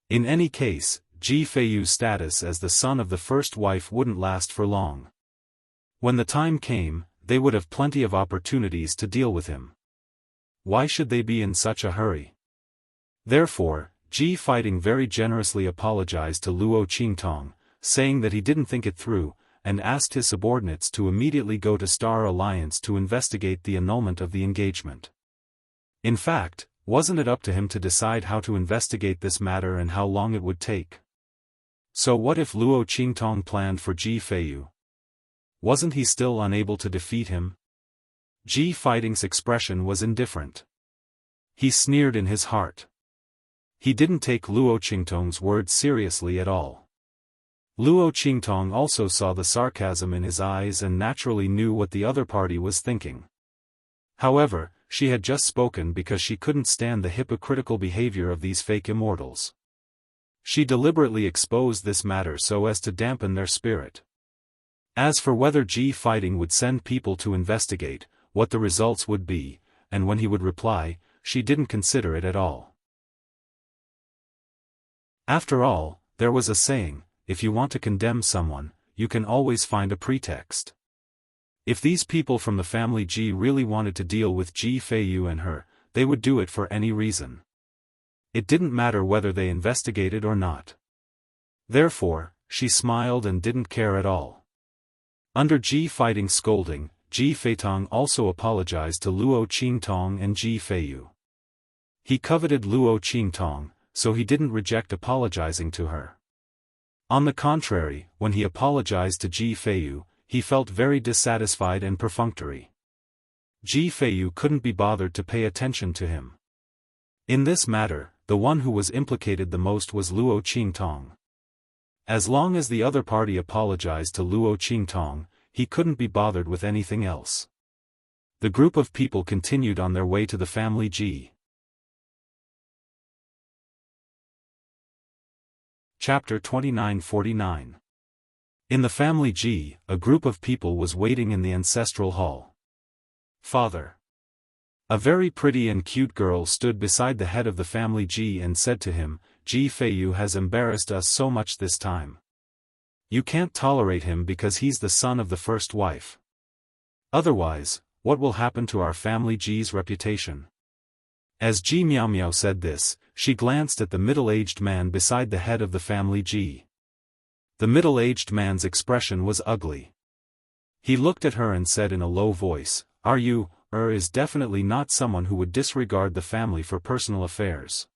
In any case, Ji Feiyu's status as the son of the first wife wouldn't last for long. When the time came, they would have plenty of opportunities to deal with him. Why should they be in such a hurry? Therefore, Ji Fighting very generously apologized to Luo Qingtong, saying that he didn't think it through, and asked his subordinates to immediately go to Star Alliance to investigate the annulment of the engagement. In fact, wasn't it up to him to decide how to investigate this matter and how long it would take? So what if Luo Qingtong planned for Ji Feiyu? Wasn't he still unable to defeat him? Ji Fighting's expression was indifferent. He sneered in his heart. He didn't take Luo Qingtong's words seriously at all. Luo Qingtong also saw the sarcasm in his eyes and naturally knew what the other party was thinking. However, she had just spoken because she couldn't stand the hypocritical behavior of these fake immortals. She deliberately exposed this matter so as to dampen their spirit. As for whether Ji Fighting would send people to investigate, what the results would be, and when he would reply, she didn't consider it at all. After all, there was a saying, if you want to condemn someone, you can always find a pretext. If these people from the family Ji really wanted to deal with Ji Feiyu and her, they would do it for any reason. It didn't matter whether they investigated or not. Therefore, she smiled and didn't care at all. Under Ji Fighting's scolding, Ji Feitong also apologized to Luo Qingtong and Ji Feiyu. He coveted Luo Qingtong, so he didn't reject apologizing to her. On the contrary, when he apologized to Ji Feiyu, he felt very dissatisfied and perfunctory. Ji Feiyu couldn't be bothered to pay attention to him. In this matter, the one who was implicated the most was Luo Qingtong. As long as the other party apologized to Luo Qingtong, he couldn't be bothered with anything else. The group of people continued on their way to the family Ji. Chapter 29:49. In the family Ji, a group of people was waiting in the ancestral hall. Father. A very pretty and cute girl stood beside the head of the family Ji and said to him, Ji Feiyu has embarrassed us so much this time. You can't tolerate him because he's the son of the first wife. Otherwise, what will happen to our family Ji's reputation? As Ji Miao Miao said this, she glanced at the middle-aged man beside the head of the family Ji. The middle-aged man's expression was ugly. He looked at her and said in a low voice, "Are you, is definitely not someone who would disregard the family for personal affairs."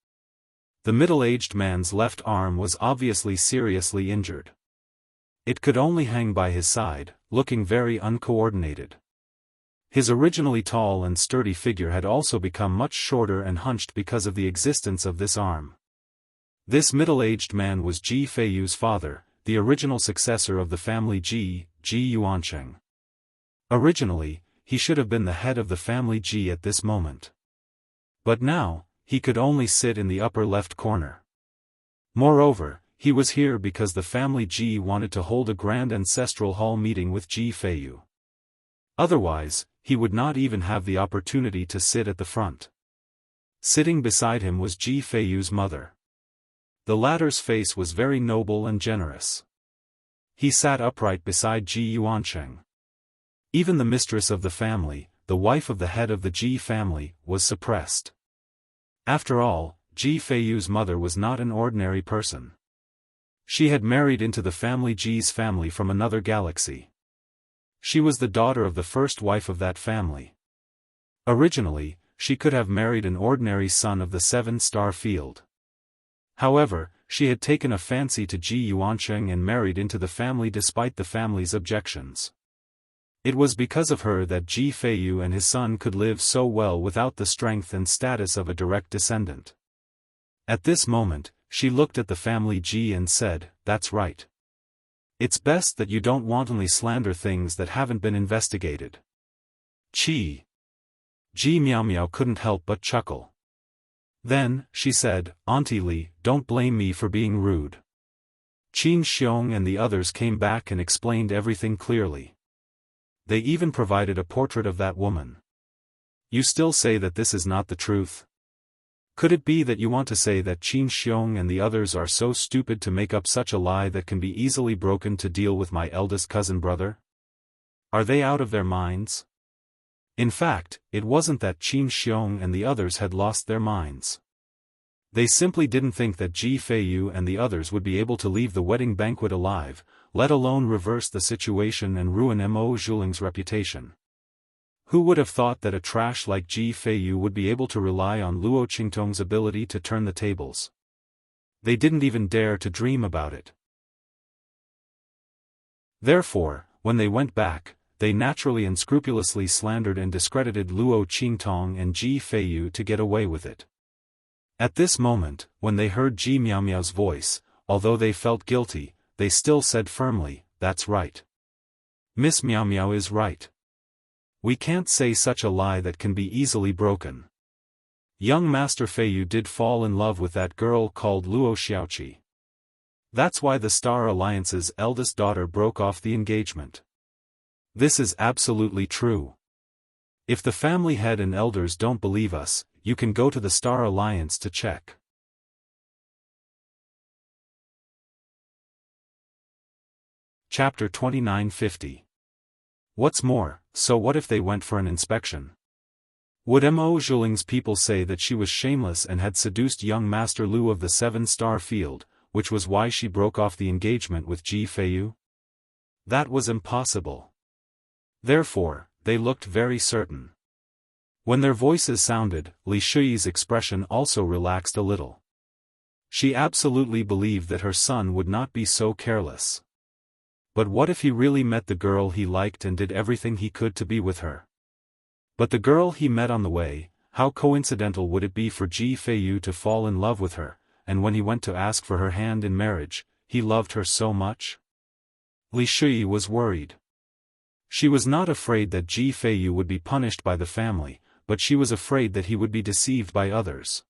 The middle-aged man's left arm was obviously seriously injured. It could only hang by his side, looking very uncoordinated. His originally tall and sturdy figure had also become much shorter and hunched because of the existence of this arm. This middle-aged man was Ji Feiyu's father, the original successor of the family Ji Yuancheng. Originally, he should have been the head of the family Ji at this moment. But now, he could only sit in the upper left corner. Moreover, he was here because the family Ji wanted to hold a grand ancestral hall meeting with Ji Feiyu. Otherwise, he would not even have the opportunity to sit at the front. Sitting beside him was Ji Feiyu's mother. The latter's face was very noble and generous. He sat upright beside Ji Yuancheng. Even the mistress of the family, the wife of the head of the Ji family, was suppressed. After all, Ji Feiyu's mother was not an ordinary person. She had married into the family Ji's family from another galaxy. She was the daughter of the first wife of that family. Originally, she could have married an ordinary son of the 7-star field. However, she had taken a fancy to Ji Yuancheng and married into the family despite the family's objections. It was because of her that Ji Feiyu and his son could live so well without the strength and status of a direct descendant. At this moment, she looked at the family Ji and said, "That's right. It's best that you don't wantonly slander things that haven't been investigated." Ji Miao Miao couldn't help but chuckle. Then, she said, "Auntie Li, don't blame me for being rude." Qin Xiong and the others came back and explained everything clearly. They even provided a portrait of that woman. "You still say that this is not the truth? Could it be that you want to say that Qin Xiong and the others are so stupid to make up such a lie that can be easily broken to deal with my eldest cousin brother? Are they out of their minds?" In fact, it wasn't that Qin Xiong and the others had lost their minds. They simply didn't think that Ji Feiyu and the others would be able to leave the wedding banquet alive, let alone reverse the situation and ruin Mo Zhuling's reputation. Who would have thought that a trash like Ji Feiyu would be able to rely on Luo Qingtong's ability to turn the tables? They didn't even dare to dream about it. Therefore, when they went back, they naturally and scrupulously slandered and discredited Luo Qingtong and Ji Feiyu to get away with it. At this moment, when they heard Ji Miao Miao's voice, although they felt guilty, they still said firmly, "That's right. Miss Miao Miao is right. We can't say such a lie that can be easily broken. Young Master Feiyu did fall in love with that girl called Luo Xiaoqi. That's why the Star Alliance's eldest daughter broke off the engagement. This is absolutely true. If the family head and elders don't believe us, you can go to the Star Alliance to check." Chapter 2950. What's more, so what if they went for an inspection? Would Mo Zhuling's people say that she was shameless and had seduced young Master Lu of the 7-star field, which was why she broke off the engagement with Ji Feiyu? That was impossible. Therefore, they looked very certain. When their voices sounded, Li Shuyi's expression also relaxed a little. She absolutely believed that her son would not be so careless. But what if he really met the girl he liked and did everything he could to be with her? But the girl he met on the way, how coincidental would it be for Ji Feiyu to fall in love with her, and when he went to ask for her hand in marriage, he loved her so much? Li Shuyi was worried. She was not afraid that Ji Feiyu would be punished by the family, but she was afraid that he would be deceived by others.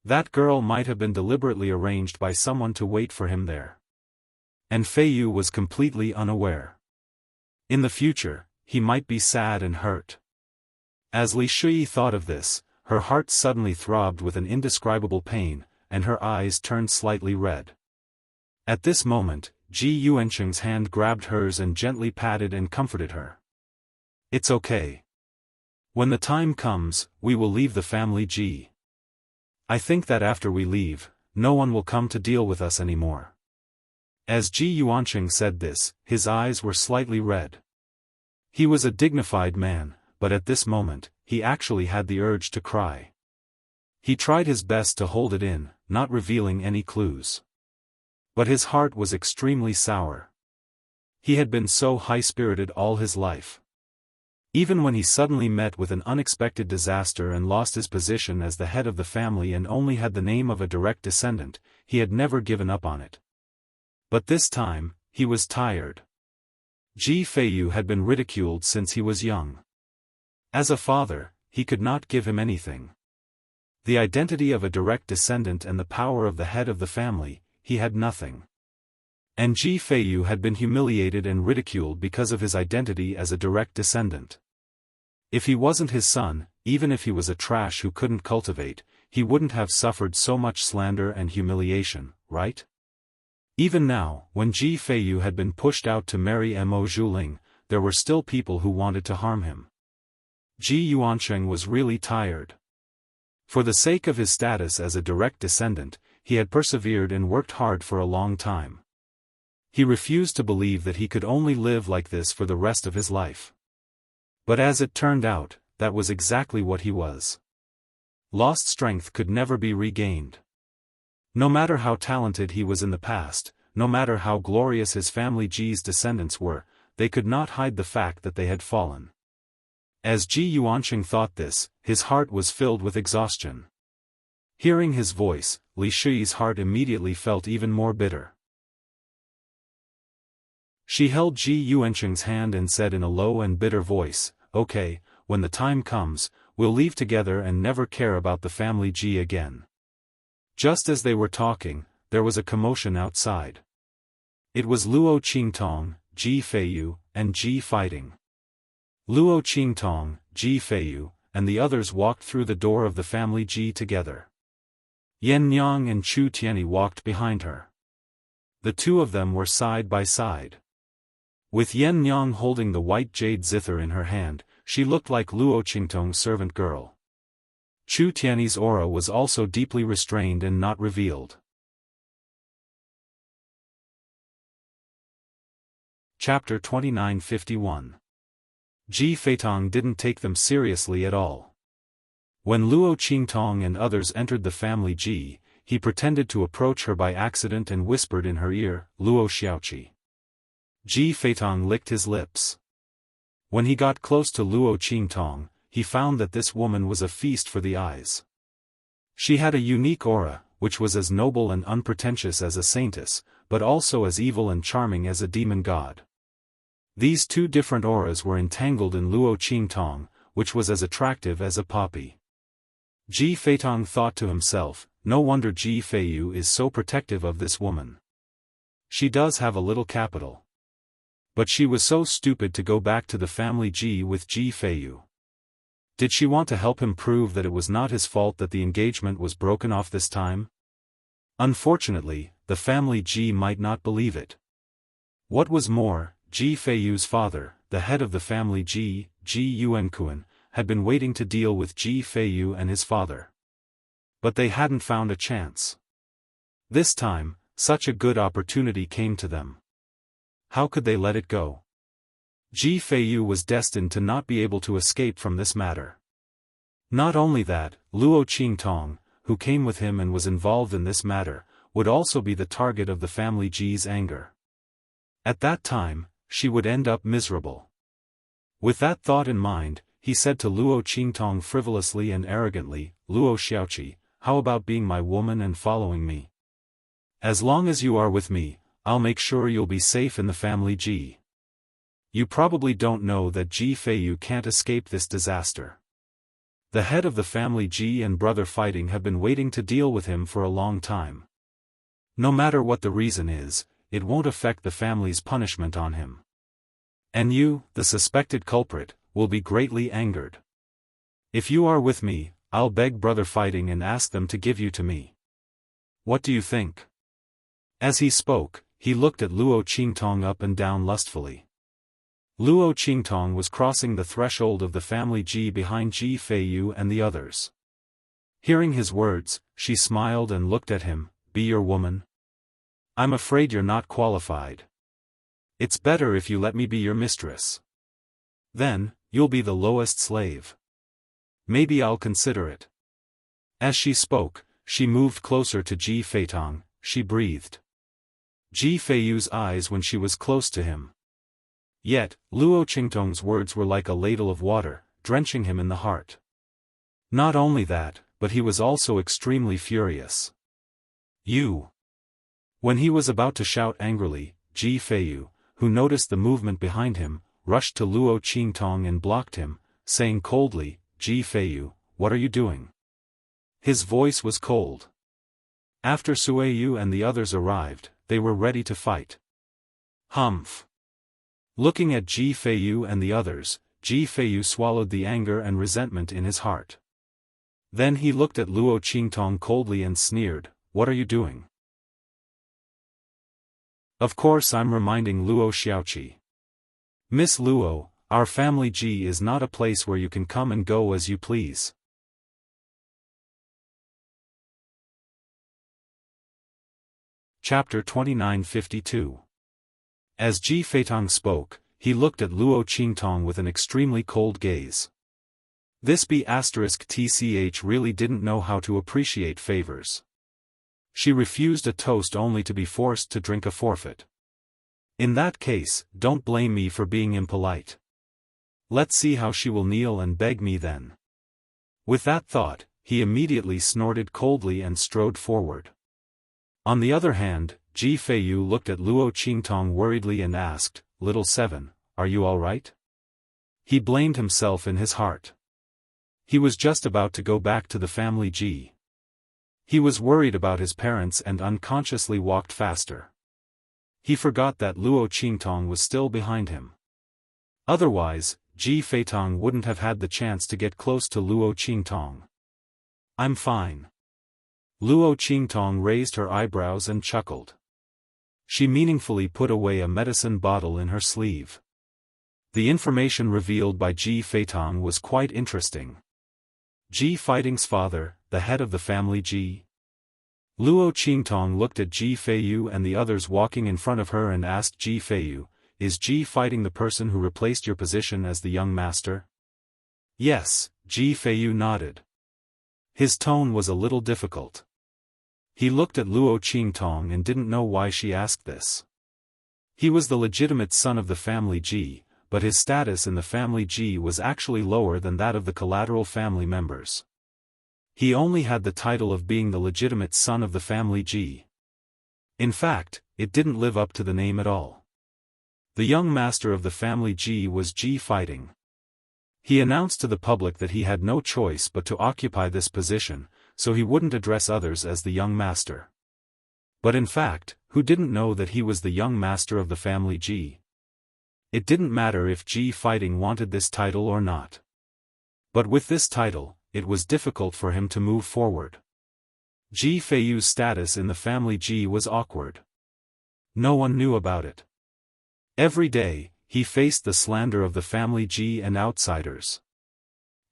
That girl might have been deliberately arranged by someone to wait for him there. And Feiyu was completely unaware. In the future, he might be sad and hurt. As Li Shuyi thought of this, her heart suddenly throbbed with an indescribable pain, and her eyes turned slightly red. At this moment, Ji Yuancheng's hand grabbed hers and gently patted and comforted her. "It's okay. When the time comes, we will leave the family Ji. I think that after we leave, no one will come to deal with us anymore. As Ji Yuanqing said this, his eyes were slightly red. He was a dignified man, but at this moment, he actually had the urge to cry. He tried his best to hold it in, not revealing any clues. But his heart was extremely sour. He had been so high-spirited all his life. Even when he suddenly met with an unexpected disaster and lost his position as the head of the family and only had the name of a direct descendant, he had never given up on it. But this time, he was tired. Ji Feiyu had been ridiculed since he was young. As a father, he could not give him anything. The identity of a direct descendant and the power of the head of the family, he had nothing. And Ji Feiyu had been humiliated and ridiculed because of his identity as a direct descendant. If he wasn't his son, even if he was a trash who couldn't cultivate, he wouldn't have suffered so much slander and humiliation, right? Even now, when Ji Feiyu had been pushed out to marry Mo Zhuling, there were still people who wanted to harm him. Ji Yuanqing was really tired. For the sake of his status as a direct descendant, he had persevered and worked hard for a long time. He refused to believe that he could only live like this for the rest of his life. But as it turned out, that was exactly what he was. Lost strength could never be regained. No matter how talented he was in the past, no matter how glorious his family Ji's descendants were, they could not hide the fact that they had fallen. As Ji Yuanqing thought this, his heart was filled with exhaustion. Hearing his voice, Li Shi's heart immediately felt even more bitter. She held Ji Yuanqing's hand and said in a low and bitter voice, "Okay, when the time comes, we'll leave together and never care about the family Ji again." Just as they were talking, there was a commotion outside. It was Luo Qingtong, Ji Feiyu, and Ji fighting. Luo Qingtong, Ji Feiyu, and the others walked through the door of the family Ji together. Yan Nyang and Chu Tianyi walked behind her. The two of them were side by side. With Yan Nyang holding the white jade zither in her hand, she looked like Luo Qingtong's servant girl. Chu Tianyi's aura was also deeply restrained and not revealed. Chapter 2951. Ji Feitong didn't take them seriously at all. When Luo Qingtong and others entered the family Ji, he pretended to approach her by accident and whispered in her ear, "Luo Xiaoqi." Ji Feitong licked his lips. When he got close to Luo Qingtong, he found that this woman was a feast for the eyes. She had a unique aura, which was as noble and unpretentious as a saintess, but also as evil and charming as a demon god. These two different auras were entangled in Luo Qingtong, which was as attractive as a poppy. Ji Feitong thought to himself, no wonder Ji Feiyu is so protective of this woman. She does have a little capital. But she was so stupid to go back to the family Ji with Ji Feiyu. Did she want to help him prove that it was not his fault that the engagement was broken off this time? Unfortunately, the family Ji might not believe it. What was more, Ji Feiyu's father, the head of the family Ji, Ji Yuankuan, had been waiting to deal with Ji Feiyu and his father. But they hadn't found a chance. This time, such a good opportunity came to them. How could they let it go? Ji Feiyu was destined to not be able to escape from this matter. Not only that, Luo Qingtong, who came with him and was involved in this matter, would also be the target of the family Ji's anger. At that time, she would end up miserable. With that thought in mind, he said to Luo Qingtong frivolously and arrogantly, "Luo Xiaoqi, how about being my woman and following me? As long as you are with me, I'll make sure you'll be safe in the family Ji. You probably don't know that Ji Feiyu can't escape this disaster. The head of the family Ji and brother fighting have been waiting to deal with him for a long time. No matter what the reason is, it won't affect the family's punishment on him. And you, the suspected culprit, will be greatly angered. If you are with me, I'll beg brother fighting and ask them to give you to me. What do you think?" As he spoke, he looked at Luo Qingtong up and down lustfully. Luo Qingtong was crossing the threshold of the family Ji behind Ji Feiyu and the others. Hearing his words, she smiled and looked at him, "Be your woman?" I'm afraid you're not qualified. It's better if you let me be your mistress. Then, you'll be the lowest slave. Maybe I'll consider it. As she spoke, she moved closer to Ji Feitong. She breathed. Ji Feiyu's eyes when she was close to him. Yet, Luo Qingtong's words were like a ladle of water, drenching him in the heart. Not only that, but he was also extremely furious. You! When he was about to shout angrily, Ji Feiyu, who noticed the movement behind him, rushed to Luo Qingtong and blocked him, saying coldly, Ji Feiyu, what are you doing? His voice was cold. After Suiyu and the others arrived, they were ready to fight. Humph! Looking at Ji Feiyu and the others, Ji Feiyu swallowed the anger and resentment in his heart. Then he looked at Luo Qingtong coldly and sneered, what are you doing? Of course I'm reminding Luo Xiaoqi. Miss Luo, our family Ji is not a place where you can come and go as you please. Chapter 2952. As Ji Feitong spoke, he looked at Luo Qingtong with an extremely cold gaze. This B***TCH really didn't know how to appreciate favors. She refused a toast only to be forced to drink a forfeit. In that case, don't blame me for being impolite. Let's see how she will kneel and beg me then. With that thought, he immediately snorted coldly and strode forward. On the other hand, Ji Feiyu looked at Luo Qingtong worriedly and asked, Little Seven, are you all right? He blamed himself in his heart. He was just about to go back to the family Ji. He was worried about his parents and unconsciously walked faster. He forgot that Luo Qingtong was still behind him. Otherwise, Ji Feitong wouldn't have had the chance to get close to Luo Qingtong. I'm fine. Luo Qingtong raised her eyebrows and chuckled. She meaningfully put away a medicine bottle in her sleeve. The information revealed by Ji Feitong was quite interesting. Ji Fighting's father, the head of the family Ji. Luo Qingtong looked at Ji Feiyu and the others walking in front of her and asked Ji Feiyu, is Ji Fighting the person who replaced your position as the young master? Yes, Ji Feiyu nodded. His tone was a little difficult. He looked at Luo Qingtong and didn't know why she asked this. He was the legitimate son of the family Ji, but his status in the family Ji was actually lower than that of the collateral family members. He only had the title of being the legitimate son of the family Ji. In fact, it didn't live up to the name at all. The young master of the family Ji was Ji Fighting. He announced to the public that he had no choice but to occupy this position, so he wouldn't address others as the young master. But in fact, who didn't know that he was the young master of the family Ji? It didn't matter if Ji Fighting wanted this title or not. But with this title, it was difficult for him to move forward. Ji Feiyu's status in the family Ji was awkward. No one knew about it. Every day, he faced the slander of the family Ji and outsiders.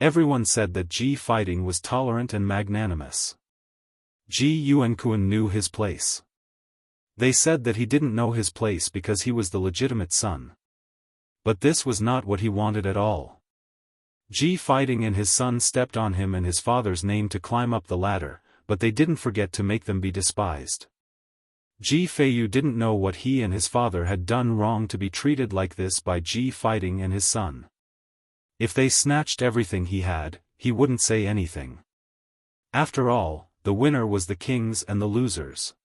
Everyone said that Ji Fighting was tolerant and magnanimous. Ji Yuankun knew his place. They said that he didn't know his place because he was the legitimate son. But this was not what he wanted at all. Ji Fighting and his son stepped on him and his father's name to climb up the ladder, but they didn't forget to make them be despised. Ji Feiyu didn't know what he and his father had done wrong to be treated like this by Ji Fighting and his son. If they snatched everything he had, he wouldn't say anything. After all, the winner was the kings and the losers.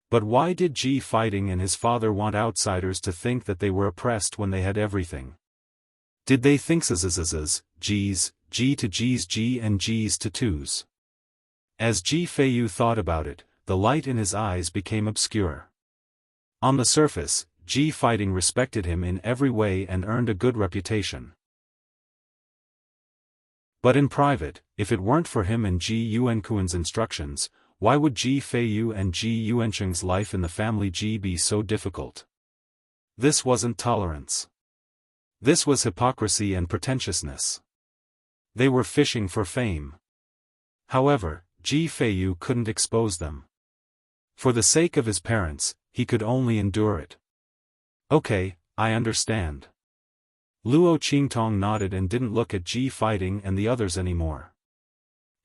But why did Ji Fighting and his father want outsiders to think that they were oppressed when they had everything? Did they think G's, G to G's G and G's to 2's? As Ji Feiyu thought about it, the light in his eyes became obscure. On the surface, Ji Fighting respected him in every way and earned a good reputation. But in private, if it weren't for him and Ji Yuankuan's instructions, why would Ji Feiyu and Ji Yuancheng's life in the family Ji be so difficult? This wasn't tolerance. This was hypocrisy and pretentiousness. They were fishing for fame. However, Ji Feiyu couldn't expose them. For the sake of his parents, he could only endure it. Okay, I understand. Luo Qingtong nodded and didn't look at Ji Fighting and the others anymore.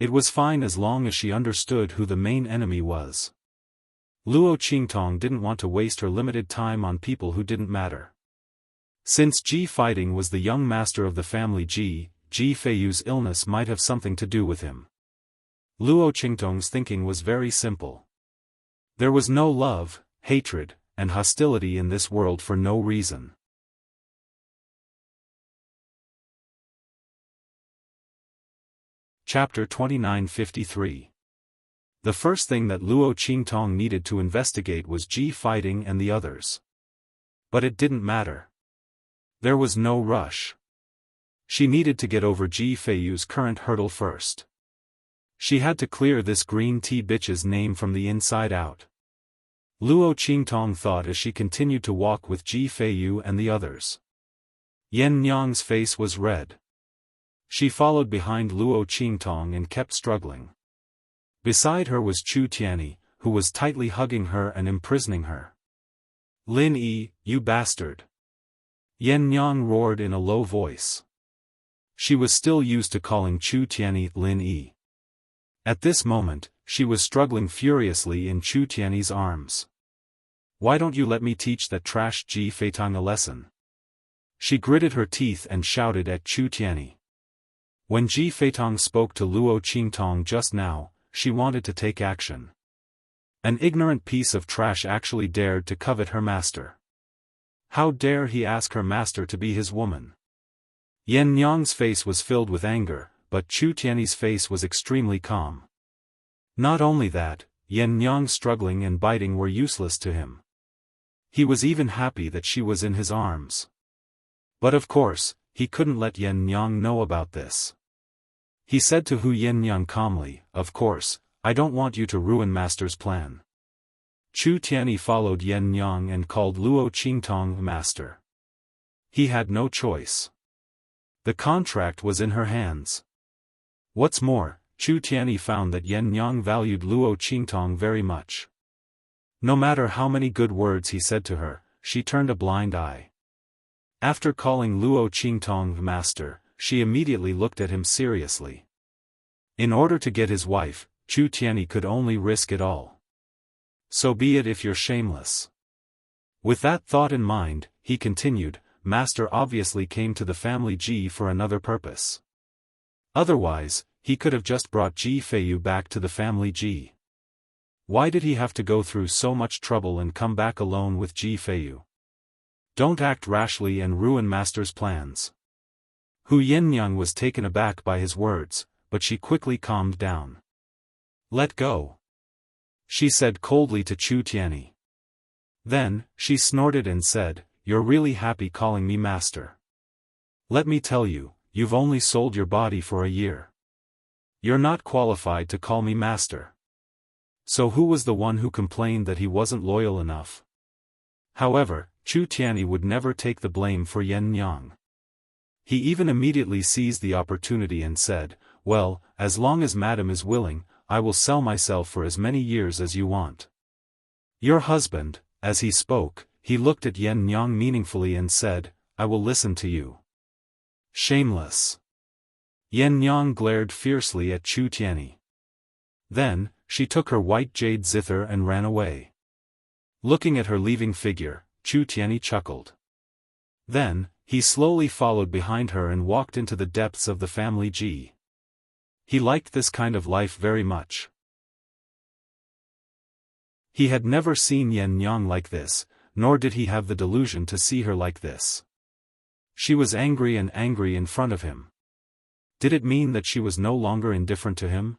It was fine as long as she understood who the main enemy was. Luo Qingtong didn't want to waste her limited time on people who didn't matter. Since Ji Fighting was the young master of the family Ji Feiyu's illness might have something to do with him. Luo Qingtong's thinking was very simple. There was no love, hatred, and hostility in this world for no reason. Chapter 2953. The first thing that Luo Qingtong needed to investigate was Ji Fighting and the others. But it didn't matter. There was no rush. She needed to get over Ji Feiyu's current hurdle first. She had to clear this green tea bitch's name from the inside out. Luo Qingtong thought as she continued to walk with Ji Feiyu and the others. Yen Nyang's face was red. She followed behind Luo Qingtong and kept struggling. Beside her was Chu Tianyi, who was tightly hugging her and imprisoning her. Lin Yi, you bastard! Yen Nyang roared in a low voice. She was still used to calling Chu Tianyi Lin Yi. At this moment, she was struggling furiously in Chu Tianyi's arms. Why don't you let me teach that trash Ji Feitong a lesson? She gritted her teeth and shouted at Chu Tianyi. When Ji Feitong spoke to Luo Qingtong just now, she wanted to take action. An ignorant piece of trash actually dared to covet her master. How dare he ask her master to be his woman? Yen Nyang's face was filled with anger, but Chu Tianyi's face was extremely calm. Not only that, Yen Nyang's struggling and biting were useless to him. He was even happy that she was in his arms. But of course, he couldn't let Yen Nyang know about this. He said to Hu Yennyang calmly, "Of course, I don't want you to ruin Master's plan." Chu Tianyi followed Yen Nyang and called Luo Qingtong master. He had no choice. The contract was in her hands. What's more, Chu Tianyi found that Yen Nyang valued Luo Qingtong very much. No matter how many good words he said to her, she turned a blind eye. After calling Luo Qingtong master, she immediately looked at him seriously. In order to get his wife, Chu Tianyi could only risk it all. So be it if you're shameless. With that thought in mind, he continued, Master obviously came to the family Ji for another purpose. Otherwise, he could have just brought Ji Feiyu back to the family Ji. Why did he have to go through so much trouble and come back alone with Ji Feiyu? Don't act rashly and ruin Master's plans. Hu Yennyang was taken aback by his words, but she quickly calmed down. Let go, she said coldly to Chu Tianyi. Then, she snorted and said, You're really happy calling me master. Let me tell you, you've only sold your body for a year. You're not qualified to call me master. So who was the one who complained that he wasn't loyal enough? However, Chu Tianyi would never take the blame for Yen Nyang. He even immediately seized the opportunity and said, Well, as long as Madam is willing, I will sell myself for as many years as you want. Your husband, as he spoke, he looked at Yen Nyang meaningfully and said, I will listen to you. Shameless. Yen Nyang glared fiercely at Chu Tianyi. Then, she took her white jade zither and ran away. Looking at her leaving figure, Chu Tianyi chuckled. Then, he slowly followed behind her and walked into the depths of the family Ji. He liked this kind of life very much. He had never seen Yen Nyang like this, nor did he have the delusion to see her like this. She was angry and angry in front of him. Did it mean that she was no longer indifferent to him?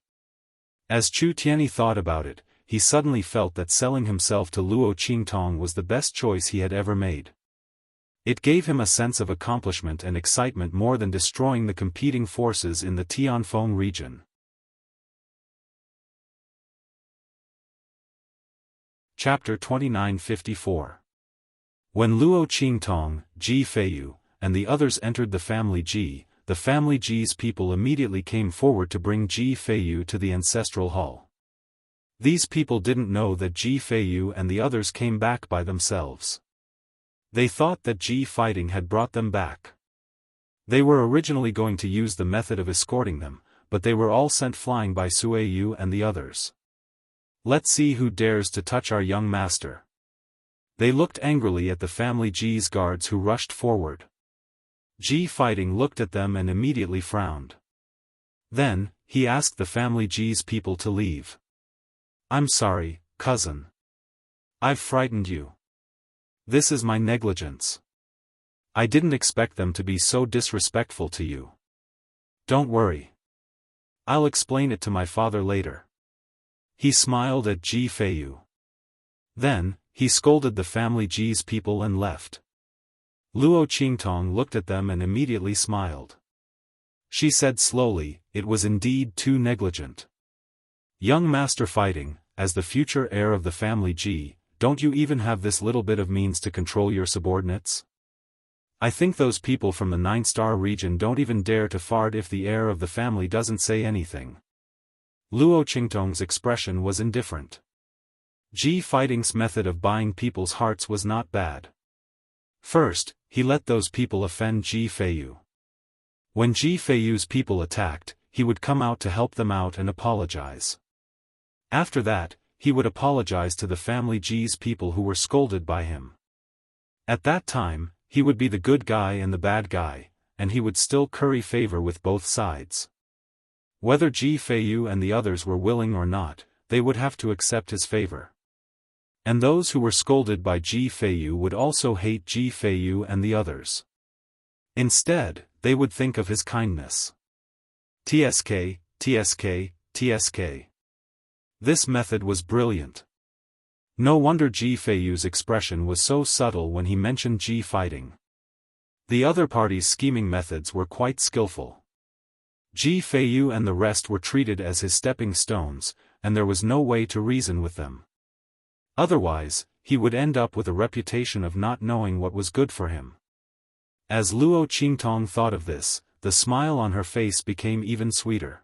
As Chu Tianyi thought about it, he suddenly felt that selling himself to Luo Qingtong was the best choice he had ever made. It gave him a sense of accomplishment and excitement more than destroying the competing forces in the Tianfeng region. Chapter 2954. When Luo Qingtong, Ji Feiyu, and the others entered the family Ji's people immediately came forward to bring Ji Feiyu to the ancestral hall. These people didn't know that Ji Feiyu and the others came back by themselves. They thought that Ji fighting had brought them back. They were originally going to use the method of escorting them, but they were all sent flying by Sueyu and the others. Let's see who dares to touch our young master. They looked angrily at the family Ji's guards who rushed forward. Ji fighting looked at them and immediately frowned. Then, he asked the family Ji's people to leave. I'm sorry, cousin. I've frightened you. This is my negligence. I didn't expect them to be so disrespectful to you. Don't worry. I'll explain it to my father later. He smiled at Ji Feiyu. Then, he scolded the family Ji's people and left. Luo Qingtong looked at them and immediately smiled. She said slowly, it was indeed too negligent. Young master fighting, as the future heir of the family Ji, don't you even have this little bit of means to control your subordinates? I think those people from the 9-star region don't even dare to fart if the heir of the family doesn't say anything. Luo Qingtong's expression was indifferent. Ji fighting's method of buying people's hearts was not bad. First, he let those people offend Ji Feiyu. When Ji Feiyu's people attacked, he would come out to help them out and apologize. After that, he would apologize to the family Ji's people who were scolded by him. At that time, he would be the good guy and the bad guy, and he would still curry favor with both sides. Whether Ji Feiyu and the others were willing or not, they would have to accept his favor. And those who were scolded by Ji Feiyu would also hate Ji Feiyu and the others. Instead, they would think of his kindness. TSK, TSK, TSK. This method was brilliant. No wonder Ji Feiyu's expression was so subtle when he mentioned Ji fighting. The other party's scheming methods were quite skillful. Ji Feiyu and the rest were treated as his stepping stones, and there was no way to reason with them. Otherwise, he would end up with a reputation of not knowing what was good for him. As Luo Qingtong thought of this, the smile on her face became even sweeter.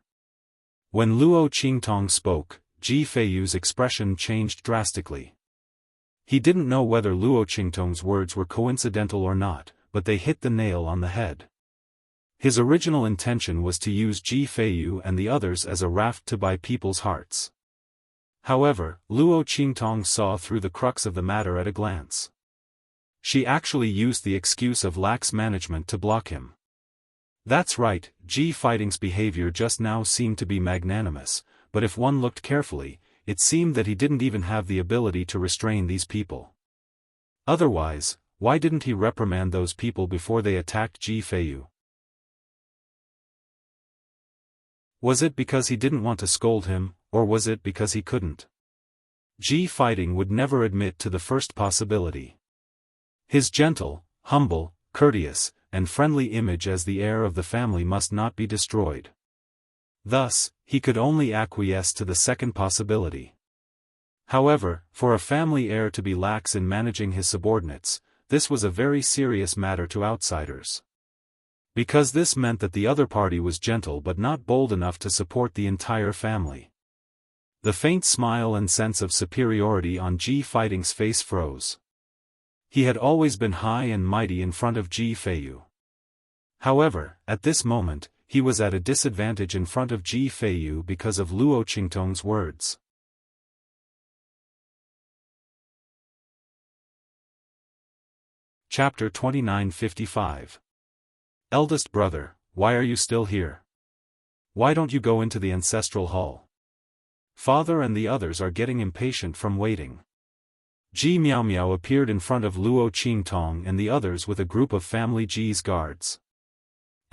When Luo Qingtong spoke, Ji Feiyu's expression changed drastically. He didn't know whether Luo Qingtong's words were coincidental or not, but they hit the nail on the head. His original intention was to use Ji Feiyu and the others as a raft to buy people's hearts. However, Luo Qingtong saw through the crux of the matter at a glance. She actually used the excuse of lax management to block him. That's right, Ji fighting's behavior just now seemed to be magnanimous, but if one looked carefully, it seemed that he didn't even have the ability to restrain these people. Otherwise, why didn't he reprimand those people before they attacked Ji Feiyu? Was it because he didn't want to scold him, or was it because he couldn't? Ji fighting would never admit to the first possibility. His gentle, humble, courteous, and friendly image as the heir of the family must not be destroyed. Thus, he could only acquiesce to the second possibility. However, for a family heir to be lax in managing his subordinates, this was a very serious matter to outsiders. Because this meant that the other party was gentle but not bold enough to support the entire family. The faint smile and sense of superiority on Ji fighting's face froze. He had always been high and mighty in front of Ji Feiyu. However, at this moment, he was at a disadvantage in front of Ji Feiyu because of Luo Qingtong's words. Chapter 2955. Eldest brother, why are you still here? Why don't you go into the ancestral hall? Father and the others are getting impatient from waiting. Ji Miao Miao appeared in front of Luo Qingtong and the others with a group of family Ji's guards.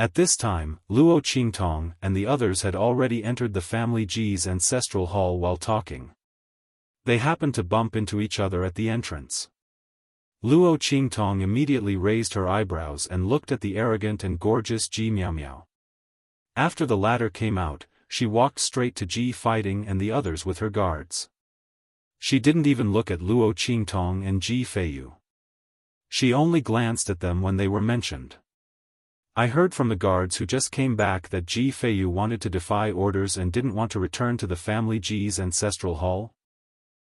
At this time, Luo Qingtong and the others had already entered the family Ji's ancestral hall while talking. They happened to bump into each other at the entrance. Luo Qingtong immediately raised her eyebrows and looked at the arrogant and gorgeous Ji Miao Miao. After the latter came out, she walked straight to Ji fighting and the others with her guards. She didn't even look at Luo Qingtong and Ji Feiyu. She only glanced at them when they were mentioned. I heard from the guards who just came back that Ji Feiyu wanted to defy orders and didn't want to return to the family Ji's ancestral hall.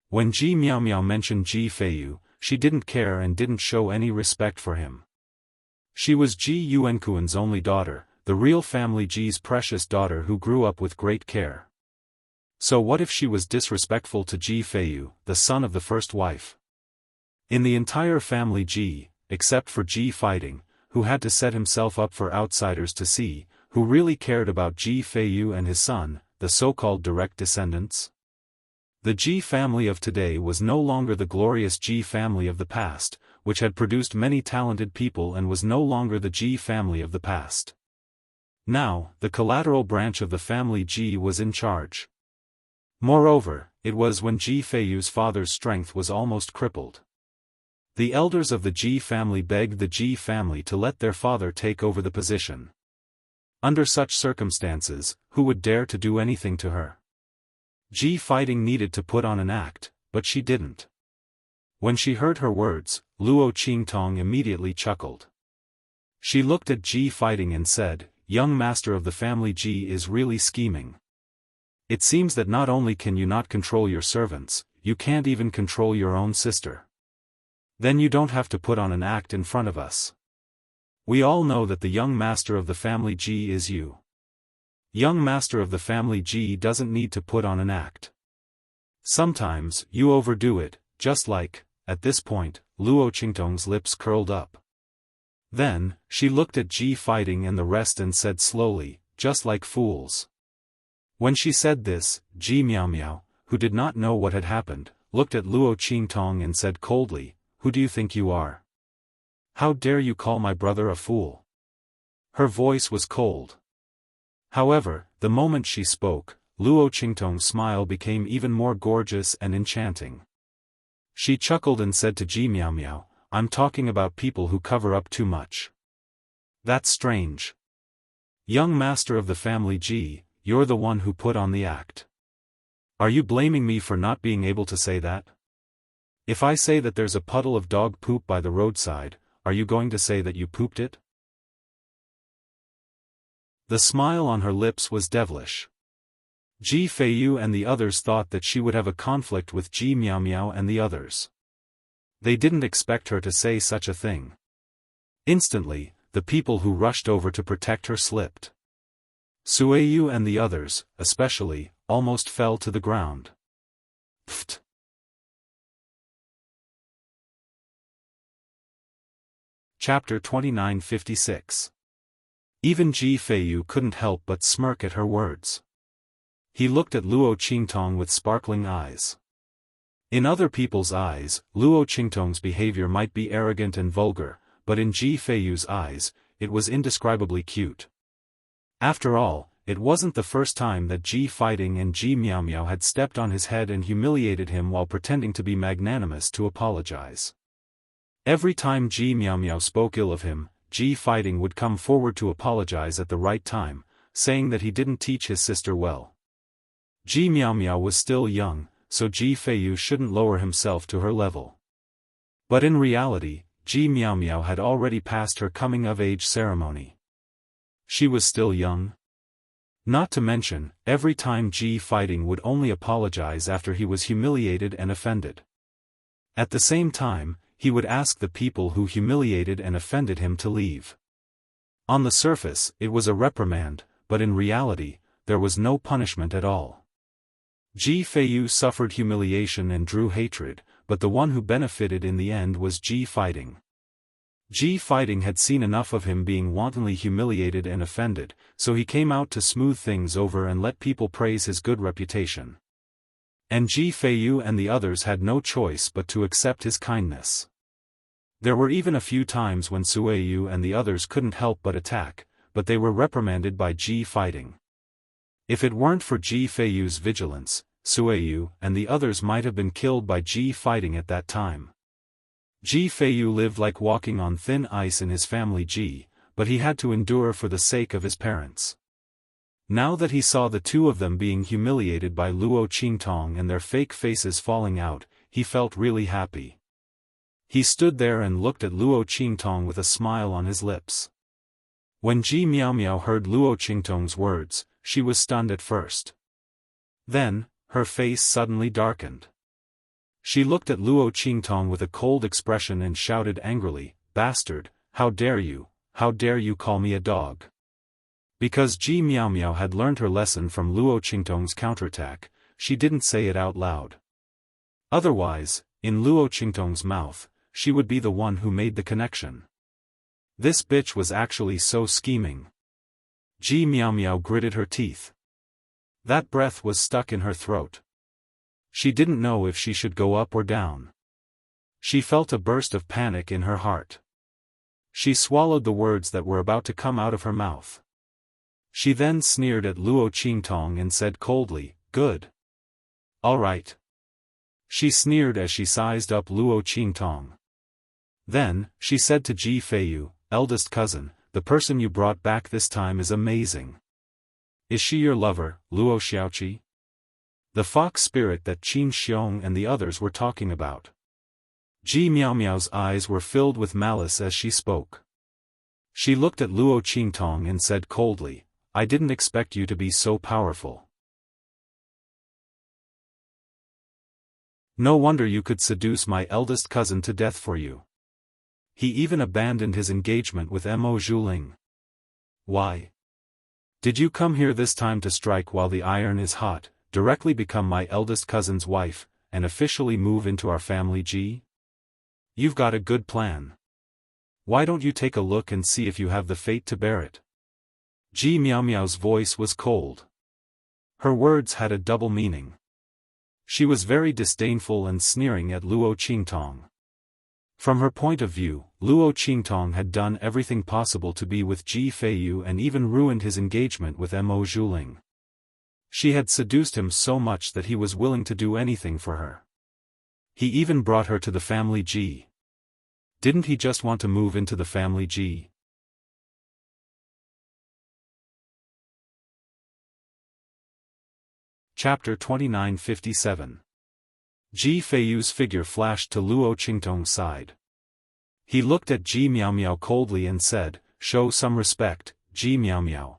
When Ji Miao Miao mentioned Ji Feiyu, she didn't care and didn't show any respect for him. She was Ji Yuankuan's only daughter, the real family Ji's precious daughter who grew up with great care. So what if she was disrespectful to Ji Feiyu, the son of the first wife? In the entire family Ji, except for Ji Fighting, who had to set himself up for outsiders to see, who really cared about Ji Feiyu and his son, the so-called direct descendants? The Ji family of today was no longer the glorious Ji family of the past, which had produced many talented people and was no longer the Ji family of the past. Now, the collateral branch of the family Ji was in charge. Moreover, it was when Ji Feiyu's father's strength was almost crippled. The elders of the Ji family begged the Ji family to let their father take over the position. Under such circumstances, who would dare to do anything to her? Ji Fighting needed to put on an act, but she didn't. When she heard her words, Luo Qingtong immediately chuckled. She looked at Ji Fighting and said, "Young master of the family Ji is really scheming. It seems that not only can you not control your servants, you can't even control your own sister. Then you don't have to put on an act in front of us. We all know that the young master of the family Ji is you. Young master of the family Ji doesn't need to put on an act. Sometimes, you overdo it, just like," at this point, Luo Qingtong's lips curled up. Then, she looked at Ji Fighting and the rest and said slowly, "Just like fools." When she said this, Ji Miao Miao, who did not know what had happened, looked at Luo Qingtong and said coldly, "Who do you think you are? How dare you call my brother a fool?" Her voice was cold. However, the moment she spoke, Luo Qingtong's smile became even more gorgeous and enchanting. She chuckled and said to Ji Miao Miao, "I'm talking about people who cover up too much. That's strange. Young master of the family Ji, you're the one who put on the act. Are you blaming me for not being able to say that? If I say that there's a puddle of dog poop by the roadside, are you going to say that you pooped it?" The smile on her lips was devilish. Ji Feiyu and the others thought that she would have a conflict with Ji Miao Miao and the others. They didn't expect her to say such a thing. Instantly, the people who rushed over to protect her slipped. Sueyu and the others, especially, almost fell to the ground. Pfft. Chapter 2956. Even Ji Feiyu couldn't help but smirk at her words. He looked at Luo Qingtong with sparkling eyes. In other people's eyes, Luo Qingtong's behavior might be arrogant and vulgar, but in Ji Feiyu's eyes, it was indescribably cute. After all, it wasn't the first time that Ji Fighting and Ji Miao Miao had stepped on his head and humiliated him while pretending to be magnanimous to apologize. Every time Ji Miao Miao spoke ill of him, Ji Fighting would come forward to apologize at the right time, saying that he didn't teach his sister well. Ji Miao Miao was still young, so Ji Feiyu shouldn't lower himself to her level. But in reality, Ji Miao Miao had already passed her coming-of-age ceremony. She was still young. Not to mention, every time Ji Fighting would only apologize after he was humiliated and offended. At the same time, he would ask the people who humiliated and offended him to leave. On the surface, it was a reprimand, but in reality, there was no punishment at all. Ji Feiyu suffered humiliation and drew hatred, but the one who benefited in the end was Ji Fighting. Ji Fighting had seen enough of him being wantonly humiliated and offended, so he came out to smooth things over and let people praise his good reputation. And Ji Feiyu and the others had no choice but to accept his kindness. There were even a few times when Sueyu and the others couldn't help but attack, but they were reprimanded by Ji Fighting. If it weren't for Ji Feiyu's vigilance, Sueyu and the others might have been killed by Ji Fighting at that time. Ji Feiyu lived like walking on thin ice in his family Ji, but he had to endure for the sake of his parents. Now that he saw the two of them being humiliated by Luo Qingtong and their fake faces falling out, he felt really happy. He stood there and looked at Luo Qingtong with a smile on his lips. When Ji Miao Miao heard Luo Qingtong's words, she was stunned at first. Then, her face suddenly darkened. She looked at Luo Qingtong with a cold expression and shouted angrily, "Bastard, how dare you call me a dog?" Because Ji Miao Miao had learned her lesson from Luo Qingtong's counterattack, she didn't say it out loud. Otherwise, in Luo Qingtong's mouth, she would be the one who made the connection. This bitch was actually so scheming. Ji Miao Miao gritted her teeth. That breath was stuck in her throat. She didn't know if she should go up or down. She felt a burst of panic in her heart. She swallowed the words that were about to come out of her mouth. She then sneered at Luo Qingtong and said coldly, "Good. All right." She sneered as she sized up Luo Qingtong. Then, she said to Ji Feiyu, "Eldest cousin, the person you brought back this time is amazing. Is she your lover, Luo Xiaoqi?" The fox spirit that Qin Xiong and the others were talking about. Ji Miao Miao's eyes were filled with malice as she spoke. She looked at Luo Qingtong and said coldly, "I didn't expect you to be so powerful. No wonder you could seduce my eldest cousin to death for you. He even abandoned his engagement with Mo Zhuling. Why? Did you come here this time to strike while the iron is hot, directly become my eldest cousin's wife, and officially move into our family Ji? You've got a good plan. Why don't you take a look and see if you have the fate to bear it?" Ji Miao Miao's voice was cold. Her words had a double meaning. She was very disdainful and sneering at Luo Qingtong. From her point of view, Luo Qingtong had done everything possible to be with Ji Feiyu and even ruined his engagement with Mo Zhuling. She had seduced him so much that he was willing to do anything for her. He even brought her to the family Ji. Didn't he just want to move into the family Ji? Chapter 2957. Ji Feiyu's figure flashed to Luo Qingtong's side. He looked at Ji Miao Miao coldly and said, "Show some respect, Ji Miao Miao.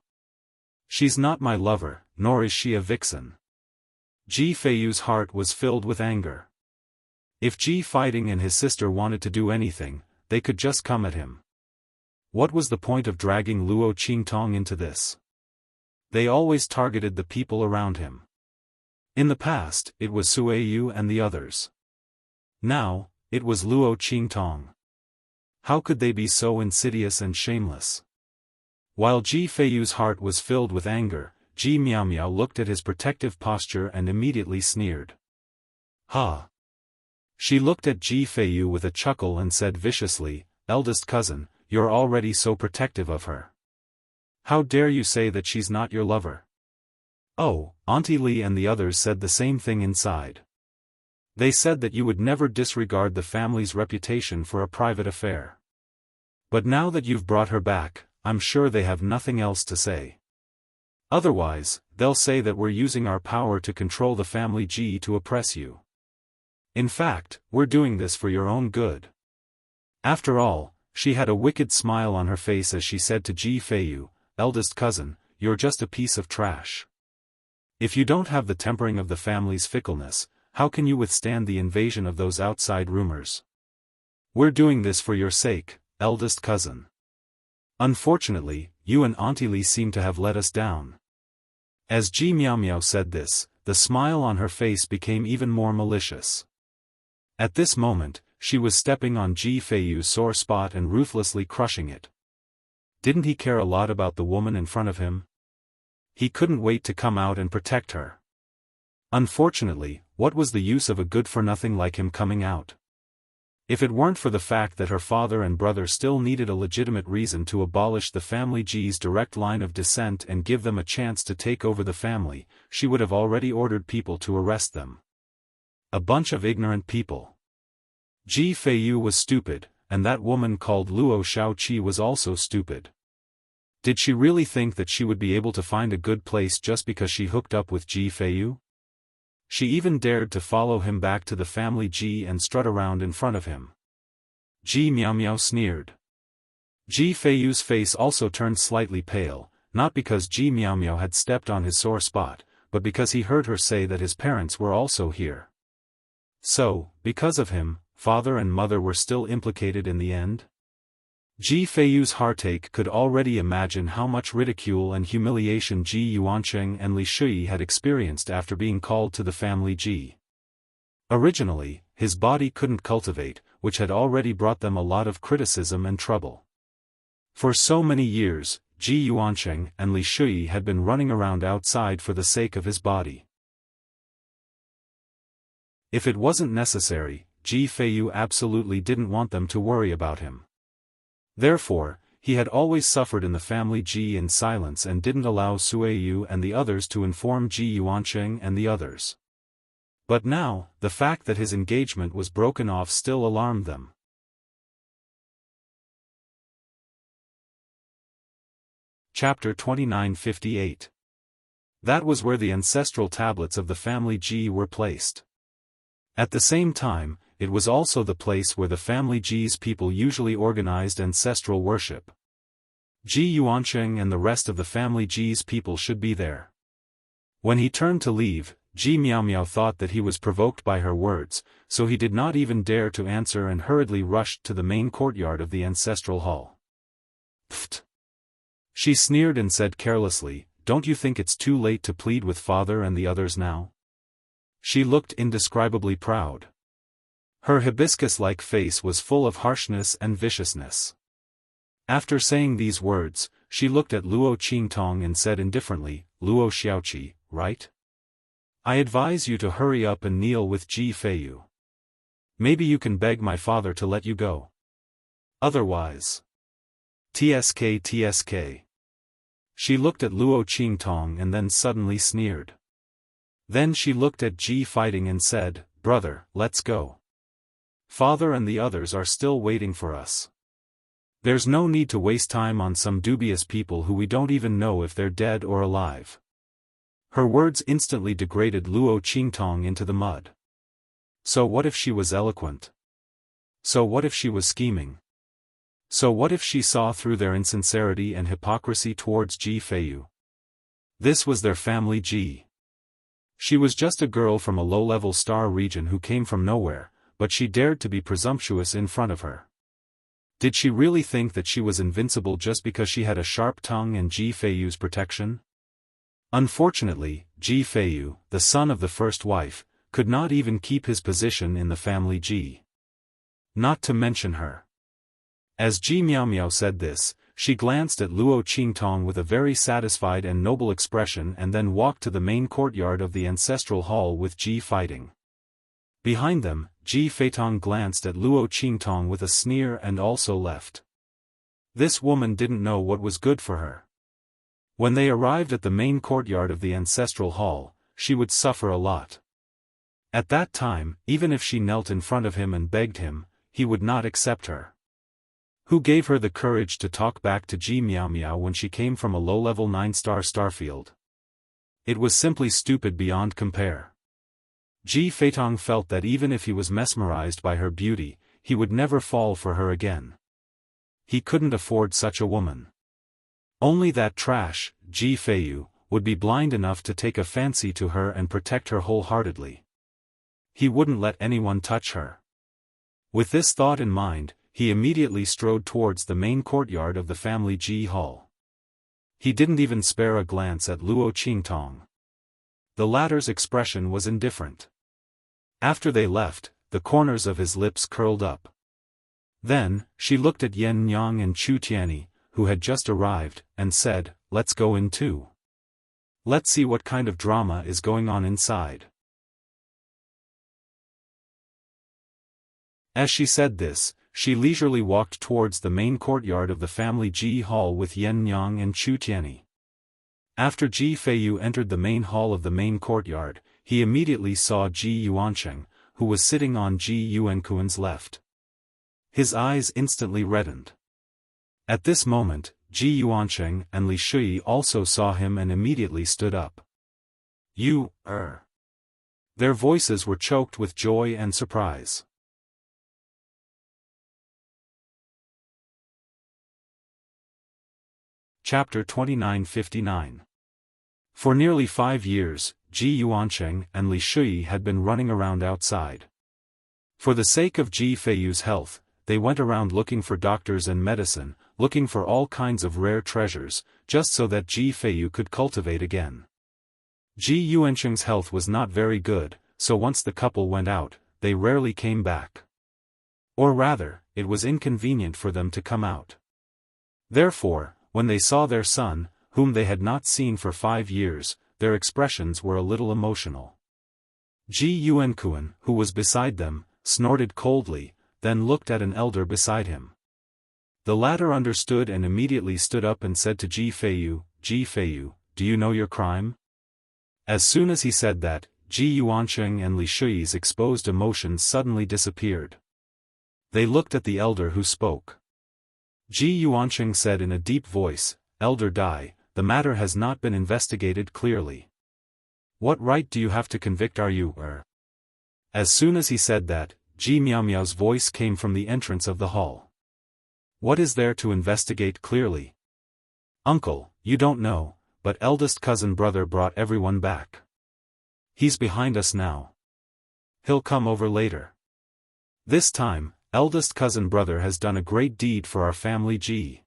She's not my lover, nor is she a vixen." Ji Feiyu's heart was filled with anger. If Ji Fighting and his sister wanted to do anything, they could just come at him. What was the point of dragging Luo Qingtong into this? They always targeted the people around him. In the past, it was Sueyu and the others. Now, it was Luo Qingtong. How could they be so insidious and shameless? While Ji Feiyu's heart was filled with anger, Ji Miao Miao looked at his protective posture and immediately sneered. "Ha!" She looked at Ji Feiyu with a chuckle and said viciously, "Eldest cousin, you're already so protective of her. How dare you say that she's not your lover?" Oh, Auntie Li and the others said the same thing inside. They said that you would never disregard the family's reputation for a private affair. But now that you've brought her back, I'm sure they have nothing else to say. Otherwise, they'll say that we're using our power to control the family Ji to oppress you. In fact, we're doing this for your own good. After all, she had a wicked smile on her face as she said to Ji Feiyu, "Eldest cousin, you're just a piece of trash. If you don't have the tempering of the family's fickleness, how can you withstand the invasion of those outside rumors? We're doing this for your sake, eldest cousin. Unfortunately, you and Auntie Li seem to have let us down." As Ji Miao Miao said this, the smile on her face became even more malicious. At this moment, she was stepping on Ji Feiyu's sore spot and ruthlessly crushing it. Didn't he care a lot about the woman in front of him? He couldn't wait to come out and protect her. Unfortunately, what was the use of a good-for-nothing like him coming out? If it weren't for the fact that her father and brother still needed a legitimate reason to abolish the family Ji's direct line of descent and give them a chance to take over the family, she would have already ordered people to arrest them. A bunch of ignorant people. Ji Feiyu was stupid, and that woman called Luo Xiaoqi was also stupid. Did she really think that she would be able to find a good place just because she hooked up with Ji Feiyu? She even dared to follow him back to the family Ji and strut around in front of him. Ji Miao Miao sneered. Ji Feiyu's face also turned slightly pale, not because Ji Miaomiao had stepped on his sore spot, but because he heard her say that his parents were also here. So, because of him, father and mother were still implicated in the end? Ji Feiyu's heartache could already imagine how much ridicule and humiliation Ji Yuancheng and Li Shui had experienced after being called to the family Ji. Originally, his body couldn't cultivate, which had already brought them a lot of criticism and trouble. For so many years, Ji Yuancheng and Li Shui had been running around outside for the sake of his body. If it wasn't necessary, Ji Feiyu absolutely didn't want them to worry about him. Therefore, he had always suffered in the family Ji in silence and didn't allow Suiyu and the others to inform Ji Yuancheng and the others. But now, the fact that his engagement was broken off still alarmed them. Chapter 2958. That was where the ancestral tablets of the family Ji were placed. At the same time, it was also the place where the family Ji's people usually organized ancestral worship. Ji Yuancheng and the rest of the family Ji's people should be there. When he turned to leave, Ji Miaomiao thought that he was provoked by her words, so he did not even dare to answer and hurriedly rushed to the main courtyard of the ancestral hall. Pfft! She sneered and said carelessly, "Don't you think it's too late to plead with father and the others now?" She looked indescribably proud. Her hibiscus-like face was full of harshness and viciousness. After saying these words, she looked at Luo Qingtong and said indifferently, "Luo Xiaoqi, right? I advise you to hurry up and kneel with Ji Feiyu. Maybe you can beg my father to let you go. Otherwise. TSK. She looked at Luo Qingtong and then suddenly sneered. Then she looked at Ji Fighting and said, "Brother, let's go. Father and the others are still waiting for us. There's no need to waste time on some dubious people who we don't even know if they're dead or alive." Her words instantly degraded Luo Qingtong into the mud. So what if she was eloquent? So what if she was scheming? So what if she saw through their insincerity and hypocrisy towards Ji Feiyu? This was their family Ji. She was just a girl from a low-level star region who came from nowhere, but she dared to be presumptuous in front of her. Did she really think that she was invincible just because she had a sharp tongue and Ji Feiyu's protection? Unfortunately, Ji Feiyu, the son of the first wife, could not even keep his position in the family Ji. Not to mention her. As Ji Miaomiao said this, she glanced at Luo Qingtong with a very satisfied and noble expression and then walked to the main courtyard of the ancestral hall with Ji Fighting. Behind them, Ji Feitong glanced at Luo Qingtong with a sneer and also left. This woman didn't know what was good for her. When they arrived at the main courtyard of the ancestral hall, she would suffer a lot. At that time, even if she knelt in front of him and begged him, he would not accept her. Who gave her the courage to talk back to Ji Miaomiao when she came from a low-level 9-star starfield? It was simply stupid beyond compare. Ji Feitong felt that even if he was mesmerized by her beauty, he would never fall for her again. He couldn't afford such a woman. Only that trash, Ji Feiyu, would be blind enough to take a fancy to her and protect her wholeheartedly. He wouldn't let anyone touch her. With this thought in mind, he immediately strode towards the main courtyard of the family Ji hall. He didn't even spare a glance at Luo Qingtong. The latter's expression was indifferent. After they left, the corners of his lips curled up. Then, she looked at Yen Nyang and Chu Tianyi, who had just arrived, and said, "Let's go in too. Let's see what kind of drama is going on inside." As she said this, she leisurely walked towards the main courtyard of the family Ji hall with Yen Nyang and Chu Tianyi. After Ji Feiyu entered the main hall of the main courtyard, he immediately saw Ji Yuancheng, who was sitting on Ji Yuankuan's left. His eyes instantly reddened. At this moment, Ji Yuancheng and Li Shui also saw him and immediately stood up. Their voices were choked with joy and surprise. Chapter 2959. For nearly 5 years, Ji Yuancheng and Li Shui had been running around outside. For the sake of Ji Feiyu's health, they went around looking for doctors and medicine, looking for all kinds of rare treasures, just so that Ji Feiyu could cultivate again. Ji Yuancheng's health was not very good, so once the couple went out, they rarely came back. Or rather, it was inconvenient for them to come out. Therefore, when they saw their son, whom they had not seen for 5 years, their expressions were a little emotional. Ji Yuankuan, who was beside them, snorted coldly, then looked at an elder beside him. The latter understood and immediately stood up and said to Ji Feiyu, "Ji Feiyu, do you know your crime?" As soon as he said that, Ji Yuancheng and Li Shui's exposed emotions suddenly disappeared. They looked at the elder who spoke. Ji Yuancheng said in a deep voice, "Elder Dai, the matter has not been investigated clearly. What right do you have to convict you? As soon as he said that, Ji Miao Miao's voice came from the entrance of the hall. "What is there to investigate clearly? Uncle, you don't know, but eldest cousin brother brought everyone back. He's behind us now. He'll come over later. This time, eldest cousin brother has done a great deed for our family Ji.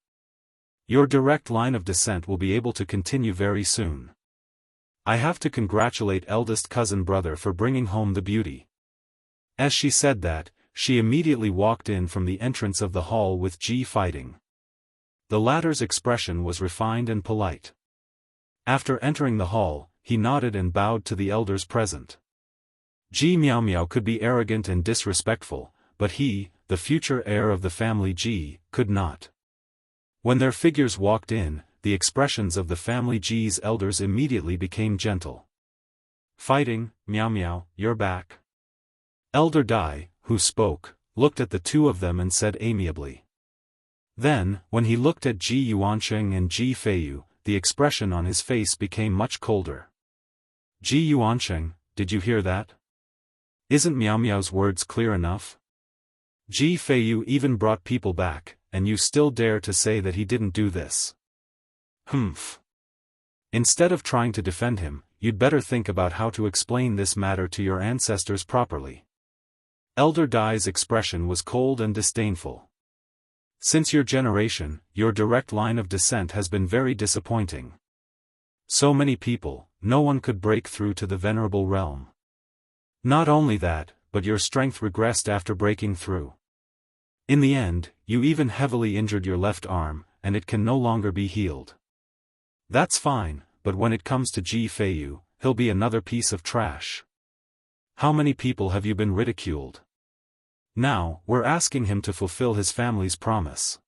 Your direct line of descent will be able to continue very soon. I have to congratulate eldest cousin brother for bringing home the beauty." As she said that, she immediately walked in from the entrance of the hall with Ji fighting. The latter's expression was refined and polite. After entering the hall, he nodded and bowed to the elders present. Ji Miao Miao could be arrogant and disrespectful, but he, the future heir of the family Ji, could not. When their figures walked in, the expressions of the family Ji's elders immediately became gentle. "Fighting, Miao Miao, you're back." Elder Dai, who spoke, looked at the two of them and said amiably. Then, when he looked at Ji Yuancheng and Ji Feiyu, the expression on his face became much colder. "Ji Yuancheng, did you hear that? Isn't Miao Miao's words clear enough? Ji Feiyu even brought people back, and you still dare to say that he didn't do this? Humph. Instead of trying to defend him, you'd better think about how to explain this matter to your ancestors properly." Elder Dai's expression was cold and disdainful. "Since your generation, your direct line of descent has been very disappointing. So many people, no one could break through to the venerable realm. Not only that, but your strength regressed after breaking through. In the end, you even heavily injured your left arm, and it can no longer be healed. That's fine, but when it comes to Ji Feiyu, he'll be another piece of trash. How many people have you been ridiculed? Now, we're asking him to fulfill his family's promise.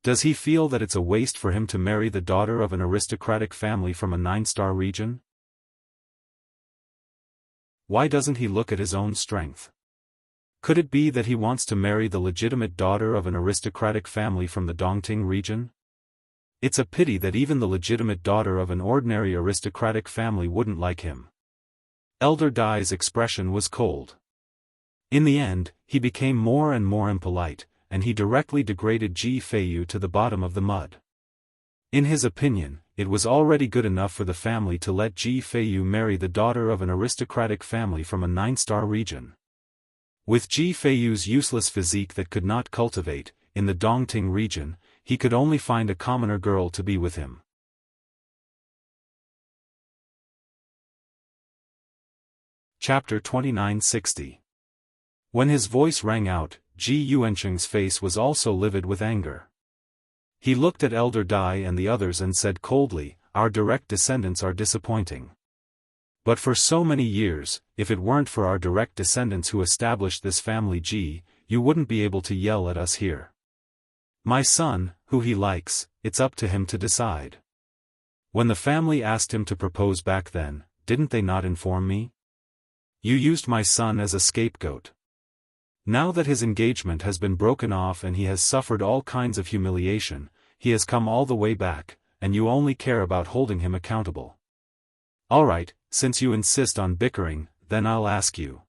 Does he feel that it's a waste for him to marry the daughter of an aristocratic family from a 9-star region? Why doesn't he look at his own strength? Could it be that he wants to marry the legitimate daughter of an aristocratic family from the Dongting region? It's a pity that even the legitimate daughter of an ordinary aristocratic family wouldn't like him." Elder Dai's expression was cold. In the end, he became more and more impolite, and he directly degraded Ji Feiyu to the bottom of the mud. In his opinion, it was already good enough for the family to let Ji Feiyu marry the daughter of an aristocratic family from a 9-star region. With Ji Feiyu's useless physique that could not cultivate, in the Dongting region, he could only find a commoner girl to be with him. Chapter 2960. When his voice rang out, Ji Yuancheng's face was also livid with anger. He looked at Elder Dai and the others and said coldly, "Our direct descendants are disappointing. But for so many years, if it weren't for our direct descendants who established this family Ji, you wouldn't be able to yell at us here. My son, who he likes, it's up to him to decide. When the family asked him to propose back then, didn't they not inform me? You used my son as a scapegoat. Now that his engagement has been broken off and he has suffered all kinds of humiliation, he has come all the way back, and you only care about holding him accountable. Alright, since you insist on bickering, then I'll ask you.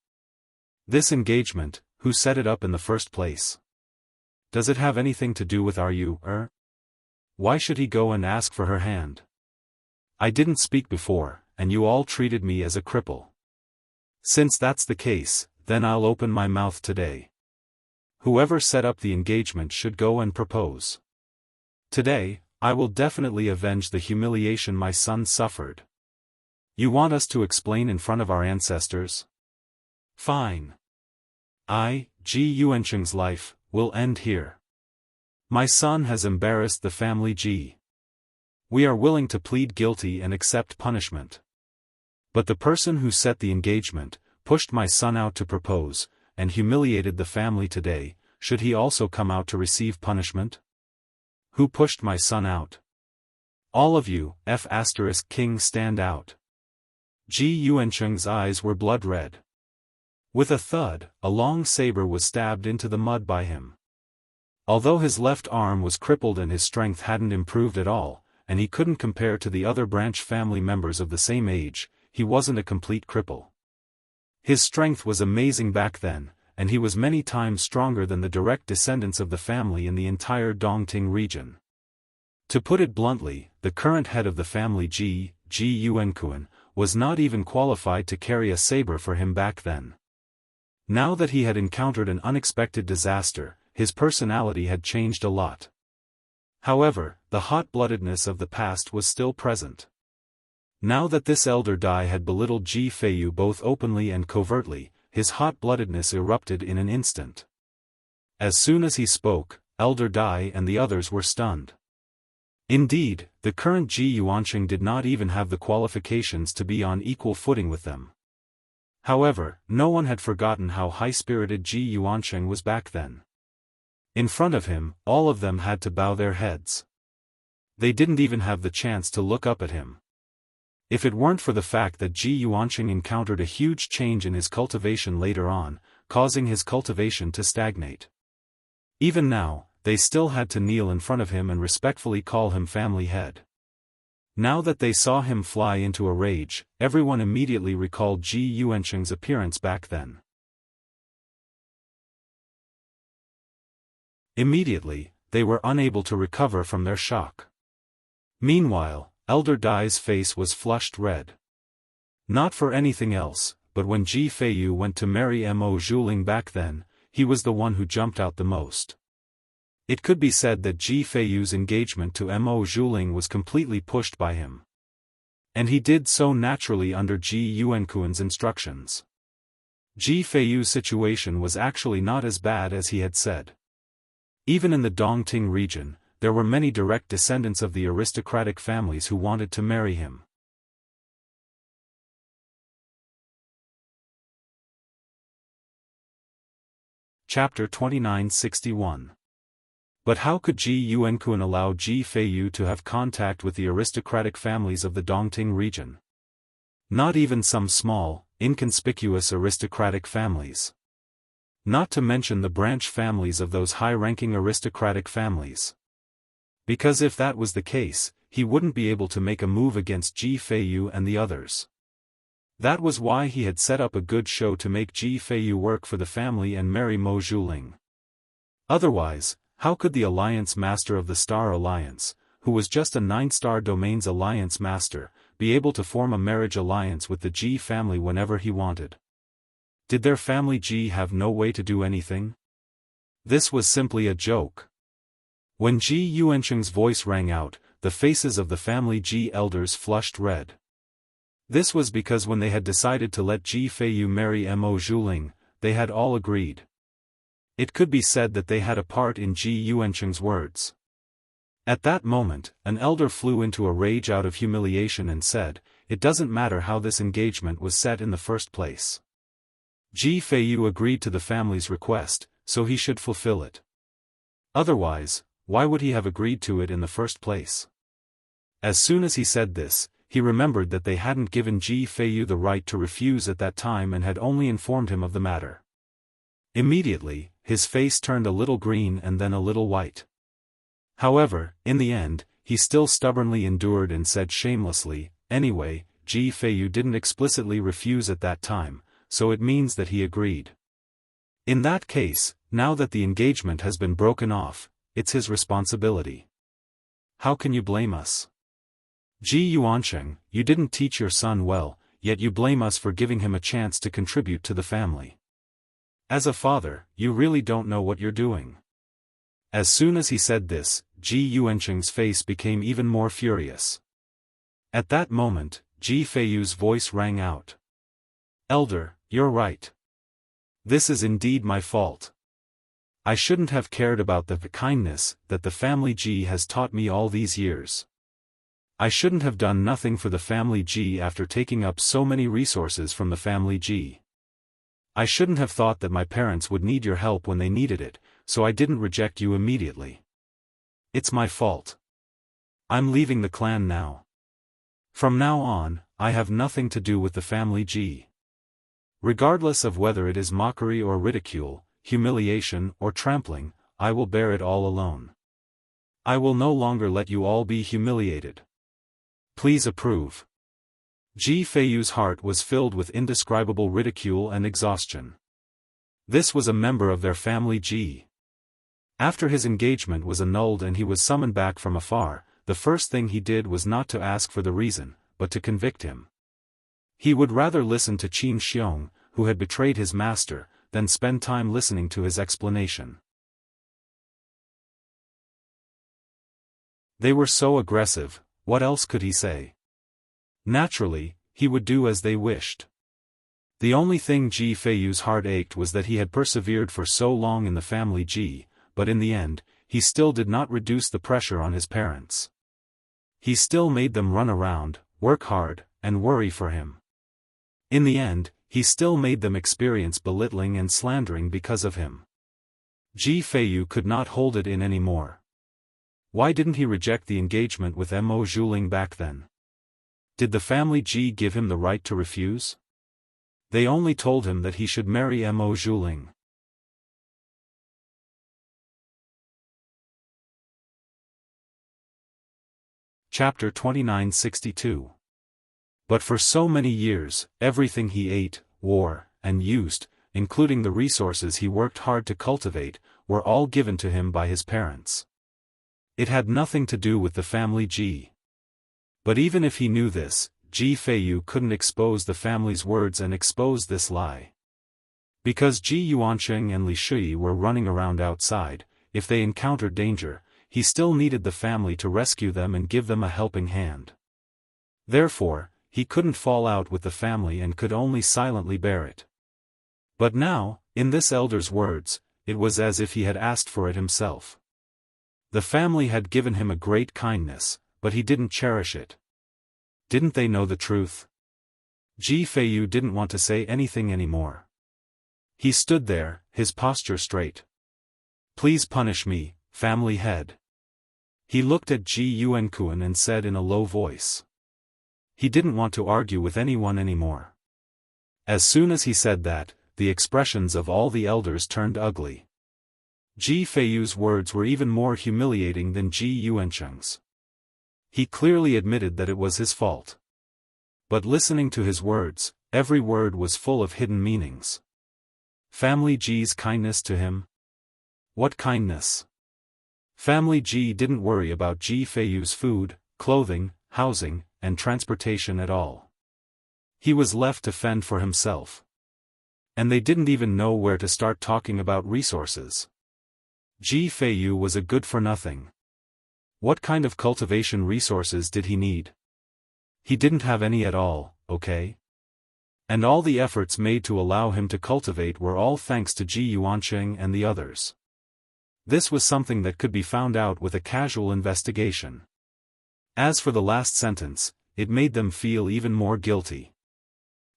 This engagement, who set it up in the first place? Does it have anything to do with Why should he go and ask for her hand? I didn't speak before, and you all treated me as a cripple. Since that's the case, then I'll open my mouth today. Whoever set up the engagement should go and propose. Today, I will definitely avenge the humiliation my son suffered. You want us to explain in front of our ancestors? Fine. Ji Yuancheng's life will end here. My son has embarrassed the family Ji. We are willing to plead guilty and accept punishment. But the person who set the engagement, pushed my son out to propose, and humiliated the family today, should he also come out to receive punishment? Who pushed my son out? All of you, King, stand out. Ji Yuancheng's eyes were blood red. With a thud, a long saber was stabbed into the mud by him. Although his left arm was crippled and his strength hadn't improved at all, and he couldn't compare to the other branch family members of the same age, he wasn't a complete cripple. His strength was amazing back then, and he was many times stronger than the direct descendants of the family in the entire Dongting region. To put it bluntly, the current head of the family Ji Yuankuan, was not even qualified to carry a saber for him back then. Now that he had encountered an unexpected disaster, his personality had changed a lot. However, the hot-bloodedness of the past was still present. Now that this elder Dai had belittled Ji Feiyu both openly and covertly, his hot-bloodedness erupted in an instant. As soon as he spoke, elder Dai and the others were stunned. Indeed, the current Ji Yuancheng did not even have the qualifications to be on equal footing with them. However, no one had forgotten how high-spirited Ji Yuancheng was back then. In front of him, all of them had to bow their heads. They didn't even have the chance to look up at him. If it weren't for the fact that Ji Yuancheng encountered a huge change in his cultivation later on, causing his cultivation to stagnate. Even now, they still had to kneel in front of him and respectfully call him family head. Now that they saw him fly into a rage, everyone immediately recalled Ji Yuancheng's appearance back then. Immediately, they were unable to recover from their shock. Meanwhile, Elder Dai's face was flushed red. Not for anything else, but when Ji Feiyu went to marry Mo Zhuling back then, he was the one who jumped out the most. It could be said that Ji Feiyu's engagement to Mo Zhuling was completely pushed by him. And he did so naturally under Ji Yuankuan's instructions. Ji Feiyu's situation was actually not as bad as he had said. Even in the Dongting region, there were many direct descendants of the aristocratic families who wanted to marry him. Chapter 2961. But how could Ji Yuankuan allow Ji Feiyu to have contact with the aristocratic families of the Dongting region? Not even some small, inconspicuous aristocratic families. Not to mention the branch families of those high-ranking aristocratic families. Because if that was the case, he wouldn't be able to make a move against Ji Feiyu and the others. That was why he had set up a good show to make Ji Feiyu work for the family and marry Mo Zhuling. Otherwise, how could the Alliance Master of the Star Alliance, who was just a 9-star domain's Alliance Master, be able to form a marriage alliance with the Ji family whenever he wanted? Did their family Ji have no way to do anything? This was simply a joke. When Ji Yuancheng's voice rang out, the faces of the family Ji elders flushed red. This was because when they had decided to let Ji Feiyu marry Mo Zhuling, they had all agreed. It could be said that they had a part in Ji Yuancheng's words. At that moment, an elder flew into a rage out of humiliation and said, "It doesn't matter how this engagement was set in the first place. Ji Feiyu agreed to the family's request, so he should fulfill it. Otherwise, why would he have agreed to it in the first place?" As soon as he said this, he remembered that they hadn't given Ji Feiyu the right to refuse at that time and had only informed him of the matter. Immediately, his face turned a little green and then a little white. However, in the end, he still stubbornly endured and said shamelessly, "Anyway, Ji Feiyu didn't explicitly refuse at that time, so it means that he agreed. In that case, now that the engagement has been broken off, it's his responsibility." how can you blame us? Ji Yuansheng, you didn't teach your son well, yet you blame us for giving him a chance to contribute to the family. As a father, you really don't know what you're doing. As soon as he said this, Ji Yuansheng's face became even more furious. At that moment, Ji Feiyu's voice rang out. Elder, you're right. This is indeed my fault. I shouldn't have cared about the kindness that the family Ji has taught me all these years. I shouldn't have done nothing for the family Ji after taking up so many resources from the family Ji. I shouldn't have thought that my parents would need your help when they needed it, so I didn't reject you immediately. It's my fault. I'm leaving the clan now. From now on, I have nothing to do with the family Ji. Regardless of whether it is mockery or ridicule, humiliation or trampling, I will bear it all alone. I will no longer let you all be humiliated. Please approve. Ji Feiyu's heart was filled with indescribable ridicule and exhaustion. This was a member of their family Ji. After his engagement was annulled and he was summoned back from afar, the first thing he did was not to ask for the reason, but to convict him. He would rather listen to Qin Xiong, who had betrayed his master, than spend time listening to his explanation. They were so aggressive, what else could he say? Naturally, he would do as they wished. The only thing Ji Feiyu's heart ached was that he had persevered for so long in the family Ji, but in the end, he still did not reduce the pressure on his parents. He still made them run around, work hard, and worry for him. In the end, he still made them experience belittling and slandering because of him. Ji Feiyu could not hold it in anymore. Why didn't he reject the engagement with Mo Zhuling back then? Did the family Ji give him the right to refuse? They only told him that he should marry Mo Zhuling. Chapter 2962. But for so many years, everything he ate, wore, and used, including the resources he worked hard to cultivate, were all given to him by his parents. It had nothing to do with the family Ji. But even if he knew this, Ji Feiyu couldn't expose the family's words and expose this lie. Because Ji Yuansheng and Li Shui were running around outside, if they encountered danger, he still needed the family to rescue them and give them a helping hand. Therefore, he couldn't fall out with the family and could only silently bear it. But now, in this elder's words, it was as if he had asked for it himself. The family had given him a great kindness, but he didn't cherish it. Didn't they know the truth? Ji Feiyu didn't want to say anything anymore. He stood there, his posture straight. Please punish me, family head. He looked at Ji Yuankuan and said in a low voice. He didn't want to argue with anyone anymore. As soon as he said that, the expressions of all the elders turned ugly. Ji Feiyu's words were even more humiliating than Ji Yuansheng's. He clearly admitted that it was his fault. But listening to his words, every word was full of hidden meanings. Family Ji's kindness to him? What kindness? Family Ji didn't worry about Ji Feiyu's food, clothing, housing, and transportation at all. He was left to fend for himself. And they didn't even know where to start talking about resources. Ji Feiyu was a good-for-nothing. What kind of cultivation resources did he need? He didn't have any at all, okay? And all the efforts made to allow him to cultivate were all thanks to Ji Yuansheng and the others. This was something that could be found out with a casual investigation. As for the last sentence, it made them feel even more guilty.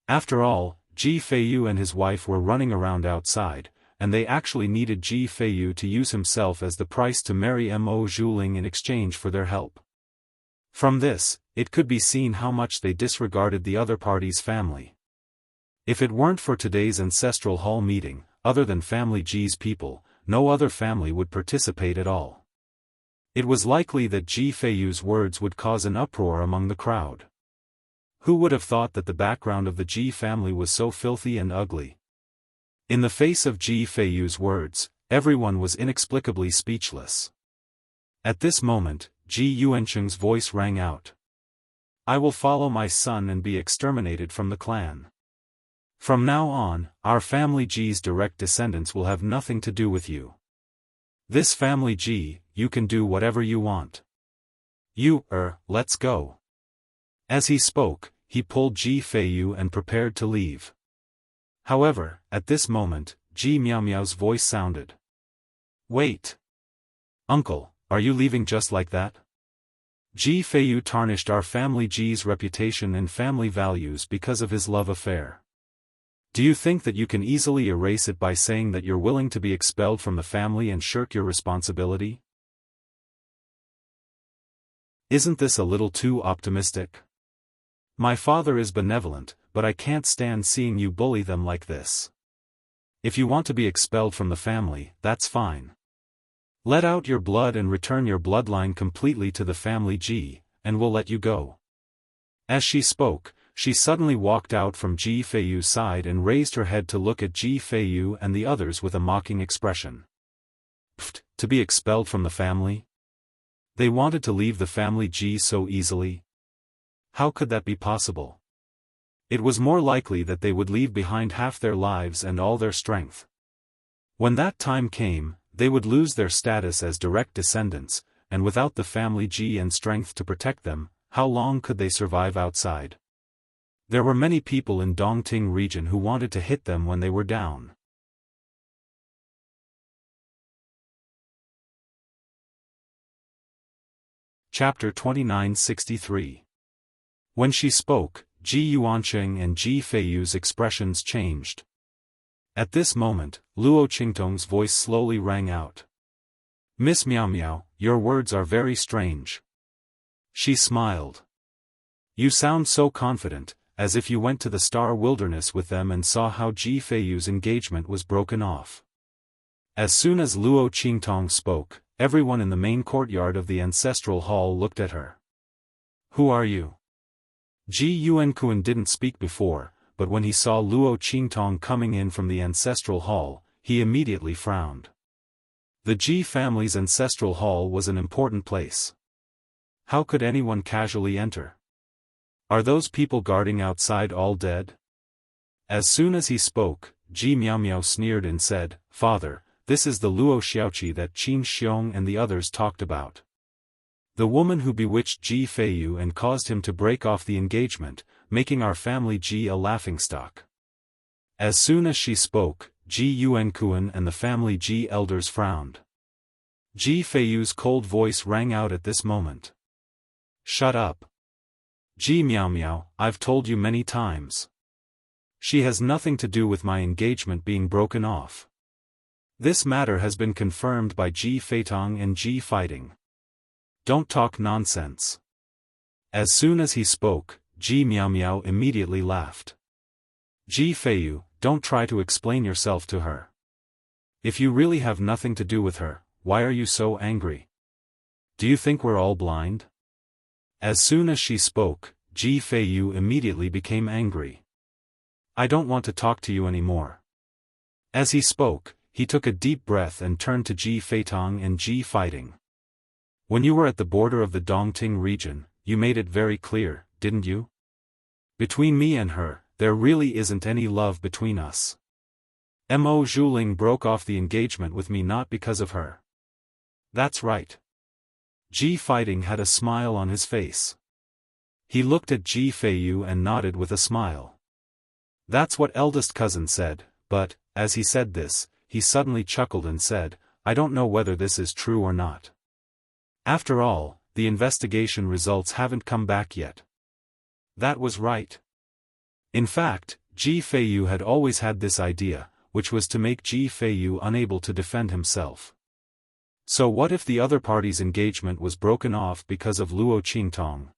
After all, Ji Feiyu and his wife were running around outside, and they actually needed Ji Feiyu to use himself as the price to marry Mo Zhuling in exchange for their help. From this, it could be seen how much they disregarded the other party's family. If it weren't for today's ancestral hall meeting, other than family Ji's people, no other family would participate at all. It was likely that Ji Feiyu's words would cause an uproar among the crowd. Who would have thought that the background of the Ji family was so filthy and ugly? In the face of Ji Feiyu's words, everyone was inexplicably speechless. At this moment, Ji Yuancheng's voice rang out. I will follow my son and be exterminated from the clan. From now on, our family Ji's direct descendants will have nothing to do with you. This family Ji, you can do whatever you want. Let's go. As he spoke, he pulled Ji Feiyu and prepared to leave. However, at this moment, Ji Miao Miao's voice sounded. Wait. Uncle, are you leaving just like that? Ji Feiyu tarnished our family Ji's reputation and family values because of his love affair. Do you think that you can easily erase it by saying that you're willing to be expelled from the family and shirk your responsibility? Isn't this a little too optimistic? My father is benevolent, but I can't stand seeing you bully them like this. If you want to be expelled from the family, that's fine. Let out your blood and return your bloodline completely to the family Ji, and we'll let you go. As she spoke, she suddenly walked out from Ji Feiyu's side and raised her head to look at Ji Feiyu and the others with a mocking expression. Pfft, to be expelled from the family? They wanted to leave the family Ji so easily? How could that be possible? It was more likely that they would leave behind half their lives and all their strength. When that time came, they would lose their status as direct descendants, and without the family Ji and strength to protect them, how long could they survive outside? There were many people in Dongting region who wanted to hit them when they were down. Chapter 2963. When she spoke, Ji Yuancheng and Ji Feiyu's expressions changed. At this moment, Luo Qingtong's voice slowly rang out. Miss Miao Miao, your words are very strange. She smiled. You sound so confident, as if you went to the Star Wilderness with them and saw how Ji Feiyu's engagement was broken off. As soon as Luo Qingtong spoke, everyone in the main courtyard of the ancestral hall looked at her. Who are you? Ji Yuankuan didn't speak before, but when he saw Luo Qingtong coming in from the ancestral hall, he immediately frowned. The Ji family's ancestral hall was an important place. How could anyone casually enter? Are those people guarding outside all dead? As soon as he spoke, Ji Miao Miao sneered and said, Father, this is the Luo Xiaoqi that Qin Xiong and the others talked about. The woman who bewitched Ji Feiyu and caused him to break off the engagement, making our family Ji a laughingstock. As soon as she spoke, Ji Yuankuan and the family Ji elders frowned. Ji Feiyu's cold voice rang out at this moment. Shut up. Ji Miao Miao, I've told you many times. She has nothing to do with my engagement being broken off. This matter has been confirmed by Ji Feitong and Ji Fighting. Don't talk nonsense. As soon as he spoke, Ji Miao Miao immediately laughed. Ji Feiyu, don't try to explain yourself to her. If you really have nothing to do with her, why are you so angry? Do you think we're all blind? As soon as she spoke, Ji Feiyu immediately became angry. I don't want to talk to you anymore. As he spoke, he took a deep breath and turned to Ji Feitong and Ji Fighting. When you were at the border of the Dongting region, you made it very clear, didn't you? Between me and her, there really isn't any love between us. Mo Zhuling broke off the engagement with me not because of her. That's right. Ji Fighting had a smile on his face. He looked at Ji Feiyu and nodded with a smile. That's what eldest cousin said, but, as he said this, he suddenly chuckled and said, I don't know whether this is true or not. After all, the investigation results haven't come back yet. That was right. In fact, Ji Feiyu had always had this idea, which was to make Ji Feiyu unable to defend himself. So what if the other party's engagement was broken off because of Luo Qingtong?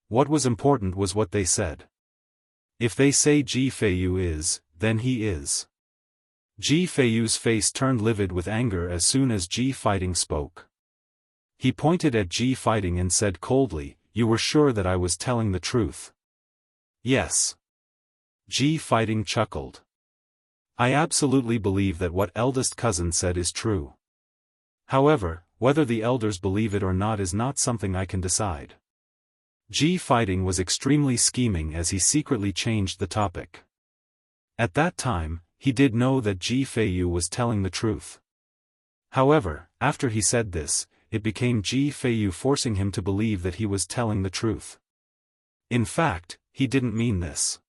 What was important was what they said. If they say Ji Feiyu is, then he is. Ji Feiyu's face turned livid with anger as soon as Ji Fighting spoke. He pointed at Ji Fighting and said coldly, You were sure that I was telling the truth? Yes. Ji Fighting chuckled. I absolutely believe that what eldest cousin said is true. However, whether the elders believe it or not is not something I can decide. Ji Fighting was extremely scheming as he secretly changed the topic. At that time, he did know that Ji Feiyu was telling the truth. However, after he said this, it became Ji Feiyu forcing him to believe that he was telling the truth. In fact, he didn't mean this.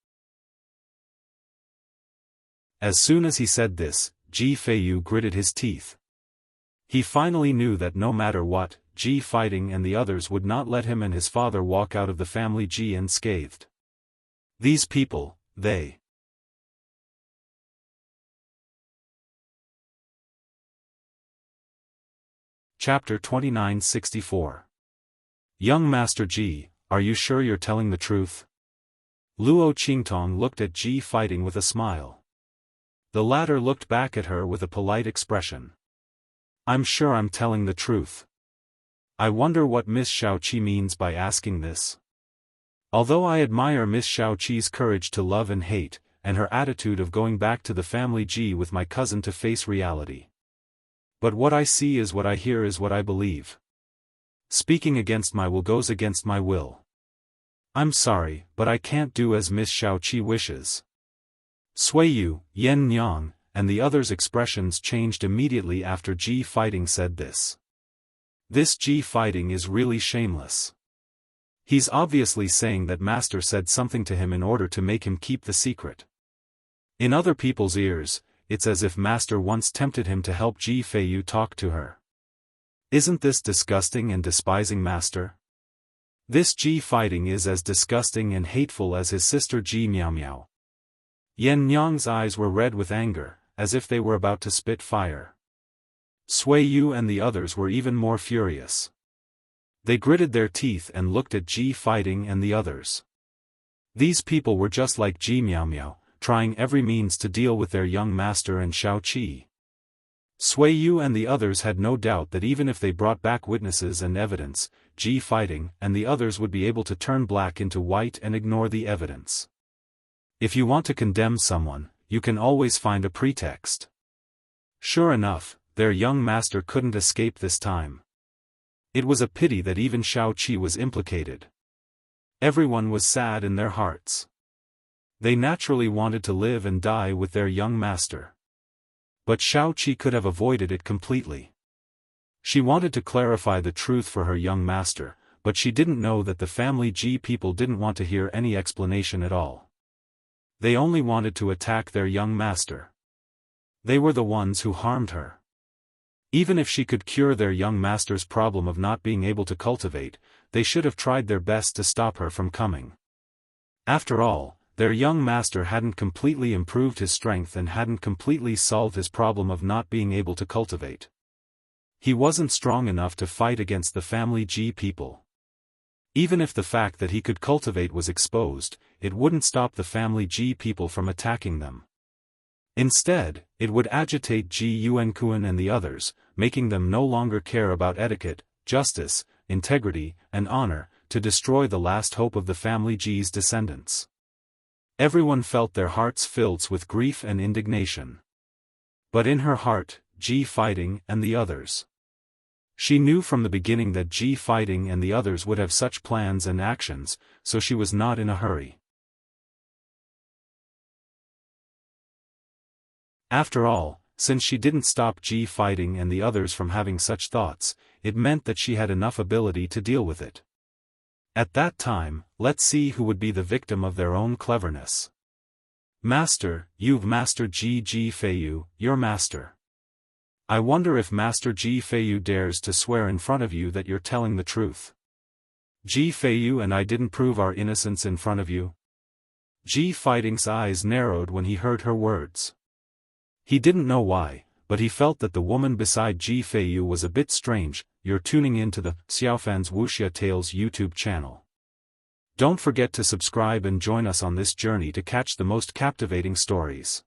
As soon as he said this, Ji Feiyu gritted his teeth. He finally knew that no matter what, Ji Fighting and the others would not let him and his father walk out of the family Ji unscathed. These people, they. Chapter 2964. Young Master Ji, are you sure you're telling the truth? Luo Qingtong looked at Ji Fighting with a smile. The latter looked back at her with a polite expression. I'm sure I'm telling the truth. I wonder what Miss Xiaoqi means by asking this. Although I admire Miss Xiaoqi's courage to love and hate, and her attitude of going back to the family Ji with my cousin to face reality. But what I see is what I hear is what I believe. Speaking against my will goes against my will. I'm sorry, but I can't do as Miss Xiaoqi wishes. Suiyu, Yan Nyang, and the others' expressions changed immediately after Ji Fighting said this. This Ji Fighting is really shameless. He's obviously saying that Master said something to him in order to make him keep the secret. In other people's ears, it's as if Master once tempted him to help Ji Feiyu talk to her. Isn't this disgusting and despising Master? This Ji Fighting is as disgusting and hateful as his sister Ji Miao Miao. Yan Nyang's eyes were red with anger, as if they were about to spit fire. Suiyu and the others were even more furious. They gritted their teeth and looked at Ji Fighting and the others. These people were just like Ji Miao Miao, trying every means to deal with their young master and Xiaoqi. Suiyu and the others had no doubt that even if they brought back witnesses and evidence, Ji Fighting and the others would be able to turn black into white and ignore the evidence. If you want to condemn someone, you can always find a pretext. Sure enough, their young master couldn't escape this time. It was a pity that even Xiaoqi was implicated. Everyone was sad in their hearts. They naturally wanted to live and die with their young master. But Xiaoqi could have avoided it completely. She wanted to clarify the truth for her young master, but she didn't know that the family Ji people didn't want to hear any explanation at all. They only wanted to attack their young master. They were the ones who harmed her. Even if she could cure their young master's problem of not being able to cultivate, they should have tried their best to stop her from coming. After all, their young master hadn't completely improved his strength and hadn't completely solved his problem of not being able to cultivate. He wasn't strong enough to fight against the family Ji people. Even if the fact that he could cultivate was exposed, it wouldn't stop the family Ji people from attacking them. Instead, it would agitate Ji Yuankuan and the others, making them no longer care about etiquette, justice, integrity, and honor, to destroy the last hope of the family Ji's descendants. Everyone felt their hearts filled with grief and indignation. But in her heart, Ji Fighting and the others. She knew from the beginning that Ji Fighting and the others would have such plans and actions, so she was not in a hurry. After all, since she didn't stop Ji Fighting and the others from having such thoughts, it meant that she had enough ability to deal with it. At that time, let's see who would be the victim of their own cleverness. Master, you've mastered Ji Feiyu, your master. I wonder if Master Ji Feiyu dares to swear in front of you that you're telling the truth. Ji Feiyu and I didn't prove our innocence in front of you. Ji Fighting's eyes narrowed when he heard her words. He didn't know why, but he felt that the woman beside Ji Feiyu was a bit strange. You're tuning in to the Xiaofan's Wuxia Tales YouTube channel. Don't forget to subscribe and join us on this journey to catch the most captivating stories.